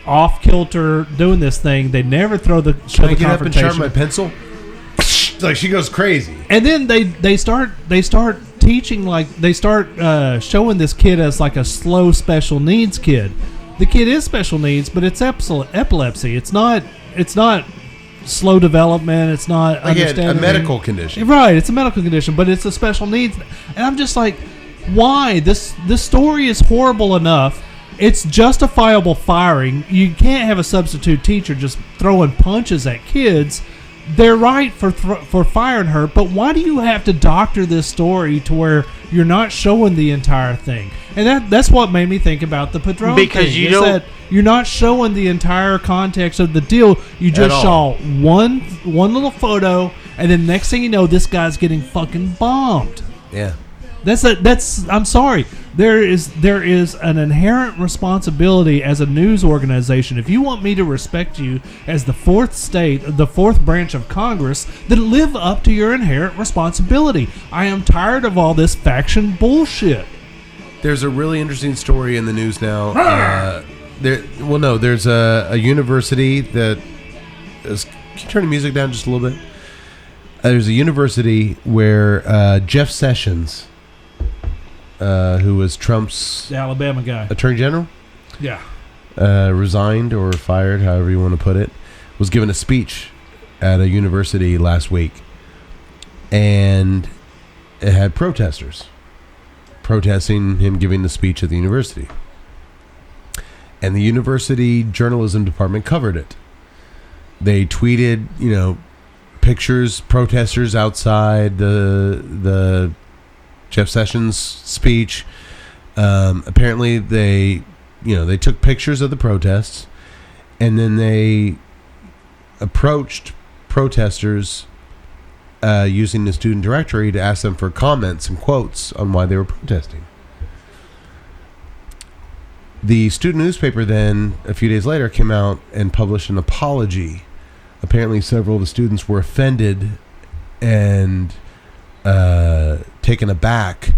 off kilter doing this thing. They never show the Can I get up and confrontation. sharpen my pencil? Like she goes crazy. And then they start teaching, they start showing this kid as a slow special needs kid. The kid is special needs, but it's epilepsy. It's not slow development. It's not a medical condition. Right, it's a medical condition, but it's a special needs. And I'm just like, why? This story is horrible enough. It's justifiable firing. You can't have a substitute teacher just throwing punches at kids. They're right for firing her, but why do you have to doctor this story to where you're not showing the entire thing? And that's what made me think about the Padron because thing. You're not showing the entire context of the deal. You just saw one little photo, and then next thing you know, this guy's getting fucking bombed. Yeah. That's I'm sorry. There is an inherent responsibility as a news organization. If you want me to respect you as the fourth branch of Congress, then live up to your inherent responsibility. I am tired of all this faction bullshit. There's a really interesting story in the news now. There's a university that is. Can you turn the music down just a little bit? There's a university where Jeff Sessions, who was Trump's The Alabama guy. attorney general, resigned or fired, however you want to put it, was given a speech at a university last week, and it had protesters protesting him giving the speech at the university, and the university journalism department covered it. They tweeted, pictures, protesters outside the Jeff Sessions speech, Apparently, they took pictures of the protests, and then they approached protesters using the student directory to ask them for comments and quotes on why they were protesting. The student newspaper then, a few days later, came out and published an apology. Apparently, several of the students were offended and taken aback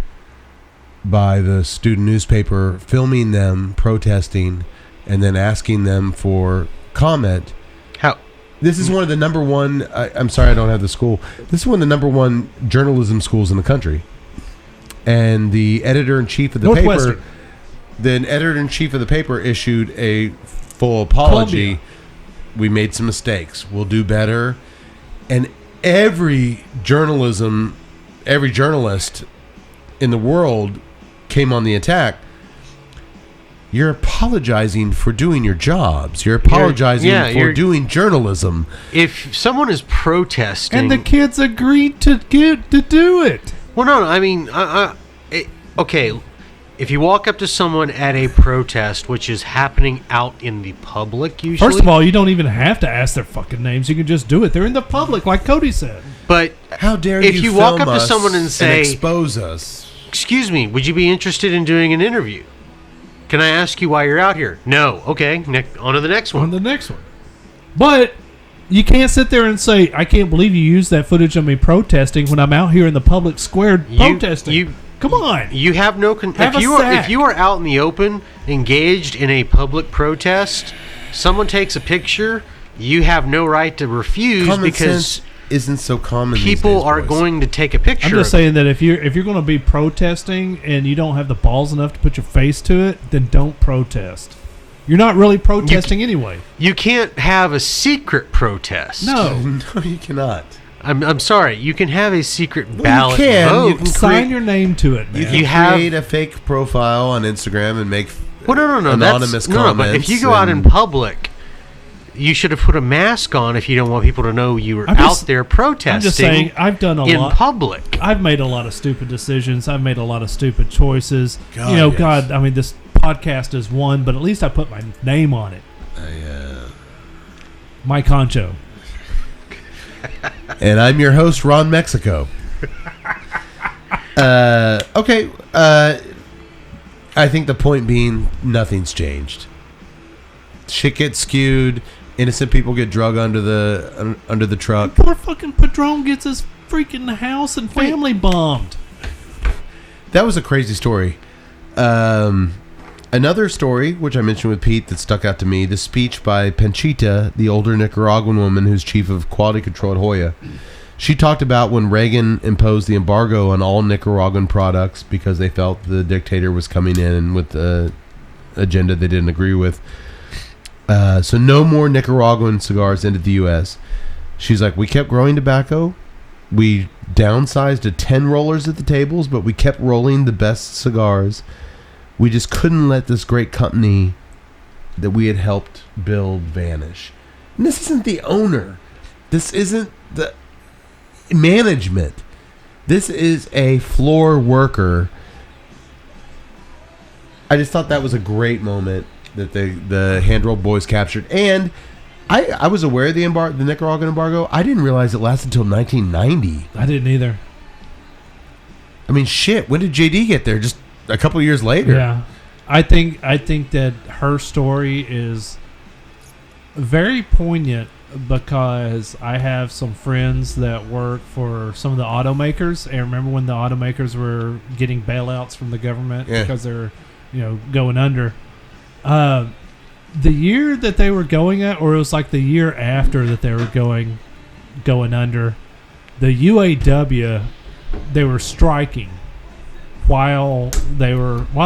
by the student newspaper filming them protesting and then asking them for comment. How? This is one of the number one, I'm sorry I don't have the school. This is one of the number one journalism schools in the country. And the editor-in-chief of the paper, issued a full apology. Columbia. We made some mistakes. We'll do better. And every journalist in the world came on the attack. You're apologizing for doing your jobs. You're apologizing for doing journalism. If someone is protesting, And the kids agreed to do it. well, no, I mean, okay. If you walk up to someone at a protest, which is happening out in the public, usually. First of all, you don't even have to ask their fucking names. You can just do it. They're in the public, like Cody said. But How dare if you walk film up to us someone and say, expose us? "Excuse me, would you be interested in doing an interview? Can I ask you why you're out here?" No. Okay, on to the next On one. the next one. But you can't sit there and say, I can't believe you used that footage of me protesting when I'm out here in the public square protesting. Come on. You have no. Have a sack. If you are out in the open, engaged in a public protest, someone takes a picture. You have no right to refuse Common because sense isn't so common. people these days, are boys. going to take a picture. I'm just of it. saying that if you're going to be protesting and you don't have the balls enough to put your face to it, then don't protest. You're not really protesting anyway. You can't have a secret protest. No. No, you cannot. I'm sorry. You can have a secret Well, ballot you can. vote. You can Sign your name to it, man. You can have- create a fake profile on Instagram and make Well, no. anonymous comments. But if you go out in public, you should have put a mask on if you don't want people to know you were out there protesting. I'm just saying, I've done a in lot. public. I've made a lot of stupid decisions. I've made a lot of stupid choices. God, you know, yes. God, I mean, this podcast is one, but at least I put my name on it. Mike Concho. And I'm your host, Ron Mexico. Okay. I think the point being, nothing's changed. Shit gets skewed. Innocent people get drug under the truck. Poor fucking Padron gets his freaking house and family bombed. That was a crazy story. Another story, which I mentioned with Pete, that stuck out to me, the speech by Panchita, the older Nicaraguan woman who's chief of quality control at Hoya. She talked about when Reagan imposed the embargo on all Nicaraguan products because they felt the dictator was coming in with an agenda they didn't agree with. So no more Nicaraguan cigars into the U.S. She's like, we kept growing tobacco. We downsized to 10 rollers at the tables, but we kept rolling the best cigars. We just couldn't let this great company that we had helped build vanish. And this isn't the owner. This isn't the management. This is a floor worker. I just thought that was a great moment that the hand-rolled boys captured. And I was aware of the Nicaraguan embargo. I didn't realize it lasted until 1990. I didn't either. I mean, shit. When did JD get there? Just a couple years later. Yeah. I think that her story is very poignant because I have some friends that work for some of the automakers. And remember when the automakers were getting bailouts from the government because they're, going under. The year that they were going at, or it was like the year after that they were going under, the UAW, they were striking while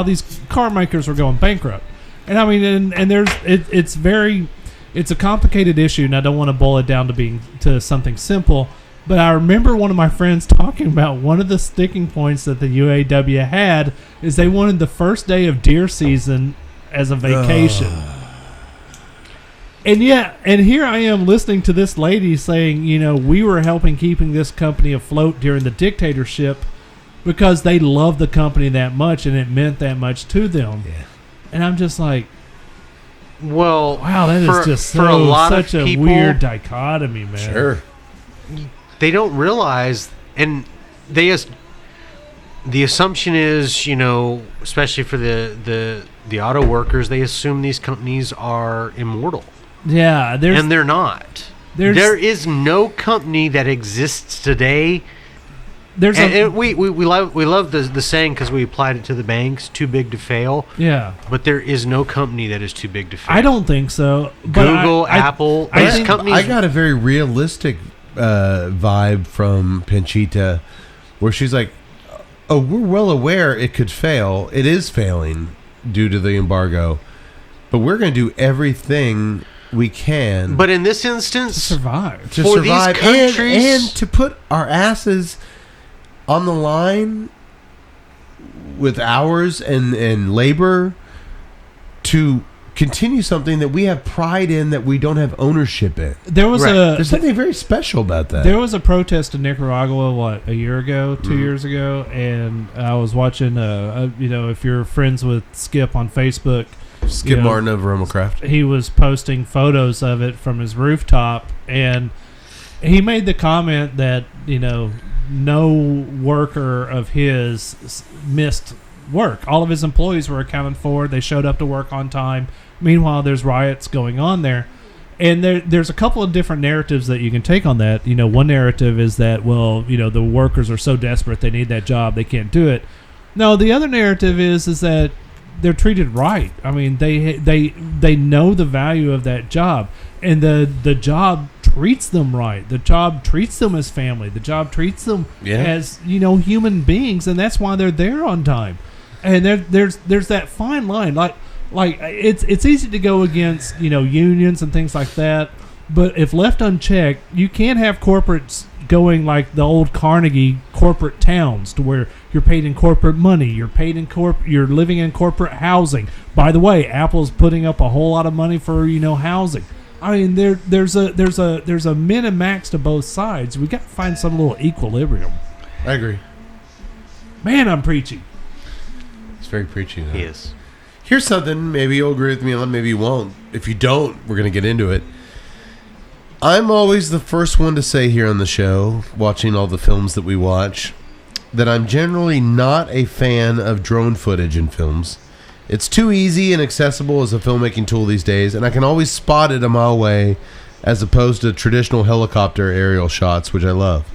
these car makers were going bankrupt. And I mean, and there's it's a complicated issue, and I don't want to boil it down to something simple. But I remember one of my friends talking about one of the sticking points that the UAW had is they wanted the first day of deer season as a vacation. And here I am listening to this lady saying, we were helping keeping this company afloat during the dictatorship, because they love the company that much and it meant that much to them. Yeah. And I'm just like, Well, wow, that is just for a lot such of a people, weird dichotomy, man. Sure. they don't realize, and the assumption is, especially for the auto workers, they assume these companies are immortal, Yeah, and they're not. There is no company that exists today. We love the saying because we applied it to the banks, too big to fail. Yeah. But there is no company that is too big to fail. I don't think so. But Google, Apple, these companies. I got a very realistic vibe from Panchita where she's like, oh, we're well aware it could fail. It is failing due to the embargo. But we're going to do everything we can. But in this instance, to survive. To for survive these countries, and to put our asses on the line with hours and labor to continue something that we have pride in that we don't have ownership in. There's something very special about that. There was a protest in Nicaragua, a year ago, 2 years ago, and I was watching, if you're friends with Skip on Facebook, Skip Martin of Romacraft. He was posting photos of it from his rooftop, and he made the comment that, no worker of his missed work. All of his employees were accounted for. They showed up to work on time. Meanwhile, there's riots going on there. And there's a couple of different narratives that you can take on that. One narrative is that, the workers are so desperate they need that job, they can't do it. No, the other narrative is that they're treated right. I mean, they know the value of that job, and the job treats them right. The job treats them as family. The job treats them as human beings, and that's why they're there on time. And there's that fine line. Like it's easy to go against unions and things like that, but if left unchecked, you can't have corporates going like the old Carnegie corporate towns to where you're paid in corporate money, you're living in corporate housing. By the way, Apple's putting up a whole lot of money for housing. I mean, there's a min and max to both sides. We got to find some little equilibrium. I agree. Man, I'm preaching. It's very preachy. Though. He is. Here's something maybe you'll agree with me on, maybe you won't. If you don't, we're going to get into it. I'm always the first one to say here on the show, watching all the films that we watch, that I'm generally not a fan of drone footage in films. It's too easy and accessible as a filmmaking tool these days, and I can always spot it a mile away as opposed to traditional helicopter aerial shots, which I love.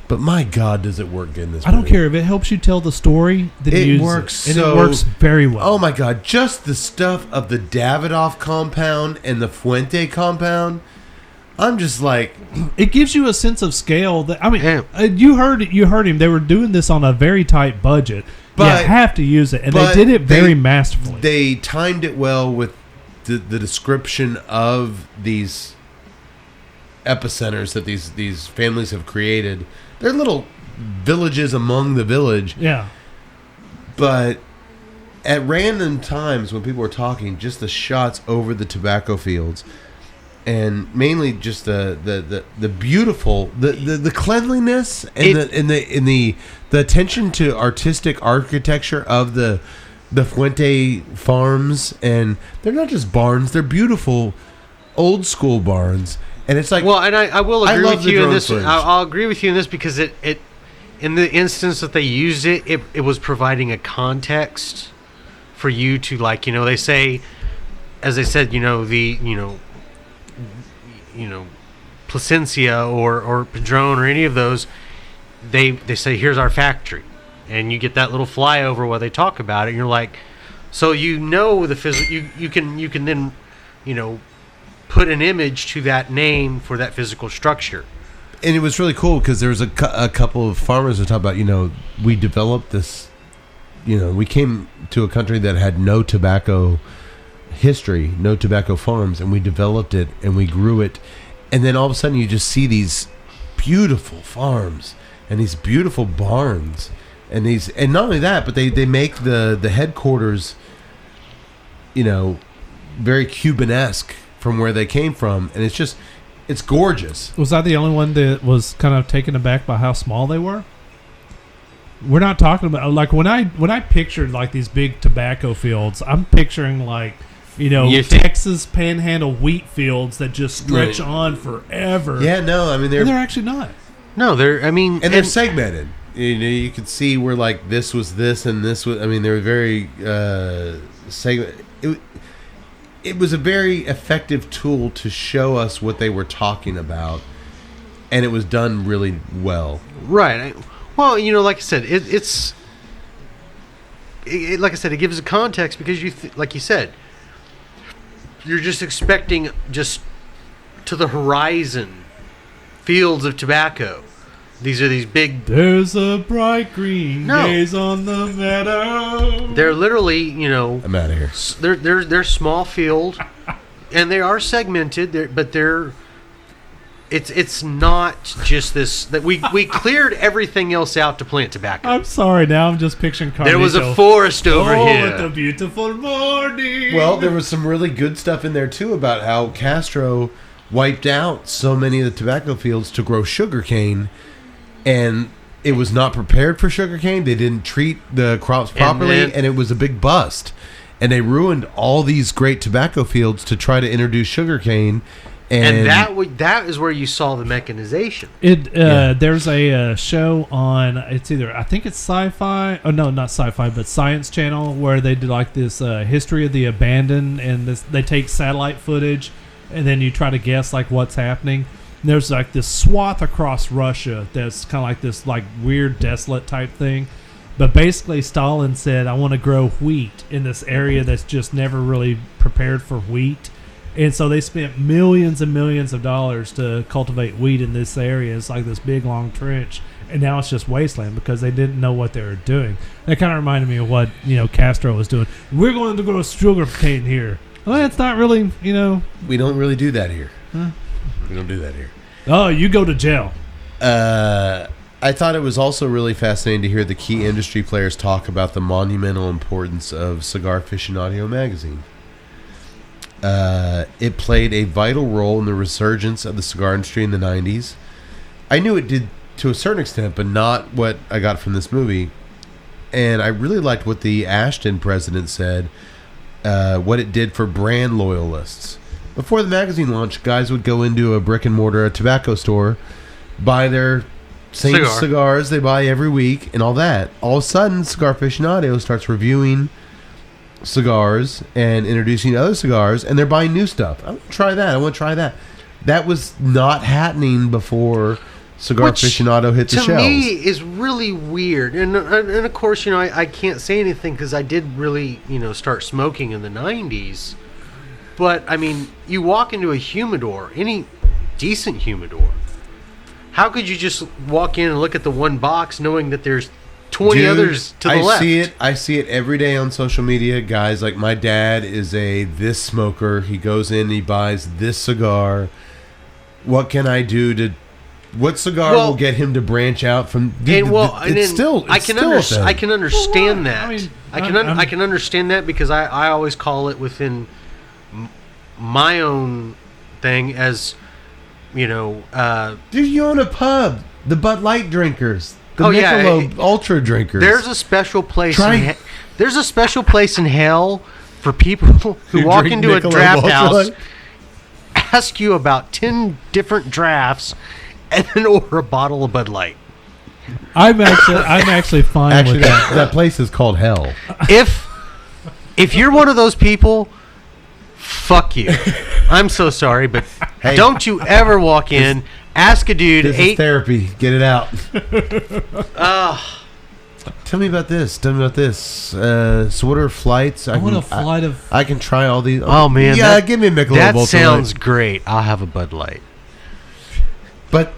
But my God, does it work in this movie. I don't care if it helps you tell the story. Then It works it. so... And it works very well. Oh my God, just the stuff of the Davidoff compound and the Fuente compound... I'm just like, it gives you a sense of scale. That you heard him. They were doing this on a very tight budget. But you have to use it, and they did it very masterfully. They timed it well with the description of these epicenters that these families have created. They're little villages among the village. Yeah. But at random times when people were talking, just the shots over the tobacco fields. And mainly just the beautiful the cleanliness and the attention to artistic architecture of the Fuente farms, and they're not just barns, they're beautiful old school barns. And it's like, well, and I will agree with you in this. Footage. I'll agree with you in this because it in the instance that they used it was providing a context for you to, like, they say, as they said, Placencia or Padron or any of those, they say, here's our factory, and you get that little flyover where they talk about it, and you're like, so the physical, you can then put an image to that name for that physical structure. And it was really cool because there was a couple of farmers who talked about, we developed this, we came to a country that had no tobacco history, no tobacco farms, and we developed it and we grew it, and then all of a sudden you just see these beautiful farms and these beautiful barns and not only that, but they make the headquarters very Cuban-esque from where they came from, and it's gorgeous. Was I the only one that was kind of taken aback by how small they were? We're not talking about like when I pictured like these big tobacco fields, I'm picturing like Texas Panhandle wheat fields that just stretch on forever. Yeah, no, I mean they're actually not. No, they're segmented. You could see where like this was this and this was. I mean, they were very segment. It was a very effective tool to show us what they were talking about, and it was done really well. Right. Well, like I said, it's like I said, it gives a context because like you said, you're just expecting just to the horizon fields of tobacco. These are these big. There's a bright green gaze on the meadow. They're literally, I'm out of here. They're small field, and they are segmented. But it's not just this that we cleared everything else out to plant tobacco. I'm sorry. Now I'm just picturing Carlito. There was a forest over here. Oh, what a beautiful morning. Well, there was some really good stuff in there too about how Castro wiped out so many of the tobacco fields to grow sugarcane. And it was not prepared for sugarcane. They didn't treat the crops properly, and it was a big bust. And they ruined all these great tobacco fields to try to introduce sugarcane. And that is where you saw the mechanization. There's a show on, it's either, I think it's Sci-Fi. Oh, no, not Sci-Fi, but Science Channel, where they do like this history of the abandoned, and they take satellite footage, and then you try to guess like what's happening. There's like this swath across Russia that's kind of like this like weird desolate type thing. But basically Stalin said, I want to grow wheat in this area that's just never really prepared for wheat. And so they spent millions and millions of dollars to cultivate wheat in this area. It's like this big long trench. And now it's just wasteland because they didn't know what they were doing. That kind of reminded me of what, Castro was doing. We're going to grow sugarcane here. Well, that's not really, We don't really do that here. Huh? We don't do that here. Oh, you go to jail. I thought it was also really fascinating to hear the key industry players talk about the monumental importance of Cigar Aficionado magazine. It played a vital role in the resurgence of the cigar industry in the 90s. I knew it did to a certain extent, but not what I got from this movie. And I really liked what the Ashton president said, what it did for brand loyalists. Before the magazine launched, guys would go into a brick and mortar, a tobacco store, buy their same cigars they buy every week and all that. All of a sudden, Cigar Aficionado starts reviewing cigars and introducing other cigars, and they're buying new stuff. I want to try that. I want to try that. That was not happening before Cigar Aficionado hit the shelves. To me, is really weird. And of course, I can't say anything because I did really, start smoking in the 90s. But, I mean, you walk into a humidor, any decent humidor, how could you just walk in and look at the one box knowing that there's 20 others to the left? I see it every day on social media. Guys, like my dad is this smoker. He goes in and he buys this cigar. What can I do to... What cigar will get him to branch out from... I can understand that. I can understand that because I always call it within... my own thing as, dude, you own a pub, the Bud Light drinkers, the Michelob Ultra drinkers. There's a special place. There's a special place in hell for people who walk into a draft house, ask you about 10 different drafts, and then order a bottle of Bud Light. I'm actually fine with that. That place is called hell. If you're one of those people. Fuck you. I'm so sorry, but don't you ever walk in, ask a dude... This is therapy. Get it out. Tell me about this. So what are flights? I can try all these. Oh, man. Give me a Michelob That Ultra sounds Light. great. I'll have a Bud Light. But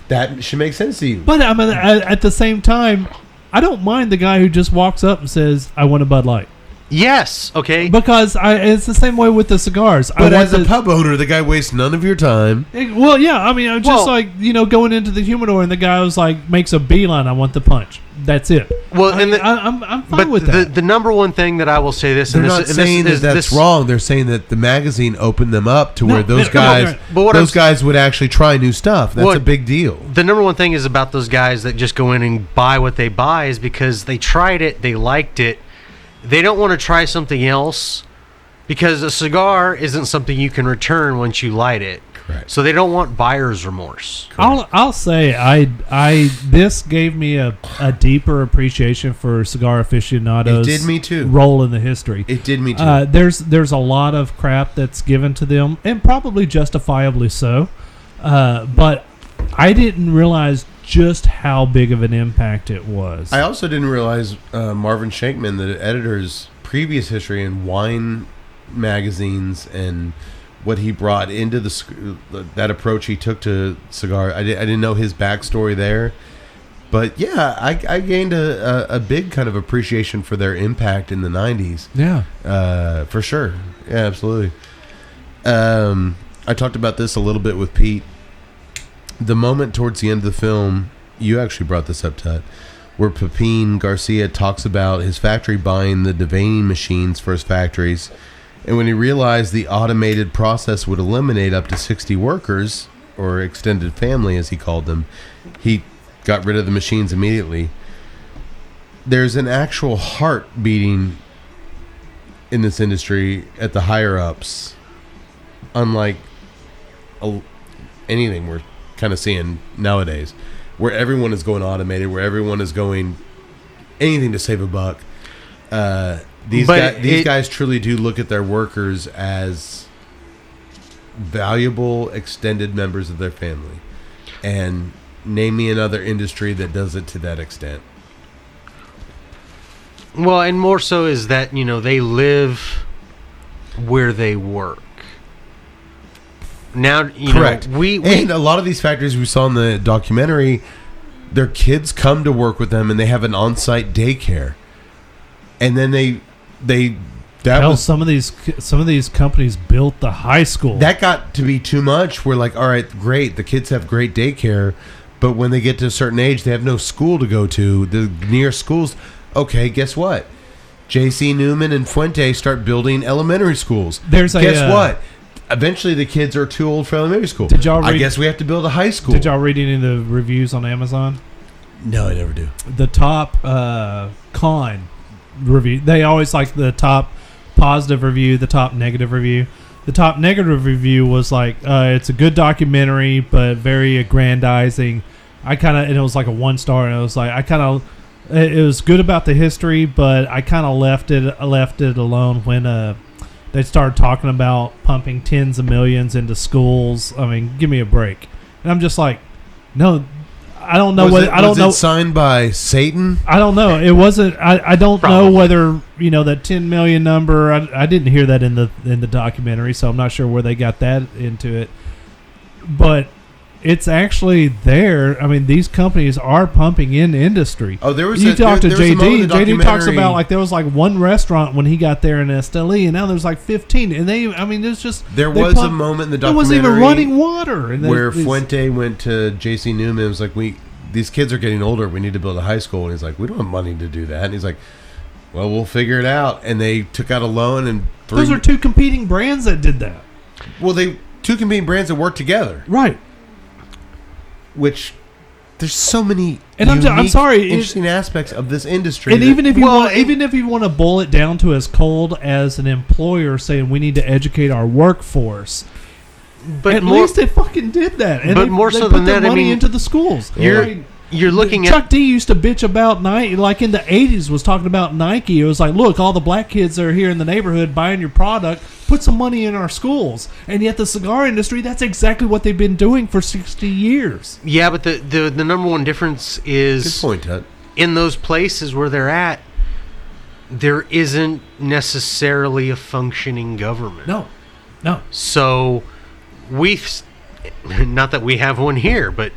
that should make sense to you. But I mean, at the same time, I don't mind the guy who just walks up and says, I want a Bud Light. Yes, okay. Because it's the same way with the cigars. But as a pub owner, the guy wastes none of your time. Well, yeah. I mean, going into the humidor and the guy was like, makes a beeline. I want the punch. That's it. Well, I'm fine with that. The number one thing that I will say this, They're not saying that's wrong. They're saying that the magazine opened them up to where those guys would actually try new stuff. That's a big deal. The number one thing is about those guys that just go in and buy what they buy is because they tried it, they liked it. They don't want to try something else because a cigar isn't something you can return once you light it. Correct. So they don't want buyer's remorse. I'll say this gave me a deeper appreciation for cigar aficionados. It did me too. Role in the history. It did me too. There's a lot of crap that's given to them, and probably justifiably so. But I didn't realize just how big of an impact it was. I also didn't realize Marvin Shankman, the editor's previous history in wine magazines and what he brought into that approach he took to cigar. I didn't know his backstory there. But yeah, I gained a big kind of appreciation for their impact in the 90s. Yeah. For sure. Yeah, absolutely. I talked about this a little bit with Pete. The moment towards the end of the film, you actually brought this up, Tut, where Pepin Garcia talks about his factory buying the deveining machines for his factories. And when he realized the automated process would eliminate up to 60 workers, or extended family as he called them, he got rid of the machines immediately. There's an actual heart beating in this industry at the higher ups, unlike anything we're kind of seeing nowadays, where everyone is going automated, where everyone is going anything to save a buck. These guys truly do look at their workers as valuable extended members of their family. And name me another industry that does it to that extent. Well, and more so is that, they live where they work. Now, correct. We and a lot of these factories we saw in the documentary, their kids come to work with them and they have an on-site daycare. And then some of these companies built the high school. That got to be too much. We're like, all right, great. The kids have great daycare, but when they get to a certain age, they have no school to go to. The nearest schools. Okay, guess what? J.C. Newman and Fuente start building elementary schools. Guess what? Eventually, the kids are too old for elementary school. I guess we have to build a high school. Did y'all read any of the reviews on Amazon? No, I never do. The top con review. They always like the top positive review, the top negative review. The top negative review was like, it's a good documentary, but very aggrandizing. And it was like a 1-star, and it was like, it was good about the history, but I kind of left it alone when they started talking about pumping tens of millions into schools. I mean, give me a break. And I'm just like, no, I don't know. Was it signed by Satan? I don't know. It wasn't. I don't know whether that 10 million number. I didn't hear that in the documentary, so I'm not sure where they got that into it. But it's actually there. I mean, these companies are pumping in industry. Oh, there was. You talk to JD. JD talks about like there was like one restaurant when he got there in Esteli, and now there's like 15. And there's just there was a moment in the documentary. There wasn't even running water. And where Fuente went to J.C. Newman. It was like, these kids are getting older. We need to build a high school. And he's like, we don't have money to do that. And he's like, well, we'll figure it out. And they took out a loan and those are two competing brands that did that. Well, two competing brands that work together, right? Which there's so many I'm sorry, interesting aspects of this industry. And even if you want to boil it down to as cold as an employer saying we need to educate our workforce, but at least they fucking did that. And but more so than that, money into the schools. You're looking at Chuck D used to bitch about Nike, like in the 80s was talking about Nike. It was like, look, all the black kids that are here in the neighborhood buying your product, put some money in our schools. And yet the cigar industry, that's exactly what they've been doing for 60 years. Yeah, but the number one difference is good point, Ted. In those places where they're at, there isn't necessarily a functioning government. No. So not that we have one here, but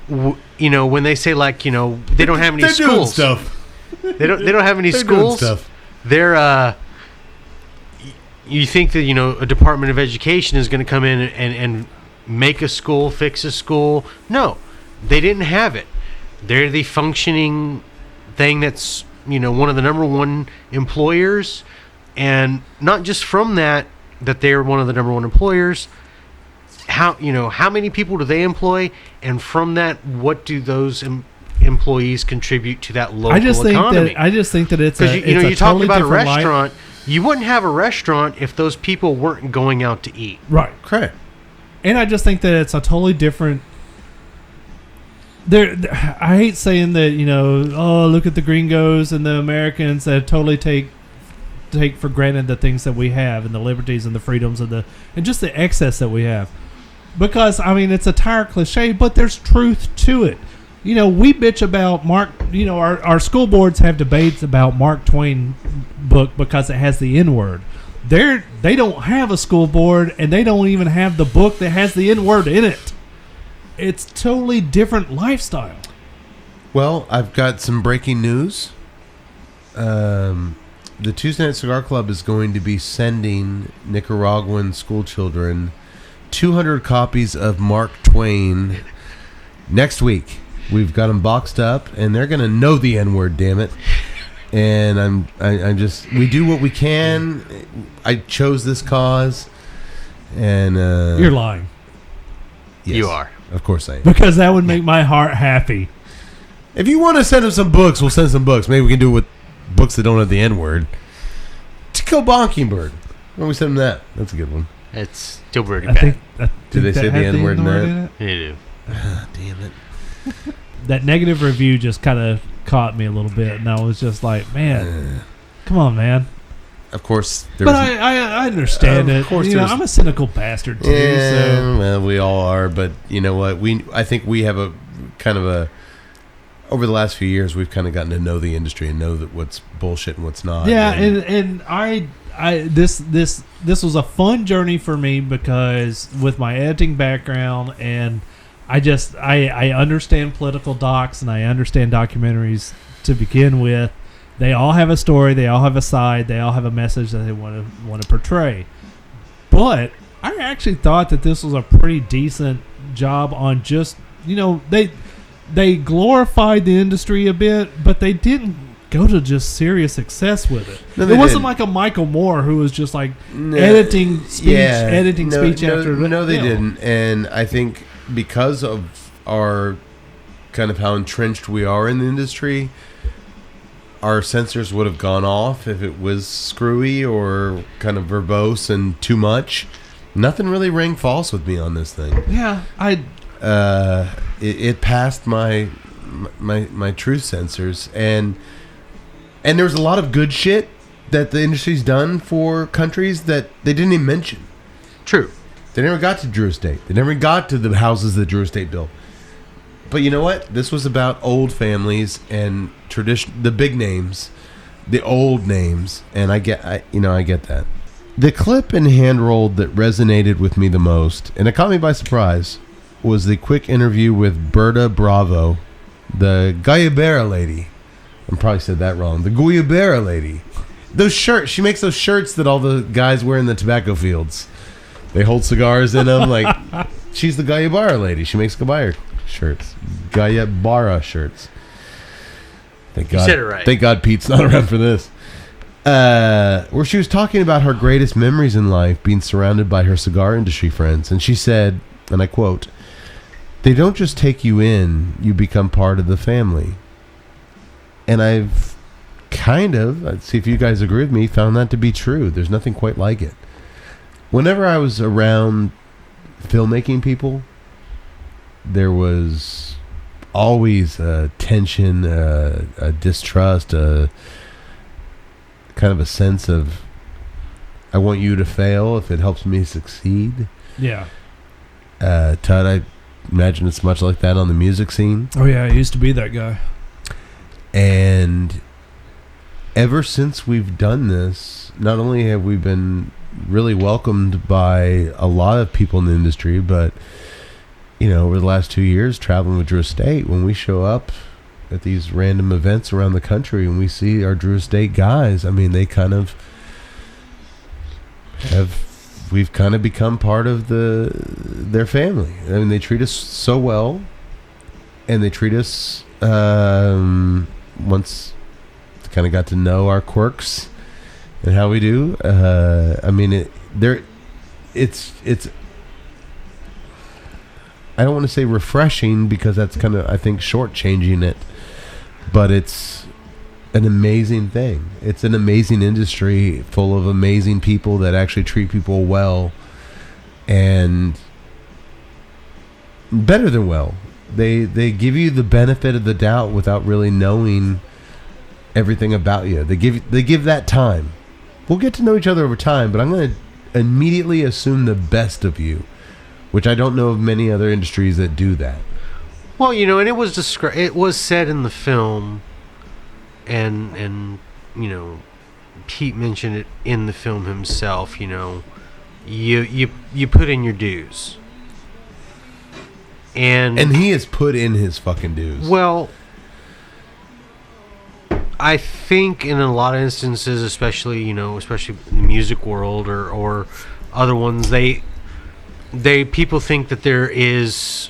when they say like they don't have any they're schools, doing stuff. They don't have any schools. Doing stuff. They're you think that a Department of Education is going to come in and make a school, fix a school? No, they didn't have it. They're the functioning thing that's, one of the number one employers. And not just from that they're one of the number one employers. How many people do they employ? And from that, what do those employees contribute to that local economy? I just think that it's because you talk totally about a different restaurant. You wouldn't have a restaurant if those people weren't going out to eat. Right. Correct. And I just think that it's a totally different. I hate saying that, look at the gringos and the Americans that totally take for granted the things that we have and the liberties and the freedoms and just the excess that we have. Because, it's a tire cliche, but there's truth to it. We bitch about Mark, our school boards have debates about Mark Twain book because it has the N-word. They don't have a school board, and they don't even have the book that has the N-word in it. It's totally different lifestyle. Well, I've got some breaking news. The Tuesday Night Cigar Club is going to be sending Nicaraguan school children 200 copies of Mark Twain next week. We've got them boxed up, and they're going to know the N-word, damn it. And we do what we can. I chose this cause, and you're lying. Yes, you are. Of course I am. Because that would make my heart happy. If you want to send them some books, we'll send some books. Maybe we can do it with books that don't have the N-word. To Kill Mockingbird. Why don't we send them that? That's a good one. It's still pretty I bad. think Did they say the N-word in that? They do. Damn it. That negative review just kind of caught me a little bit, and I was just like, man, come on, man. Of course. But I understand it. Of course, I'm a cynical bastard too. So. Well, we all are. But you know what? I think we have a kind of a. Over the last few years, we've kind of gotten to know the industry and know that what's bullshit and what's not. Yeah, and this was a fun journey for me because with my editing background and I understand political docs and I understand documentaries to begin with. They all have a story. They all have a side. They all have a message that they want to portray. But I actually thought that this was a pretty decent job on just, they glorified the industry a bit, but they didn't go to just serious success with it. No, it wasn't like a Michael Moore who was just like editing speech after. No, they didn't. And I think because of our kind of how entrenched we are in the industry, our sensors would have gone off if it was screwy or kind of verbose and too much. Nothing really rang false with me on this thing. Yeah, it passed my truth sensors, and there was a lot of good shit that the industry's done for countries that they didn't even mention. True. They never got to Drew Estate. They never got to the houses that Drew Estate built. But you know what? This was about old families and tradition, the big names, the old names, and I get that. The clip and hand rolled that resonated with me the most, and it caught me by surprise, was the quick interview with Berta Bravo, the Guayabera lady. I probably said that wrong. The Guayabera lady. Those shirts. She makes those shirts that all the guys wear in the tobacco fields. They hold cigars in them. Like, she's the Guayabera lady. She makes Guayabera shirts. Guayabera shirts. Thank God. You said it right. Thank God Pete's not around for this. Where she was talking about her greatest memories in life being surrounded by her cigar industry friends. And she said, and I quote, "They don't just take you in, you become part of the family." And I've kind of, let's see if you guys agree with me, found that to be true. There's nothing quite like it. Whenever I was around filmmaking people, there was always a tension, a distrust, a kind of a sense of, I want you to fail if it helps me succeed. Yeah. Todd, I imagine it's much like that on the music scene. Oh, yeah, I used to be that guy. And ever since we've done this, not only have we been really welcomed by a lot of people in the industry, but, over the last 2 years traveling with Drew Estate, when we show up at these random events around the country and we see our Drew Estate guys, I mean, they kind of we've kind of become part of their family. I mean, they treat us so well, and they treat us once kind of got to know our quirks and how we do. I mean, it's. I don't want to say refreshing because that's kind of, I think, shortchanging it, but it's an amazing thing. It's an amazing industry full of amazing people that actually treat people well, and better than well. They give you the benefit of the doubt without really knowing everything about you. They give that time. We'll get to know each other over time, but I'm going to immediately assume the best of you, which I don't know of many other industries that do that. Well, and it was said in the film, and Pete mentioned it in the film himself. You put in your dues, and he has put in his fucking dues. Well, I think in a lot of instances, especially especially in the music world or other ones, people think that there is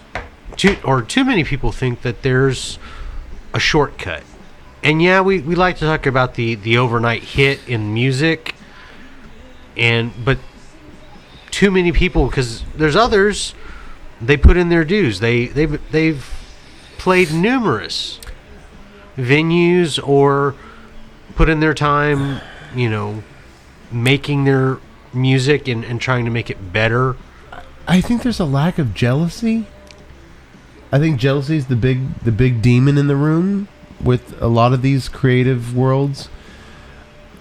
too many people think that there's a shortcut. And yeah, we like to talk about the overnight hit in music, but too many people, because there's others, they put in their dues. They've played numerous venues or put in their time, making their music and trying to make it better. I think there's a lack of jealousy. I think jealousy is the big demon in the room with a lot of these creative worlds.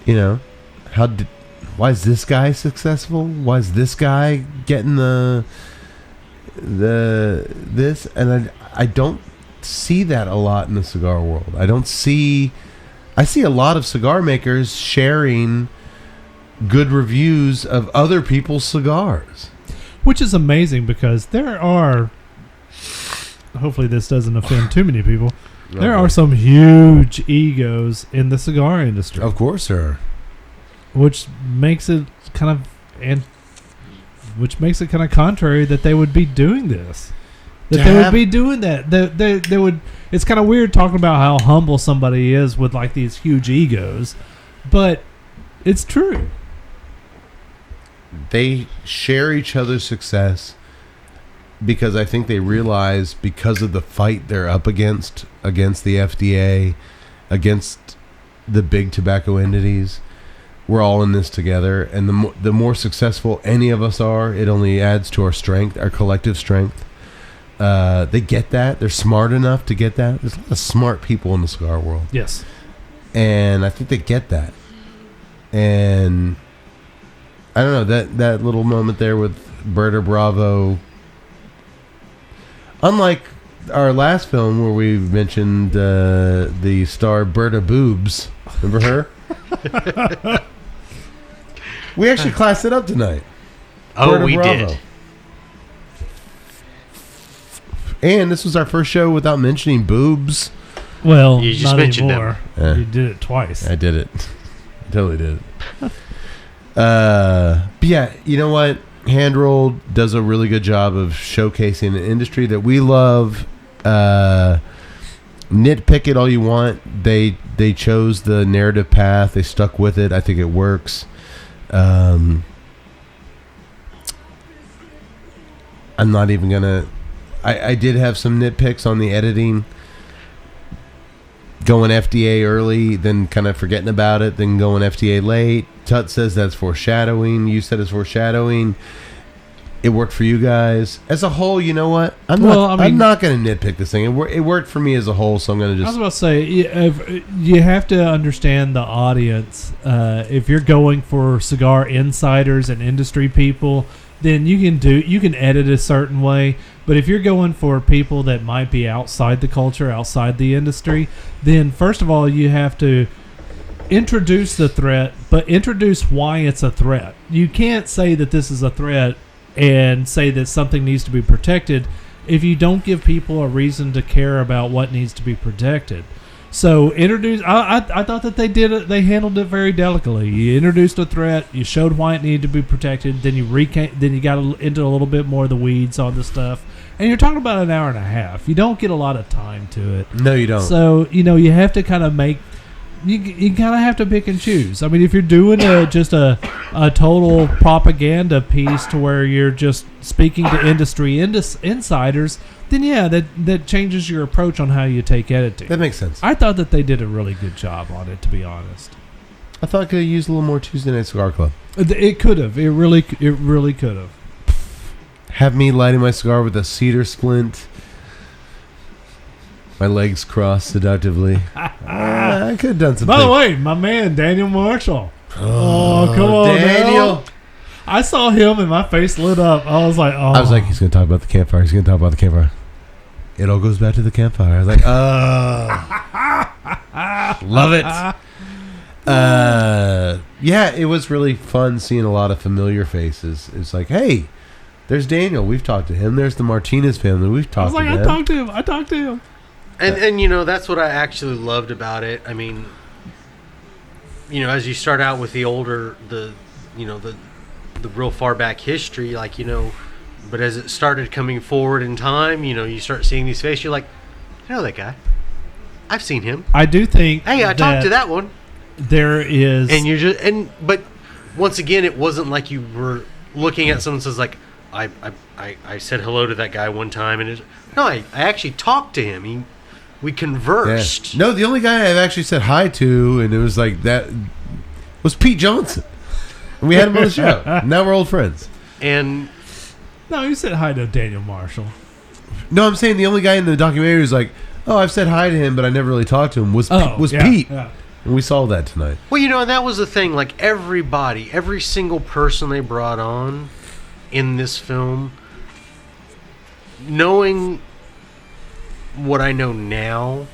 Why is this guy successful? Why is this guy getting this? And I don't see that a lot in the cigar world. I see a lot of cigar makers sharing good reviews of other people's cigars. Which is amazing because there are, hopefully this doesn't offend too many people, there are some huge egos in the cigar industry. Of course there are. Which makes it kind of contrary that they would be doing this. That they would be doing that. They would. It's kind of weird talking about how humble somebody is with like these huge egos, but it's true. They share each other's success because I think they realize, because of the fight they're up against the FDA, against the big tobacco entities, we're all in this together. And the more successful any of us are, it only adds to our strength, our collective strength. They get that. They're smart enough to get that. There's a lot of smart people in the cigar world. Yes. And I think they get that. And I don't know, that little moment there with Berta Bravo, unlike our last film where we mentioned the star Berta Boobs. Remember her? We actually classed it up tonight. Oh, Berta we Bravo. did. And this was our first show without mentioning boobs. Well, you just not mentioned anymore. them. You did it twice. I did it. I totally did it. But yeah, you know what? Handroll does a really good job of showcasing an industry that we love. Nitpick it all you want. They chose the narrative path. They stuck with it. I think it works. I'm not even gonna. I did have some nitpicks on the editing. Going FDA early, then kind of forgetting about it, then going FDA late. Tut says that's foreshadowing. You said it's foreshadowing. It worked for you guys. As a whole, you know what? I'm not going to nitpick this thing. It worked for me as a whole, so I'm going to just... I was about to say, you have to understand the audience. If you're going for cigar insiders and industry people, then you can edit a certain way. But if you're going for people that might be outside the culture, outside the industry, then first of all, you have to introduce the threat, but introduce why it's a threat. You can't say that this is a threat and say that something needs to be protected if you don't give people a reason to care about what needs to be protected. So I thought that they did it. They handled it very delicately. You introduced a threat. You showed why it needed to be protected. Then you got into a little bit more of the weeds on the stuff. And you're talking about an hour and a half. You don't get a lot of time to it. No, you don't. So you have to kind of make. You kind of have to pick and choose. I mean, if you're doing just a total propaganda piece to where you're just speaking to industry insiders, then yeah, that changes your approach on how you take editing. That makes sense. I thought that they did a really good job on it, to be honest. I thought I could have used a little more Tuesday Night Cigar Club. It could have. It really could have. Have me lighting my cigar with a cedar splint. My legs crossed seductively. I could have done something. By the way, my man, Daniel Marshall. Oh, come on, Daniel. I saw him and my face lit up. I was like, oh. I was like, he's going to talk about the campfire. He's going to talk about the campfire. It all goes back to the campfire. I was like, oh. Love it. Yeah, it was really fun seeing a lot of familiar faces. It's like, hey, there's Daniel. We've talked to him. There's the Martinez family. We've talked to them. I talked to him. And that's what I actually loved about it. I mean, as you start out with the older, the real far back history, but as it started coming forward in time, you start seeing these faces. You're like, I know that guy. I've seen him. I do think. Hey, I talked to that one. There is, and but once again, it wasn't like you were looking at someone and says like, I said hello to that guy one time, and I actually talked to him. We conversed. Yeah. No, the only guy I've actually said hi to, and it was like that, was Pete Johnson. And we had him on the show. Now we're old friends. And no, you said hi to Daniel Marshall. No, I'm saying the only guy in the documentary was like, oh, I've said hi to him, but I never really talked to him, was Pete. Yeah. And we saw that tonight. Well, and that was the thing. Like, every single person they brought on in this film, knowing what I know now,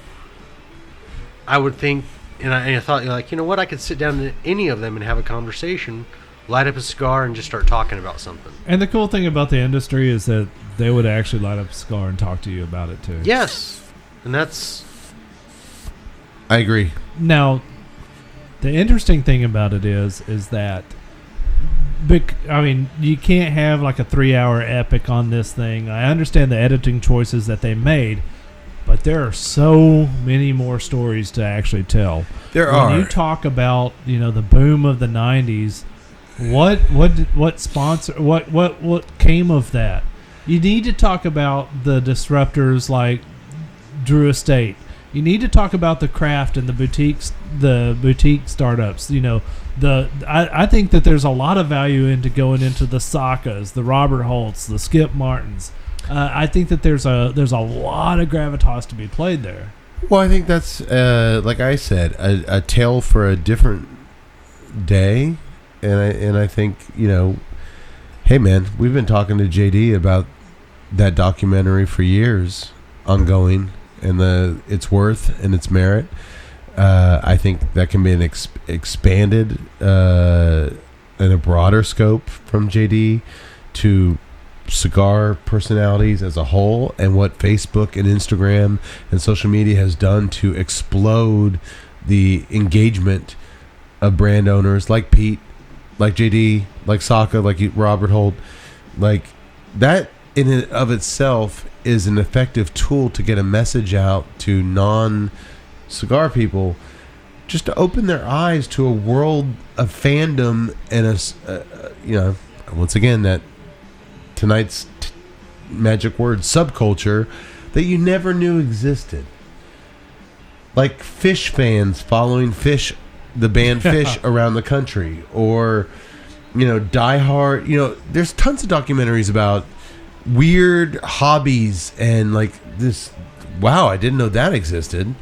I would think, and I thought, like, what, I could sit down to any of them and have a conversation, light up a cigar, and just start talking about something. And the cool thing about the industry is that they would actually light up a cigar and talk to you about it too. Yes, and that's. I agree. Now, the interesting thing about it is that, you can't have like a 3-hour epic on this thing. I understand the editing choices that they made, but there are so many more stories to actually tell. When you talk about, the boom of the 90s, what sponsor, what came of that? You need to talk about the disruptors like Drew Estate. You need to talk about the craft and the boutique startups. I think that there's a lot of value into going into the Sakas, the Robert Holtz, the Skip Martins. I think that there's a lot of gravitas to be played there. Well, I think that's like I said, a tale for a different day, and I think hey man, we've been talking to JD about that documentary for years, ongoing, and its worth and its merit. I think that can be an expanded and a broader scope from JD to cigar personalities as a whole, and what Facebook and Instagram and social media has done to explode the engagement of brand owners like Pete, like JD, like Saka, like Robert Holt. Like, that in and of itself is an effective tool to get a message out to non-cigar people, just to open their eyes to a world of fandom and once again, that tonight's magic word, subculture, that you never knew existed. Like Fish fans following Fish, the band Fish, around the country, or diehard. There's tons of documentaries about weird hobbies and like this. Wow, I didn't know that existed.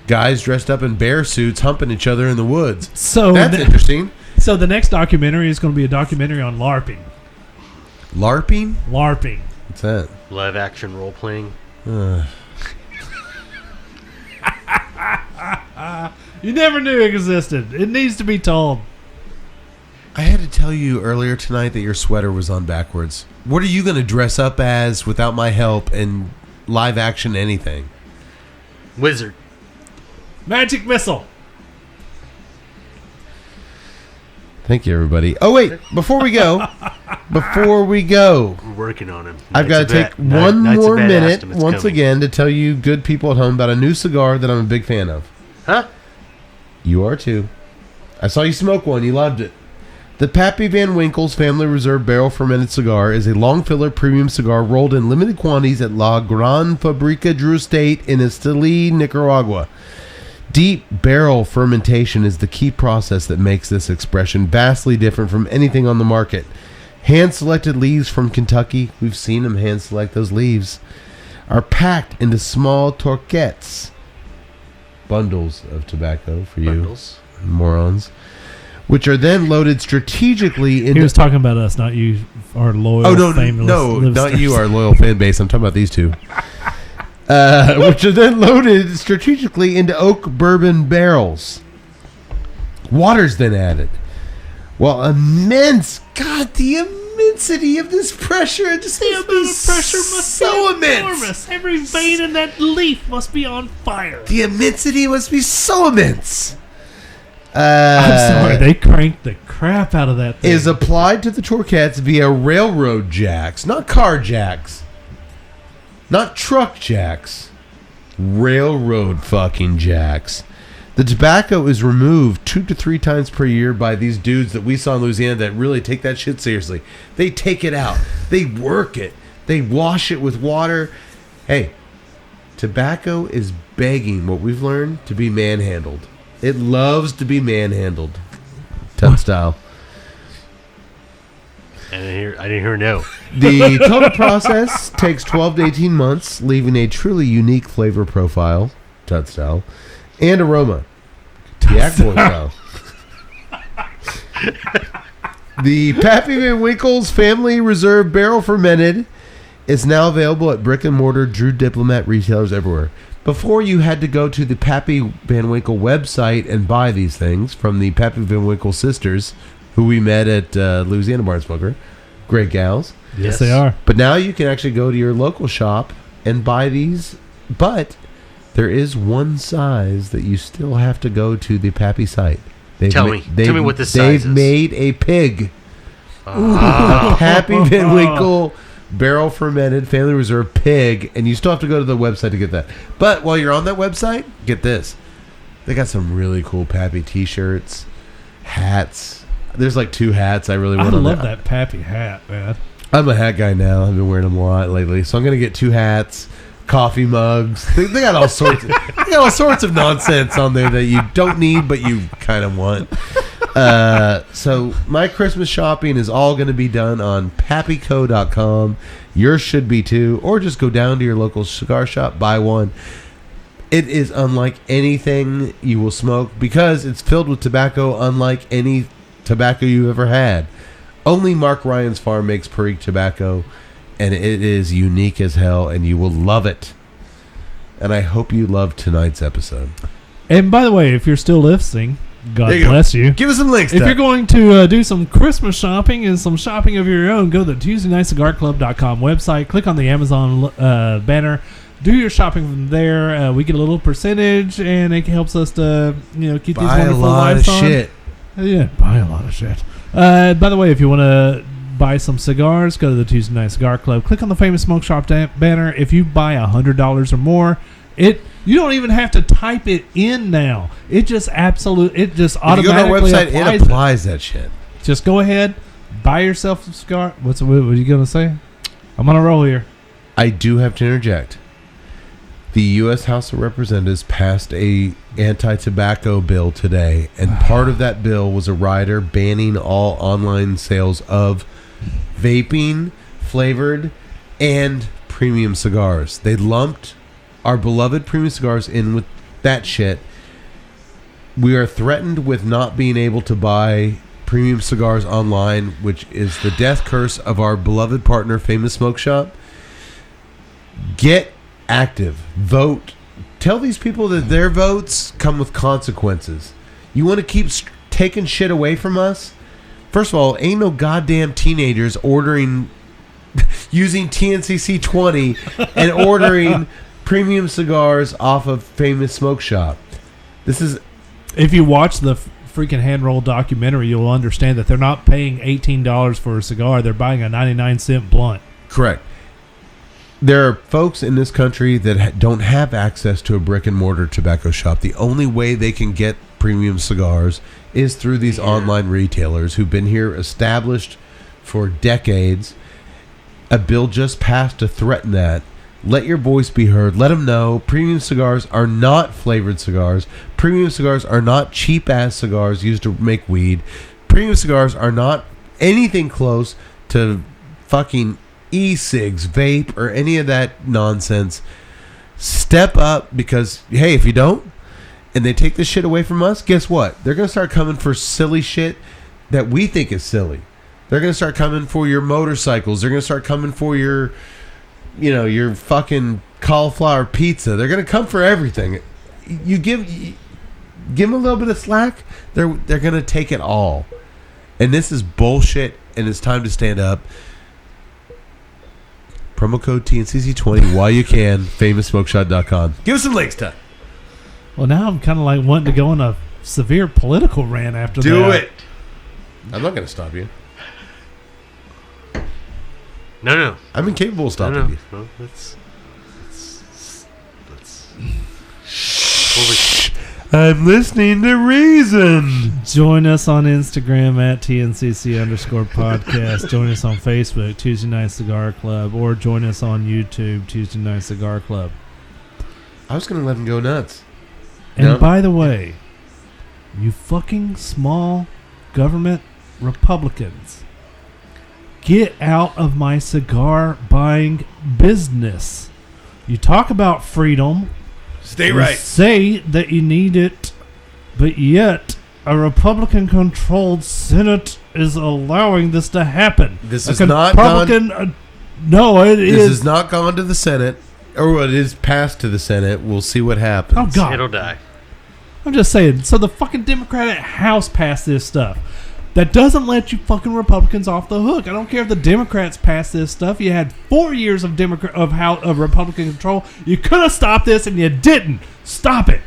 Guys dressed up in bear suits humping each other in the woods. So that's interesting. So the next documentary is going to be a documentary on LARPing. LARPing? LARPing. What's that? Live action role playing. You never knew it existed. It needs to be told. I had to tell you earlier tonight that your sweater was on backwards. What are you going to dress up as without my help and live action anything? Wizard. Magic missile. Thank you, everybody. Oh, wait. Before we go, We're working on him. I've got to take one more minute once again to tell you good people at home about a new cigar that I'm a big fan of. Huh? You are too. I saw you smoke one. You loved it. The Pappy Van Winkle's Family Reserve Barrel Fermented Cigar is a long filler premium cigar rolled in limited quantities at La Gran Fabrica Drew Estate in Esteli, Nicaragua. Deep barrel fermentation is the key process that makes this expression vastly different from anything on the market. Hand-selected leaves from Kentucky, we've seen them hand-select those leaves, are packed into small torquettes, bundles of tobacco for you morons, which are then loaded strategically into... He was talking about us, not you, our loyal, famous not you, our loyal fan base. I'm talking about these two. Which are then loaded strategically into oak bourbon barrels. Water's then added. Well, the immensity of this pressure. Pressure must so be immense. enormous. Every vein in that leaf must be on fire. The immensity must be so immense. I'm sorry, they cranked the crap out of that thing. Is applied to the torquettes via railroad jacks, not car jacks. Not truck jacks. Railroad fucking jacks. The tobacco is removed 2 to 3 times per year by these dudes that we saw in Louisiana that really take that shit seriously. They take it out. They work it. They wash it with water. Hey, tobacco is begging, what we've learned, to be manhandled. It loves to be manhandled. Tut style. I didn't hear no. The total process takes 12 to 18 months, leaving a truly unique flavor profile, Tut style, and aroma, Yak Boy style. The Pappy Van Winkle's Family Reserve Barrel Fermented is now available at brick and mortar Drew Diplomat retailers everywhere. Before, you had to go to the Pappy Van Winkle website and buy these things from the Pappy Van Winkle sisters, who we met at Louisiana Barn Smoker. Great gals. Yes, they are. But now you can actually go to your local shop and buy these. But there is one size that you still have to go to the Pappy site. Tell me what this size is. They've made a pig. A Pappy Van Winkle barrel fermented Family Reserve pig, and you still have to go to the website to get that. But while you're on that website, get this. They got some really cool Pappy t-shirts, hats. There's like 2 hats I really want. I love that Pappy hat, man. I'm a hat guy now. I've been wearing them a lot lately. So I'm going to get 2 hats, coffee mugs. They got all sorts of nonsense on there that you don't need, but you kind of want. So my Christmas shopping is all going to be done on pappyco.com. Yours should be too. Or just go down to your local cigar shop, buy one. It is unlike anything you will smoke because it's filled with tobacco unlike any tobacco you ever had. Only Mark Ryan's farm makes Perique tobacco, and it is unique as hell, and you will love it. And I hope you loved tonight's episode. And by the way, if you're still listening, God bless you. Give us some links. If you're going to do some Christmas shopping and some shopping of your own, go to the TuesdayNightCigarClub.com website, click on the Amazon banner, do your shopping from there. We get a little percentage, and it helps us to keep these wonderful lives on. Shit. Yeah, buy a lot of shit. By the way, if you want to buy some cigars, go to the Tuesday Night Cigar Club. Click on the Famous Smoke Shop banner. If you buy $100 or more, you don't even have to type it in now. It just automatically it applies that shit. Just go ahead, buy yourself a cigar. What are you gonna say? I'm on a roll here. I do have to interject. The U.S. House of Representatives passed a anti-tobacco bill today, and part of that bill was a rider banning all online sales of vaping, flavored, and premium cigars. They lumped our beloved premium cigars in with that shit. We are threatened with not being able to buy premium cigars online, which is the death curse of our beloved partner, Famous Smoke Shop. Get active. Vote. Tell these people that their votes come with consequences. You want to keep taking shit away from us? First of all, ain't no goddamn teenagers using TNCC 20 and ordering premium cigars off of Famous Smoke Shop. This is If you watch the freaking hand-roll documentary, you'll understand that they're not paying $18 for a cigar. They're buying a 99-cent blunt. correct. There are folks in this country that don't have access to a brick-and-mortar tobacco shop. The only way they can get premium cigars is through these online retailers who've been here established for decades. A bill just passed to threaten that. Let your voice be heard. Let them know premium cigars are not flavored cigars. Premium cigars are not cheap-ass cigars used to make weed. Premium cigars are not anything close to fucking e-cigs, vape, or any of that nonsense. Step up, because, hey, if you don't, and they take this shit away from us, guess what? They're going to start coming for silly shit that we think is silly. They're going to start coming for your motorcycles. They're going to start coming for your, your fucking cauliflower pizza. They're going to come for everything. You give them a little bit of slack, they're going to take it all. And this is bullshit, and it's time to stand up. Promo code TNCC20 while you can. FamousSmokeShop.com. Give us some links, Ty. Well, now I'm kind of like wanting to go on a severe political rant after that. Do it. I'm not going to stop you. No. I'm incapable of stopping you. No, let's I'm listening to Reason. Join us on Instagram at TNCC_podcast. Join us on Facebook, Tuesday Night Cigar Club, or join us on YouTube, Tuesday Night Cigar Club. I was going to let him go nuts. And No. by the way, you fucking small government Republicans, get out of my cigar buying business. You talk about freedom. Stay You right. say that you need it, but yet a Republican-controlled Senate is allowing this to happen. This A is not Republican. No, it This is. has not gone to the Senate, or it is passed to the Senate. We'll see what happens. Oh God! It'll die. I'm just saying. So the fucking Democratic House passed this stuff. That doesn't let you fucking Republicans off the hook. I don't care if the Democrats passed this stuff. You had 4 years of Republican control. You could have stopped this, and you didn't. Stop it.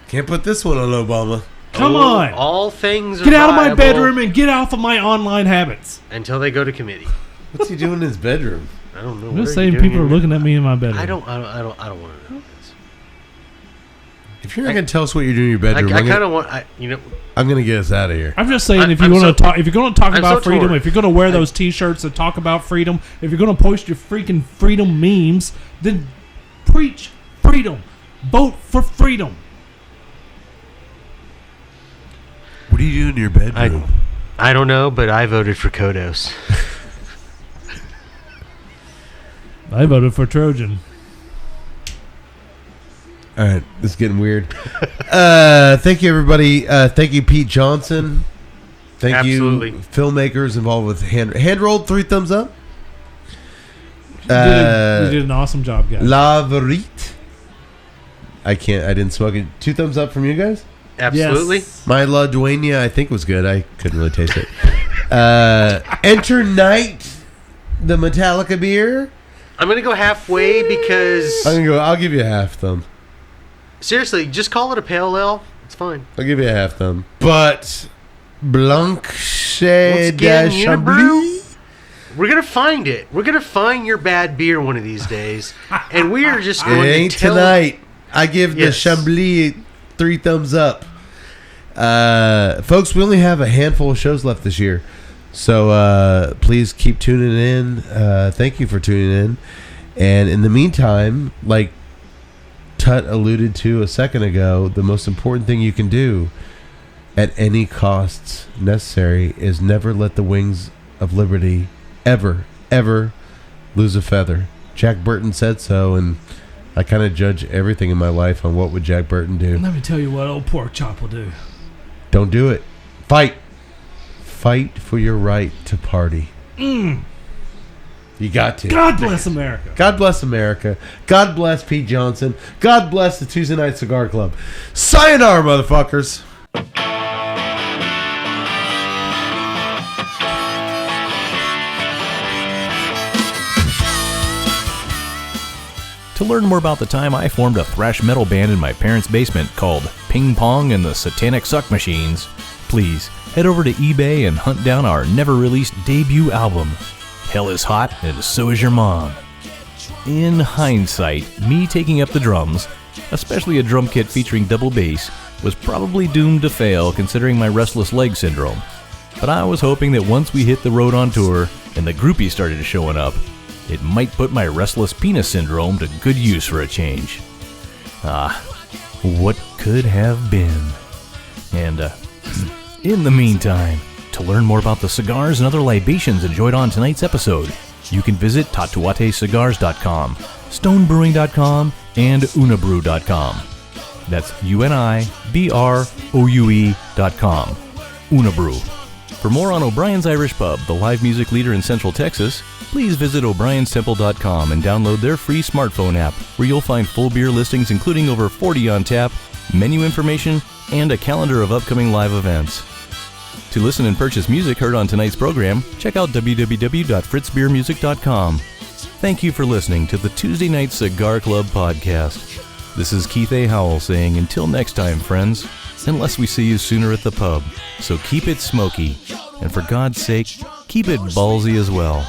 Can't put this one on Obama. Come on. All things are Get out of my viable bedroom and get off of my online habits. until they go to committee. What's he doing in his bedroom? I don't know. I'm just saying people are looking at me in my bedroom. I don't want to know. If you're not going to tell us what you're doing in your bedroom, I kind of want. I'm going to get us out of here. I'm just saying, if I'm you're going so- to talk, if you're going to talk I'm about so freedom, torn. if you're going to wear those T-shirts that talk about freedom, if you're going to post your freaking freedom memes, then preach freedom, vote for freedom. What are you doing in your bedroom? I don't know, but I voted for Kodos. I voted for Trojan. All right, this is getting weird. Thank you, everybody. Thank you, Pete Johnson. Thank Absolutely. you, filmmakers involved with hand rolled. 3 thumbs up. You did an awesome job, guys. La Vérité. I didn't smoke it. 2 thumbs up from you guys. Absolutely. Yes. My La Dueña, I think, was good. I couldn't really taste it. Enter Night, the Metallica beer. I'm gonna go halfway because I'll give you a half thumb. seriously, just call it a pale ale. It's fine. I'll give you a half thumb. But Blanche Once again, de Unibrew? Chablis. We're gonna find it. We're gonna find your bad beer one of these days, and we are just It going ain't to tell. tonight. I give the Yes. Chablis 3 thumbs up. Folks, we only have a handful of shows left this year. So please keep tuning in. Thank you for tuning in. And in the meantime, like Tut alluded to a second ago, the most important thing you can do at any costs necessary is never let the wings of liberty ever lose a feather. Jack Burton said so, and I kind of judge everything in my life on what would Jack Burton do. Let me tell you what old pork chop will do. Don't do it. Fight for your right to party. You got to. God bless America. God bless America. God bless Pete Johnson. God bless the Tuesday Night Cigar Club. Sayonara, motherfuckers. To learn more about the time I formed a thrash metal band in my parents' basement called Ping Pong and the Satanic Suck Machines, please head over to eBay and hunt down our never-released debut album, Hell is Hot and So Is Your Mom. In hindsight, me taking up the drums, especially a drum kit featuring double bass, was probably doomed to fail considering my restless leg syndrome. But I was hoping that once we hit the road on tour and the groupies started showing up, it might put my restless penis syndrome to good use for a change. What could have been. And, in the meantime, to learn more about the cigars and other libations enjoyed on tonight's episode, you can visit tatuatecigars.com, stonebrewing.com, and unabrew.com. That's UNIBROUE.com. Unabrew. For more on O'Brien's Irish Pub, the live music leader in Central Texas, please visit o'brienstemple.com and download their free smartphone app, where you'll find full beer listings including over 40 on tap, menu information, and a calendar of upcoming live events. To listen and purchase music heard on tonight's program, check out www.fritzbeermusic.com. Thank you for listening to the Tuesday Night Cigar Club podcast. This is Keith A. Howell saying until next time, friends, unless we see you sooner at the pub. So keep it smoky, and for God's sake, keep it ballsy as well.